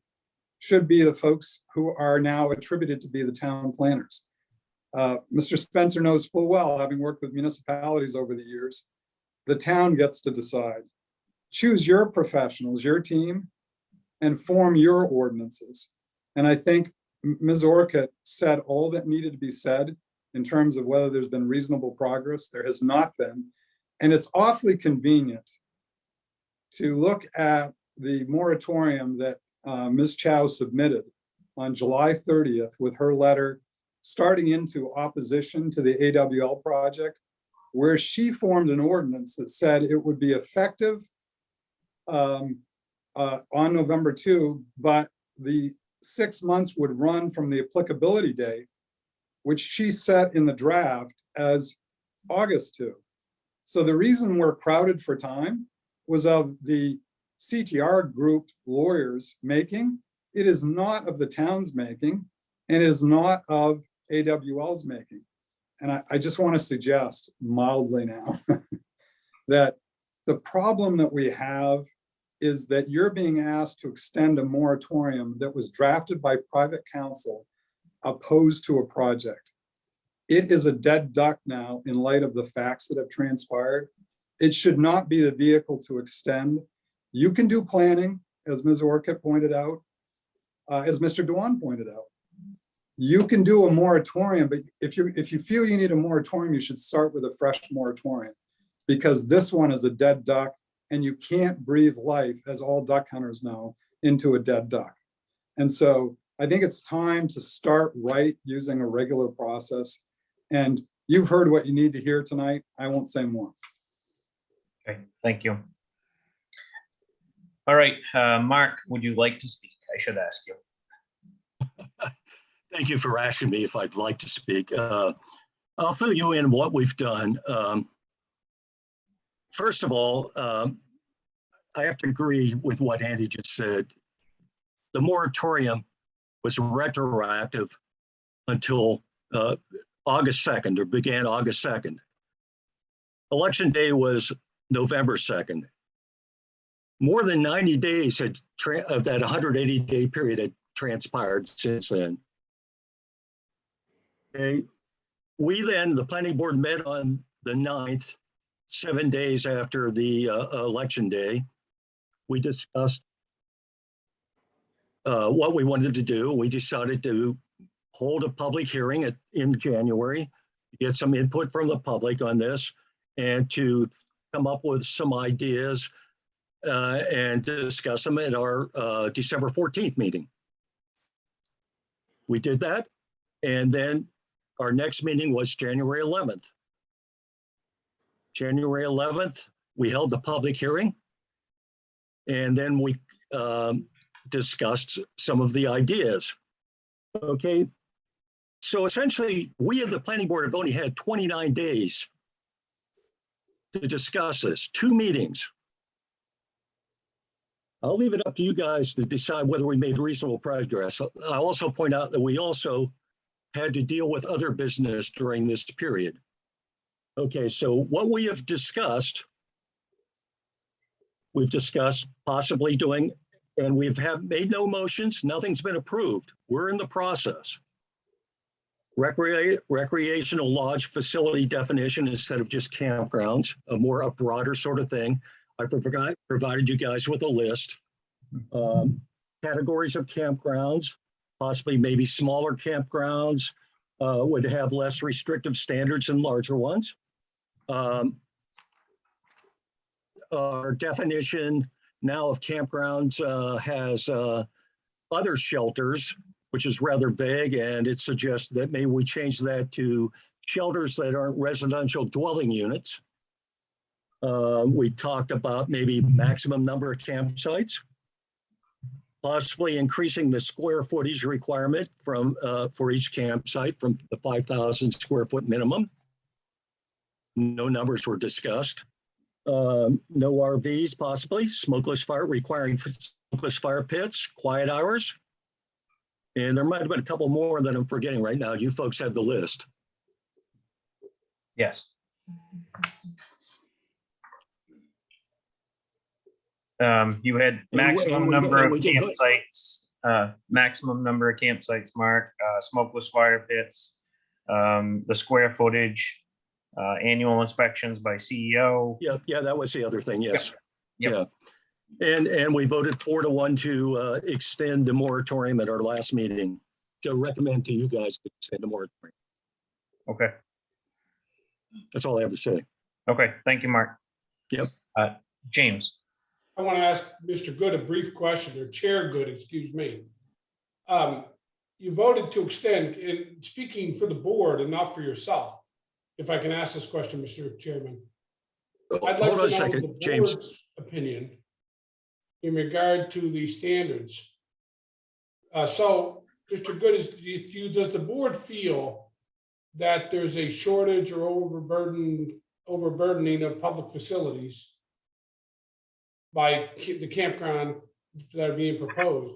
should be the folks who are now attributed to be the town planners. Mr. Spencer knows full well, having worked with municipalities over the years, the town gets to decide. Choose your professionals, your team, and form your ordinances. And I think Ms. Orcutt said all that needed to be said in terms of whether there's been reasonable progress. There has not been. And it's awfully convenient to look at the moratorium that Ms. Chow submitted on July 30th with her letter starting into opposition to the AWL project, where she formed an ordinance that said it would be effective on November 2, but the 6 months would run from the applicability date, which she set in the draft as August 2. So the reason we're crowded for time was of the CTR group lawyers making. It is not of the town's making, and it is not of AWL's making. And I just want to suggest mildly now that the problem that we have is that you're being asked to extend a moratorium that was drafted by private counsel opposed to a project. It is a dead duck now in light of the facts that have transpired. It should not be the vehicle to extend. You can do planning, as Ms. Orcutt pointed out, as Mr. Dewan pointed out. You can do a moratorium, but if you feel you need a moratorium, you should start with a fresh moratorium, because this one is a dead duck and you can't breathe life, as all duck hunters know, into a dead duck. And so I think it's time to start right using a regular process. And you've heard what you need to hear tonight. I won't say more. Okay, thank you. All right, Mark, would you like to speak? I should ask you. Thank you for asking me if I'd like to speak. I'll fill you in what we've done. First of all, I have to agree with what Andy just said. The moratorium was retroactive until August 2nd, or began August 2nd. Election day was November 2nd. More than 90 days of that 180-day period had transpired since then. Okay. we then, the planning board met on the 9th, 7 days after the election day. We discussed what we wanted to do. We decided to hold a public hearing in January, get some input from the public on this, and to come up with some ideas and discuss them at our December 14th meeting. We did that, and then our next meeting was January 11th. January 11th, we held the public hearing, and then we discussed some of the ideas. Okay, so essentially, we as the planning board have only had 29 days to discuss this, 2 meetings. I'll leave it up to you guys to decide whether we made reasonable progress. I'll also point out that we also had to deal with other business during this period. Okay, so what we have discussed, we've discussed possibly doing, and made no motions, nothing's been approved. We're in the process. Recreational lodge facility definition instead of just campgrounds, a broader sort of thing. I provided you guys with a list. Categories of campgrounds, possibly maybe smaller campgrounds would have less restrictive standards than larger ones. Our definition now of campgrounds has other shelters, which is rather vague, and it suggests that maybe we change that to shelters that aren't residential dwelling units. We talked about maybe maximum number of campsites, possibly increasing the square footage requirement for each campsite from the 5,000 square foot minimum. No numbers were discussed. No RVs, possibly smokeless fire, requiring smokeless fire pits, quiet hours. And there might have been a couple more that I'm forgetting right now. You folks have the list. Yes. You had maximum number of campsites, Mark, smokeless fire pits, the square footage, annual inspections by CEO. Yeah, that was the other thing, yes. Yep. Yeah. And we voted 4-1 to extend the moratorium at our last meeting, to recommend to you guys to extend the moratorium. Okay. That's all I have to say. Okay, thank you, Mark. Yep. James. I want to ask Mr. Good a brief question, or Chair Good, excuse me. You voted to extend, and speaking for the board and not for yourself, if I can ask this question, Mr. Chairman. I'd like to know the board's opinion in regard to the standards. So, Mr. Good, does the board feel that there's a shortage or overburdening of public facilities by the campground that are being proposed?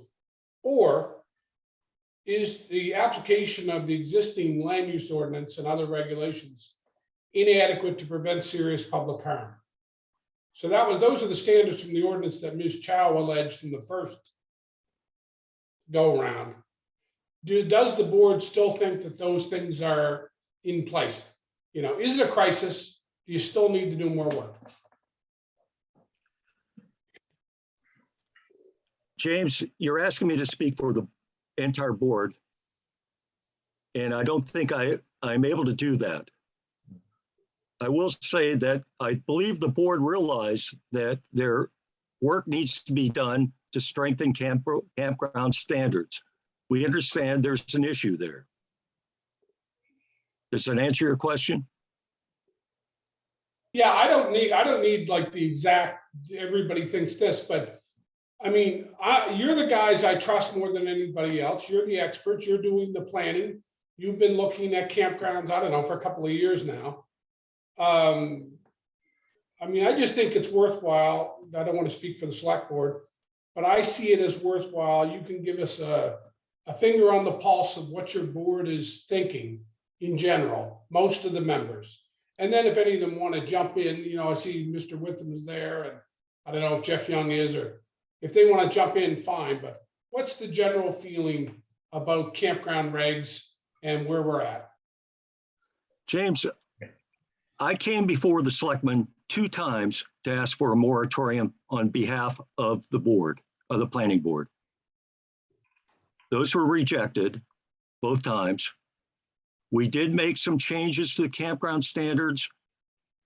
Or is the application of the existing land use ordinance and other regulations inadequate to prevent serious public harm? So those are the standards from the ordinance that Ms. Chow alleged in the first go around. Does the board still think that those things are in place? You know, is it a crisis? Do you still need to do more work? James, you're asking me to speak for the entire board, and I don't think I'm able to do that. I will say that I believe the board realized that their work needs to be done to strengthen campground standards. We understand there's an issue there. Does that answer your question? Yeah, I don't need like the exact, everybody thinks this, but I mean, you're the guys I trust more than anybody else. You're the experts. You're doing the planning. You've been looking at campgrounds, I don't know, for a couple of years now. I mean, I just think it's worthwhile. I don't want to speak for the select board, but I see it as worthwhile. You can give us a finger on the pulse of what your board is thinking in general, most of the members. And then if any of them want to jump in, you know, I see Mr. Witham is there, and I don't know if Jeff Young is, or if they want to jump in, fine. But what's the general feeling about campground regs and where we're at? James, I came before the selectmen 2 times to ask for a moratorium on behalf of the board, of the planning board. Those were rejected both times. We did make some changes to the campground standards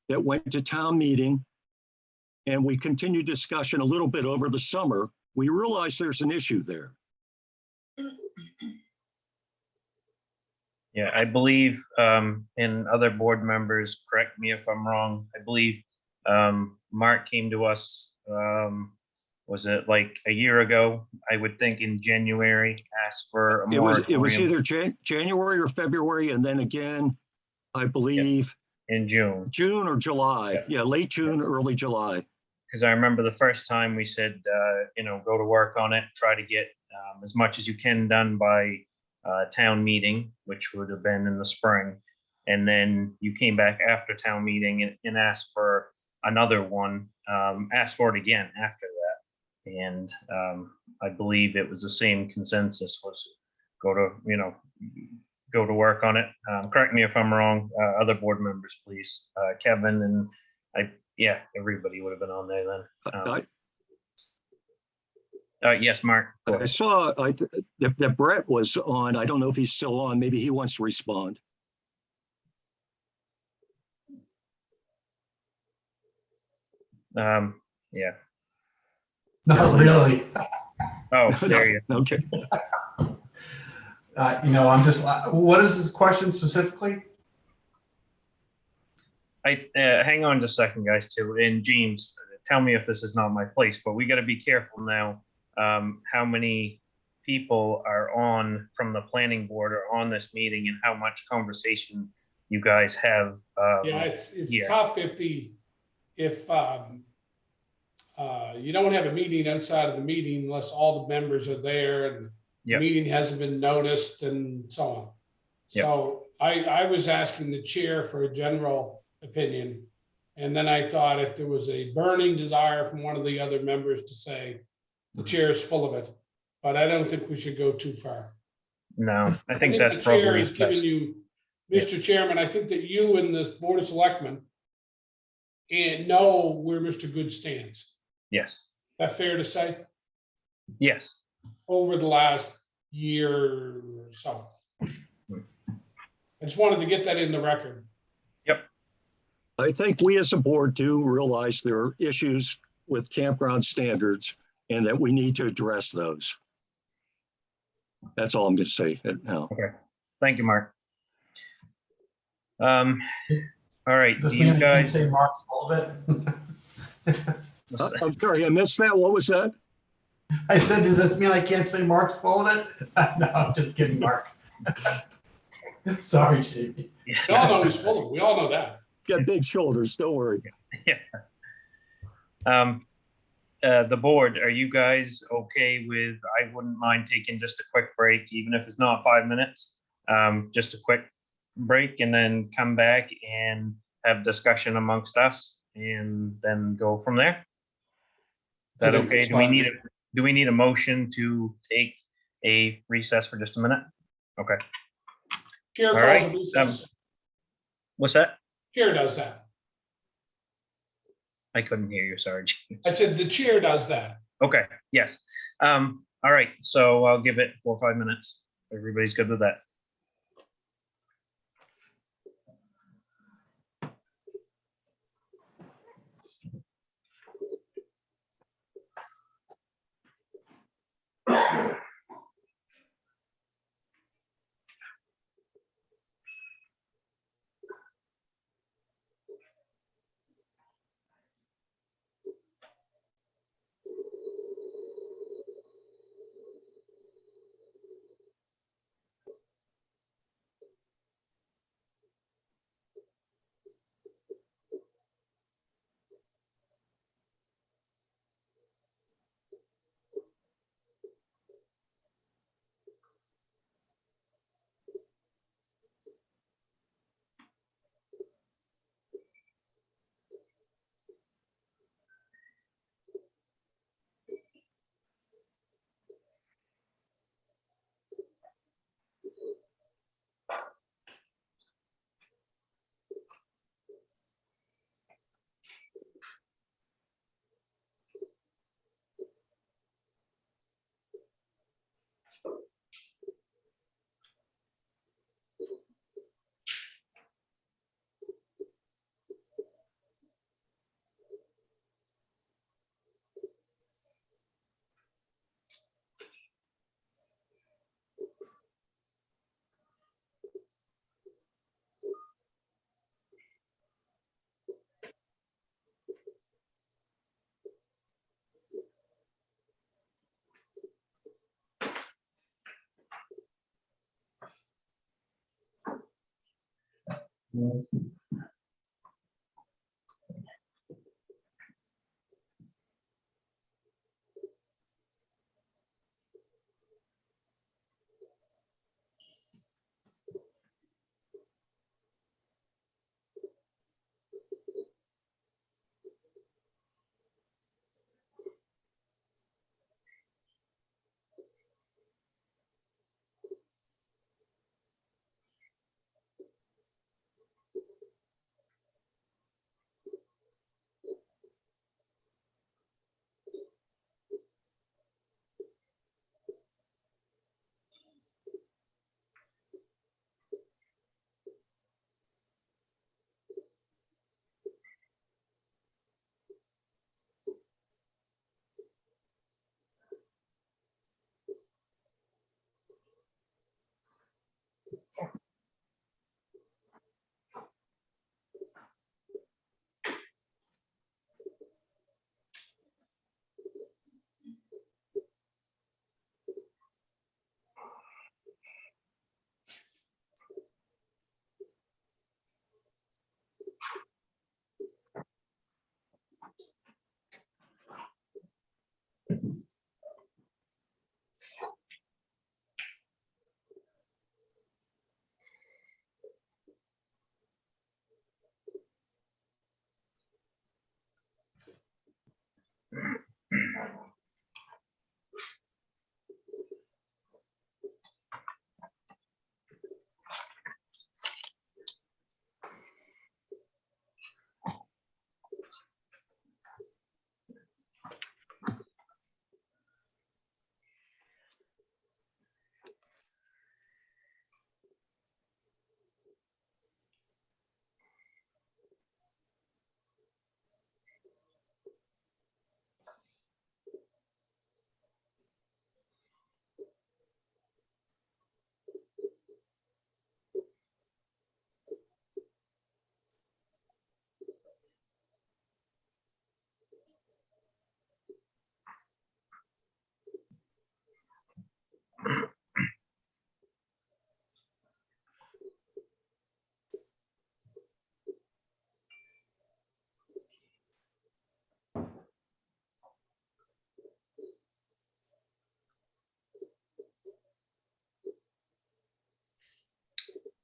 that went to town meeting. And we continued discussion a little bit over the summer. We realized there's an issue there. Yeah, I believe, and other board members, correct me if I'm wrong, I believe Mark came to us, was it like a year ago? I would think in January, asked for a It was moratorium either January or February, and then again, I believe, in June. June or July. Yeah. Yeah, late June, early July. Because I remember the first time we said, go to work on it, try to get as much as you can done by town meeting, which would have been in the spring. And then you came back after town meeting and asked for another one, asked for it again after that. And I believe it was the same consensus, was go to work on it. Correct me if I'm wrong, other board members, please. Kevin and everybody would have been on there then. Yes, Mark. Go I ahead. saw that Brett was on. I don't know if he's still on. Maybe he wants to respond. Yeah. Not really. Oh, there you go. Okay. I'm just, what is this question specifically? Hang on just a second, guys, too. And James, tell me if this is not my place, but we got to be careful now. How many people are on from the planning board or on this meeting, and how much conversation you guys have. Yeah, it's here. tough if you don't have a meeting outside of the meeting unless all the members are there and the meeting hasn't been noticed and so on. So I was asking the chair for a general opinion. And then I thought if there was a burning desire from one of the other members to say, the chair is full of it, but I don't think we should go too far. No, I think that's the chair probably is giving best. you, Mr. Chairman, I think that you and the Board of Selectmen and know where Mr. Good stands. Yes. That fair to say? Yes. Over the last year or so. I just wanted to get that in the record. I think we as a board do realize there are issues with campground standards and that we need to address those. That's all I'm going to say now. Okay. Thank you, Mark. All right. Does Do this mean you I can't guys? say Mark's full of it? I'm sorry, I missed that. What was that? I said, does this mean I can't say Mark's full of it? No, I'm just kidding, Mark. Sorry, Jamie. We all know he's full of it. We all know that. Got big shoulders, don't worry. The board, are you guys okay with, I wouldn't mind taking just a quick break, even if it's not 5 minutes, just a quick break and then come back and have discussion amongst us and then go from there? Is that okay? Do we need a motion to take a recess for just a minute? Okay. Chair All calls right. a recess. What's that? Chair does that. I couldn't hear you, sorry. I said the chair does that. Okay, yes. All right, so I'll give it 4 or 5 minutes. Everybody's good with that?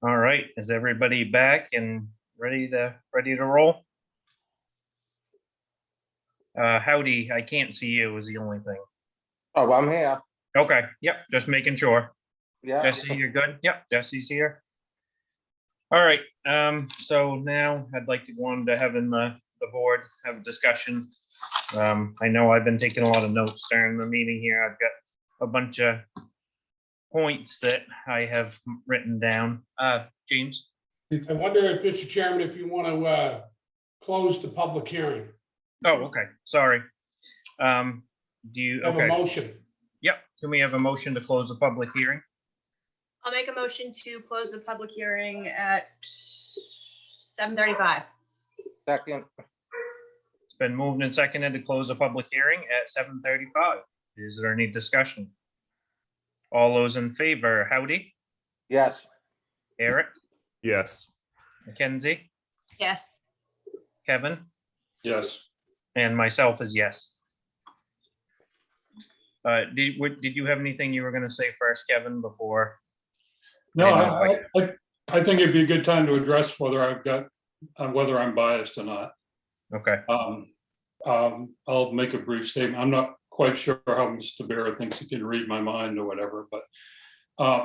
All right, is everybody back and ready to roll? Howdy, I can't see you is the only thing. Oh, I'm here. Okay, yep, just making sure. Yeah. Jesse, you're good? Yep, Jesse's here. All right, so now I'd like to go on to having the board have a discussion. I know I've been taking a lot of notes during the meeting here. I've got a bunch of points that I have written down. James? I wonder if, Mr. Chairman, if you want to close the public hearing. Oh, okay, sorry. Do you, Have a okay, motion. yep, can we have a motion to close the public hearing? I'll make a motion to close the public hearing at 7:35. Second. It's been moved and seconded to close the public hearing at 7:35. Is there any discussion? All those in favor, Howdy, Yes. Eric, Yes. Mackenzie, Yes. Kevin, Yes. and myself is yes. Did you have anything you were gonna say first, Kevin, before? No, I didn't know if I think it'd be a good time to address whether whether I'm biased or not. Okay. I'll make a brief statement. I'm not quite sure how Mr. Barrett thinks he can read my mind or whatever, but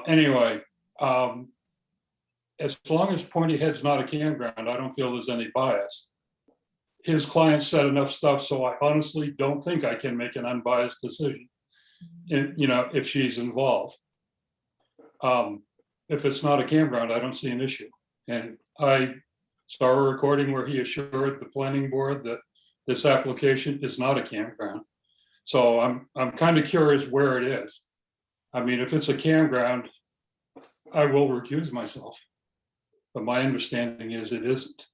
anyway, as long as Pointy Head's not a campground, I don't feel there's any bias. His client said enough stuff, so I honestly don't think I can make an unbiased decision, if she's involved. If it's not a campground, I don't see an issue. And I saw a recording where he assured the planning board that this application is not a campground. So I'm kind of curious where it is. I mean, if it's a campground, I will recuse myself. But my understanding is it isn't.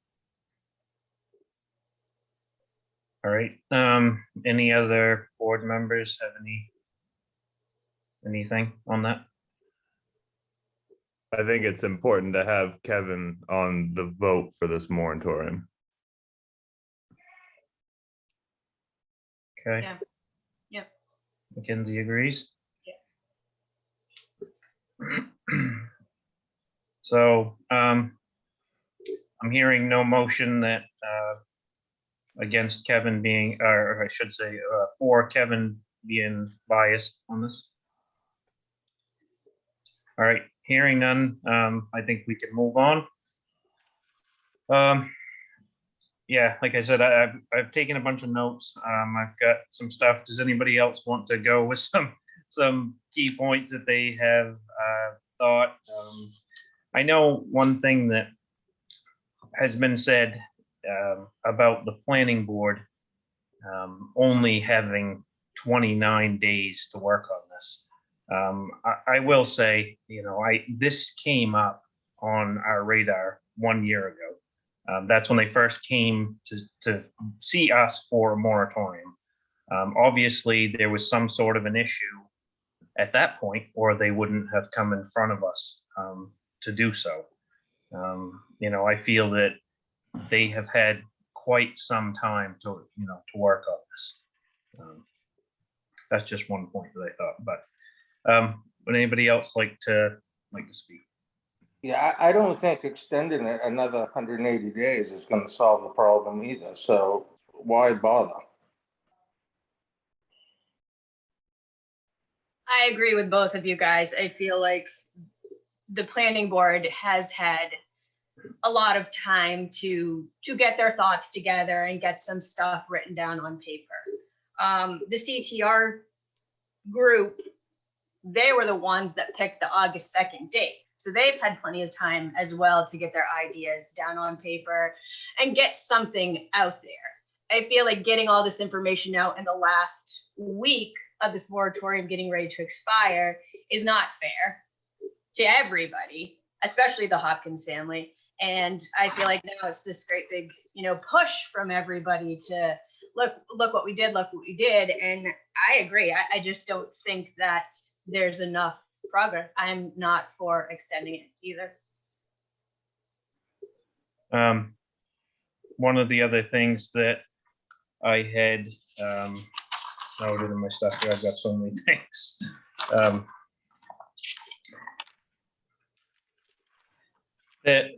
All right, any other board members have anything on that? I think it's important to have Kevin on the vote for this moratorium. Okay, Yeah. Yep. Mackenzie agrees. So, I'm hearing no motion that, against Kevin being, or I should say, for Kevin being biased on this. All right, hearing none, I think we can move on. Yeah, like I said, I've taken a bunch of notes. I've got some stuff. Does anybody else want to go with some key points that they have thought? I know one thing that has been said about the planning board only having 29 days to work on this. I will say, this came up on our radar 1 year ago. That's when they first came to see us for a moratorium. Obviously, there was some sort of an issue at that point, or they wouldn't have come in front of us to do so. I feel that they have had quite some time to work on this. That's just one point that I thought. But would anybody else like to speak? Yeah, I don't think extending it another 180 days is going to solve the problem either. So why bother? I agree with both of you guys. I feel like the planning board has had a lot of time to get their thoughts together and get some stuff written down on paper. The CTR group, they were the ones that picked the August 2nd date. So they've had plenty of time as well to get their ideas down on paper and get something out there. I feel like getting all this information out in the last week of this moratorium getting ready to expire is not fair to everybody, especially the Hopkins family. And I feel like now it's this great big, push from everybody to look what we did, look what we did. And I agree. I just don't think that there's enough progress. I'm not for extending it either. One of the other things that I had noted in my stuff here, I've got so many things. That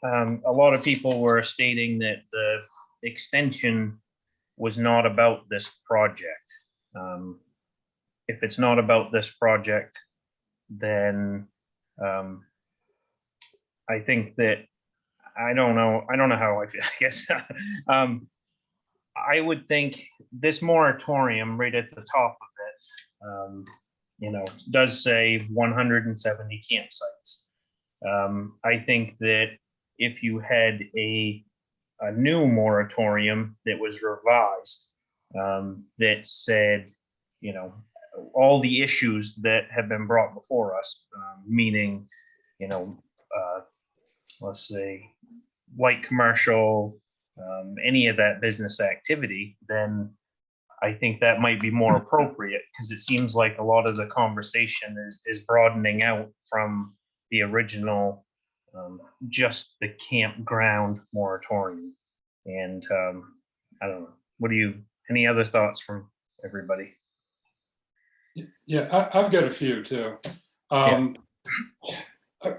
a lot of people were stating that the extension was not about this project. If it's not about this project, then I think that I don't know how I feel. I guess I would think this moratorium right at the top of it, does say 170 campsites. I think that if you had a new moratorium that was revised, that said, all the issues that have been brought before us, meaning, let's say, light commercial, any of that business activity, then I think that might be more appropriate, because it seems like a lot of the conversation is broadening out from the original, just the campground moratorium. And I don't know. Any other thoughts from everybody? Yeah, I've got a few too. I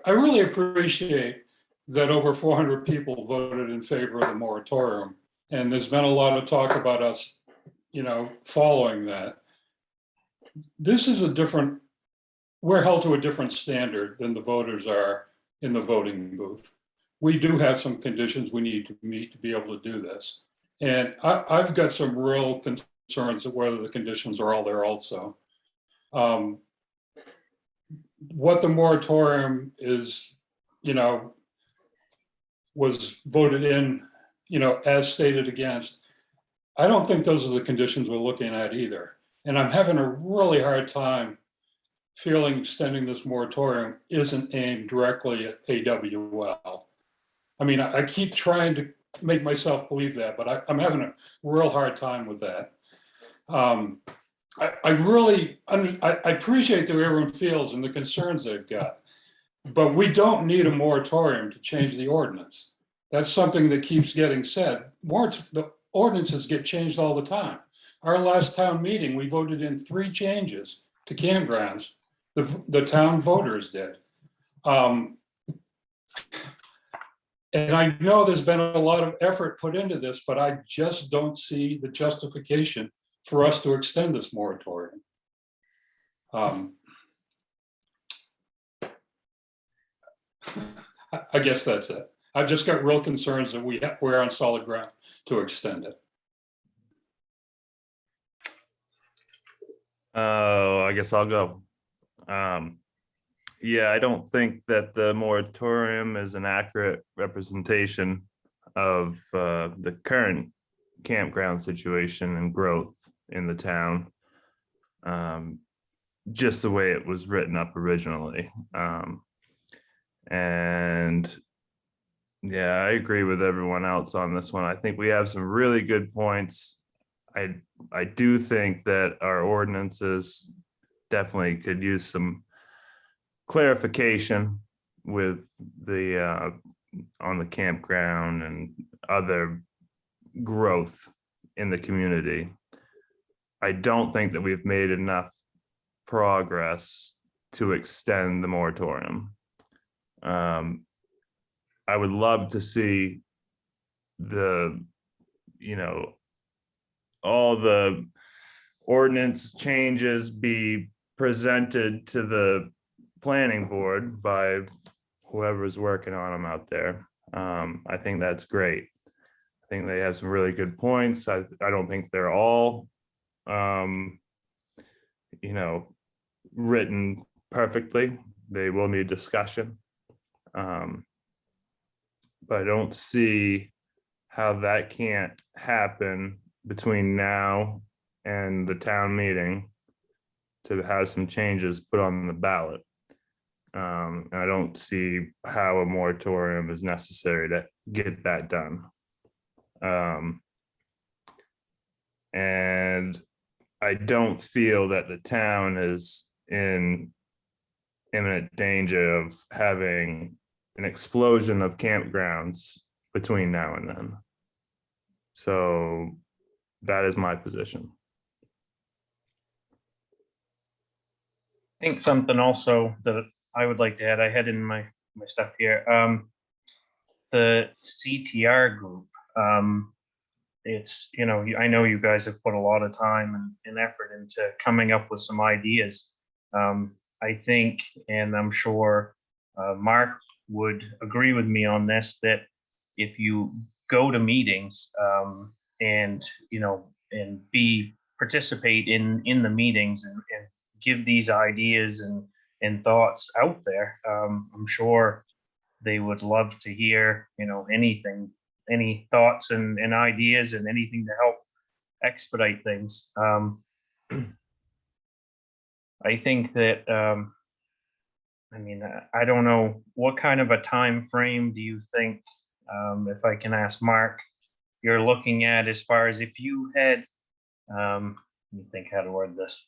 really appreciate that over 400 people voted in favor of the moratorium. And there's been a lot of talk about us, following that. This is we're held to a different standard than the voters are in the voting booth. We do have some conditions we need to meet to be able to do this. And I've got some real concerns of whether the conditions are all there also. What the moratorium is, was voted in, as stated against, I don't think those are the conditions we're looking at either. And I'm having a really hard time feeling extending this moratorium isn't aimed directly at AWL. I mean, I keep trying to make myself believe that, but I'm having a real hard time with that. I appreciate the way everyone feels and the concerns they've got, But we don't need a moratorium to change the ordinance. That's something that keeps getting said. The ordinances get changed all the time. Our last town meeting, we voted in 3 changes to campgrounds. The town voters did. And I know there's been a lot of effort put into this, but I just don't see the justification for us to extend this moratorium. I guess that's it. I've just got real concerns that we're on solid ground to extend it. Oh, I guess I'll go. Yeah, I don't think that the moratorium is an accurate representation of the current campground situation and growth in the town. Just the way it was written up originally. And yeah, I agree with everyone else on this one. I think we have some really good points. I do think that our ordinances definitely could use some clarification with the on the campground and other growth in the community. I don't think that we've made enough progress to extend the moratorium. I would love to see all the ordinance changes be presented to the planning board by whoever's working on them out there. I think that's great. I think they have some really good points. I don't think they're all, written perfectly. They will need discussion. But I don't see how that can't happen between now and the town meeting to have some changes put on the ballot. And I don't see how a moratorium is necessary to get that done. And I don't feel that the town is in imminent danger of having an explosion of campgrounds between now and then. So that is my position. I think something also that I would like to add, I had in my stuff here, the CTR group. It's, I know you guys have put a lot of time and effort into coming up with some ideas. I think, and I'm sure Mark would agree with me on this, that if you go to meetings and participate in the meetings and give these ideas and thoughts out there, I'm sure they would love to hear anything, any thoughts and ideas and anything to help expedite things. I think that I don't know what kind of a time frame do you think, if I can ask Mark, you're looking at as far as if you had, let me think how to word this.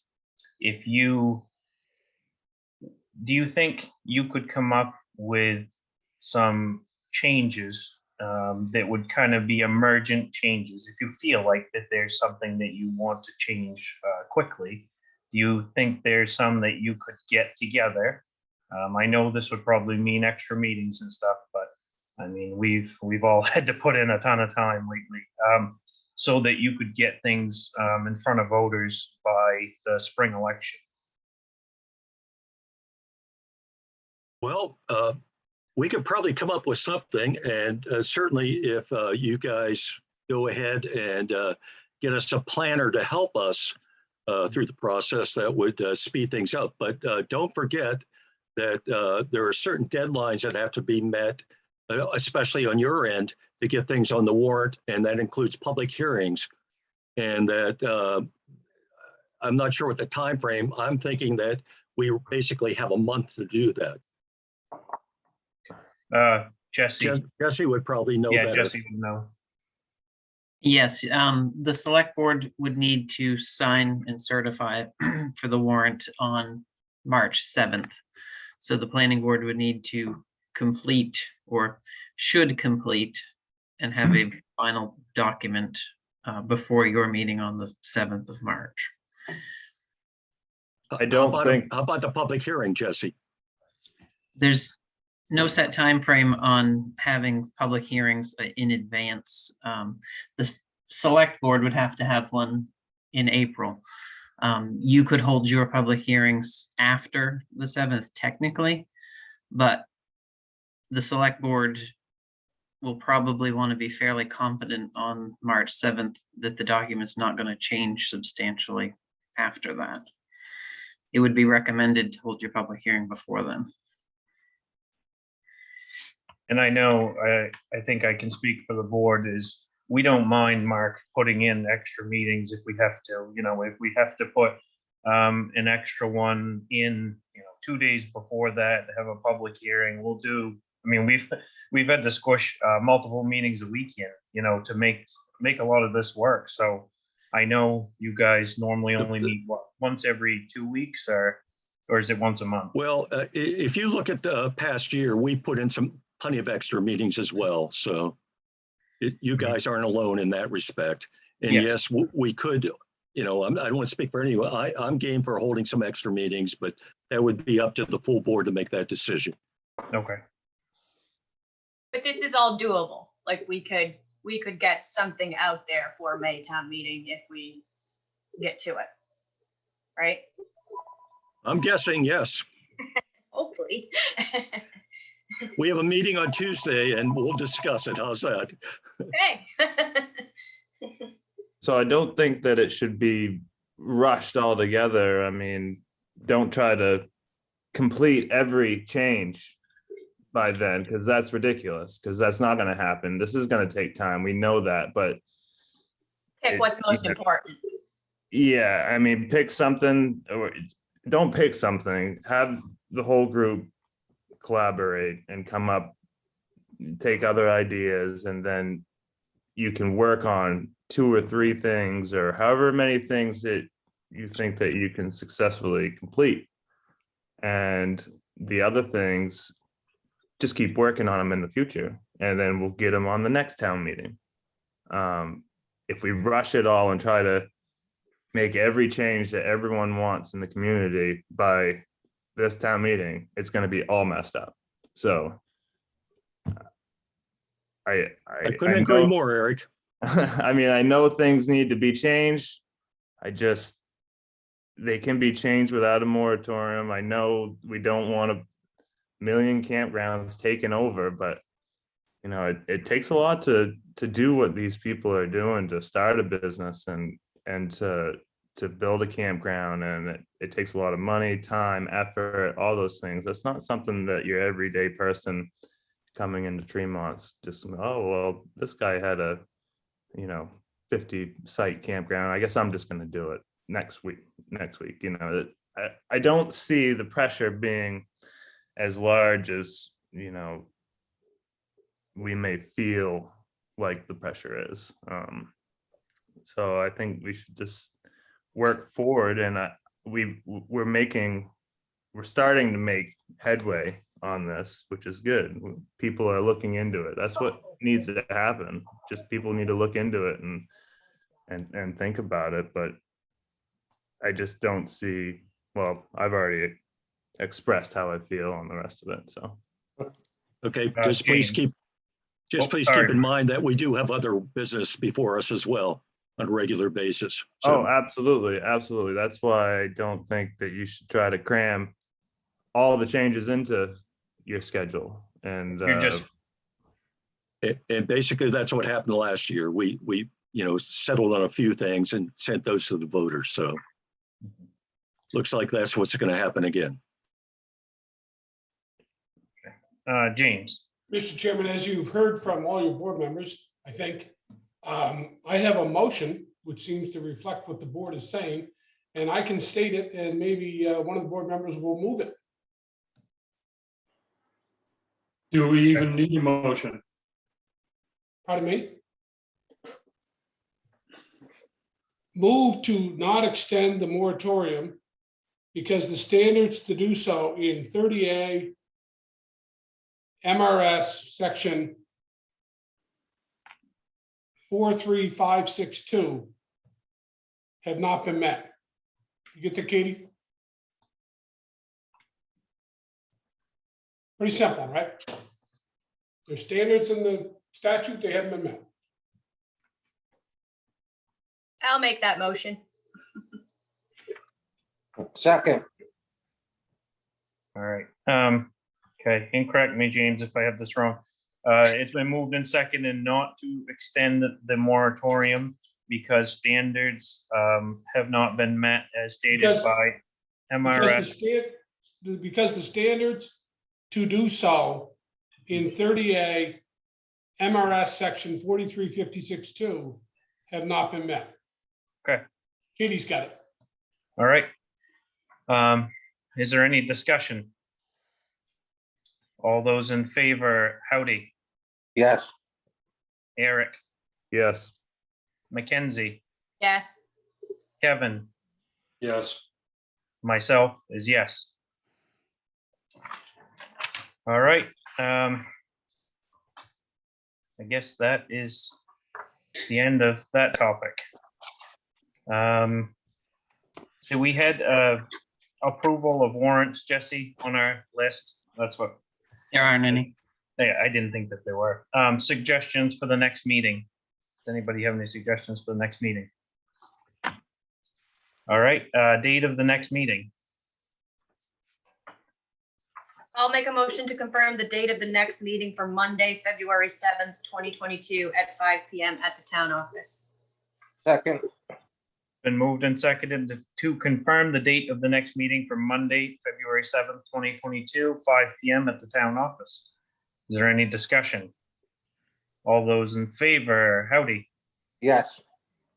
Do you think you could come up with some changes that would kind of be emergent changes? If you feel like that there's something that you want to change quickly, do you think there's some that you could get together? I know this would probably mean extra meetings and stuff, but we've all had to put in a ton of time lately, so that you could get things in front of voters by the spring election. Well, we could probably come up with something, and certainly if you guys go ahead and get us a planner to help us through the process, that would speed things up. But don't forget that there are certain deadlines that have to be met, especially on your end, to get things on the warrant, and that includes public hearings. And that I'm not sure what the time frame. I'm thinking that we basically have a month to do that. Jesse would probably know better. Jesse would know. Yes, the select board would need to sign and certify for the warrant on March 7th. So the planning board would need to complete or should complete and have a final document before your meeting on the 7th of March. I don't think. How about the public hearing, Jesse? There's no set time frame on having public hearings in advance. The select board would have to have one in April. You could hold your public hearings after the 7th technically, but the select board will probably want to be fairly confident on March 7th that the document's not going to change substantially after that. It would be recommended to hold your public hearing before then. And I know, I think I can speak for the board, is we don't mind, Mark, putting in extra meetings if we have to. You know, if we have to put an extra one in, 2 days before that, have a public hearing, we'll do. I mean, we've had to squish multiple meetings a weekend, to make a lot of this work. So I know you guys normally only meet once every 2 weeks, or is it once a month? Well, if you look at the past year, we put in plenty of extra meetings as well. So you guys aren't alone in that respect. And Yeah. yes, we could, I don't want to speak for anyone. I'm game for holding some extra meetings, but that would be up to the full board to make that decision. Okay. But this is all doable. Like we could get something out there for May town meeting if we get to it. Right? I'm guessing yes. Hopefully. We have a meeting on Tuesday and we'll discuss it. How's that? Okay. So I don't think that it should be rushed altogether. I mean, don't try to complete every change by then, because that's ridiculous, because that's not going to happen. This is going to take time. We know that, but Pick what's most important. yeah, I mean, pick something, or don't pick something. Have the whole group collaborate and come up, take other ideas, and then you can work on 2 or 3 things, or however many things that you think that you can successfully complete. And the other things, just keep working on them in the future, and then we'll get them on the next town meeting. If we rush it all and try to make every change that everyone wants in the community by this town meeting, it's going to be all messed up. So I couldn't agree more, Eric. I mean, I know things need to be changed. They can be changed without a moratorium. I know we don't want a million campgrounds taken over, but it takes a lot to do what these people are doing, to start a business and to build a campground, and it takes a lot of money, time, effort, all those things. That's not something that your everyday person coming into Tremont's just, oh, well, this guy had a 50 site campground, I guess I'm just going to do it next week. I don't see the pressure being as large as we may feel like the pressure is. So I think we should just work forward, and we're starting to make headway on this, which is good. People are looking into it. That's what needs to happen. Just people need to look into it and think about it. But I just don't see, well, I've already expressed how I feel on the rest of it. So okay, just please keep in mind that we do have other business before us as well on a regular basis. So, oh, absolutely. That's why I don't think that you should try to cram all the changes into your schedule. And and basically that's what happened last year. We settled on a few things and sent those to the voters. So looks like that's what's going to happen again. James. Mr. Chairman, as you've heard from all your board members, I think, I have a motion which seems to reflect what the board is saying, and I can state it, and maybe one of the board members will move it. Do we even need a motion? Pardon me? Move to not extend the moratorium because the standards to do so in 30A MRS section 43562 have not been met. You get that, Katie? Pretty simple, right? There's standards in the statute, they haven't been met. I'll make that motion. Second, All right. Okay, and correct me, James, if I have this wrong. It's been moved and seconded not to extend the moratorium because standards have not been met as stated Because- by MRS. Because the standards to do so in 30A MRS section 43562 have not been met. Okay, Katie's got it. all right. Is there any discussion? All those in favor, Howdy, yes. Eric, Yes. Mackenzie, Yes. Kevin, Yes. myself is yes. All right. I guess that is the end of that topic. So we had approval of warrants, Jesse, on our list. That's what, There aren't any. I didn't think that there were. Suggestions for the next meeting. Does anybody have any suggestions for the next meeting? All right, date of the next meeting. I'll make a motion to confirm the date of the next meeting for Monday, February 7th, 2022 at 5 PM at the town office. Second, Been moved and seconded to confirm the date of the next meeting for Monday, February 7th, 2022, 5 PM at the town office. Is there any discussion? All those in favor, Howdy, yes.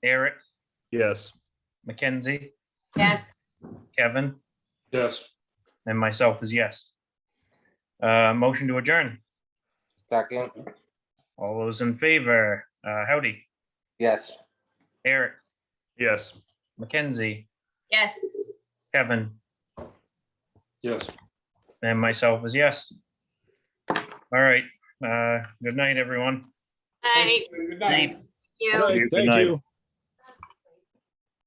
Eric, Yes. Mackenzie, Yes. Kevin, Yes. and myself is yes. Motion to adjourn. Second, All those in favor, Howdy, yes. Eric, Yes. Mackenzie, Yes. Kevin, Yes. and myself is yes. All right, good night, everyone. Aye. Good night. Thank you. Good night.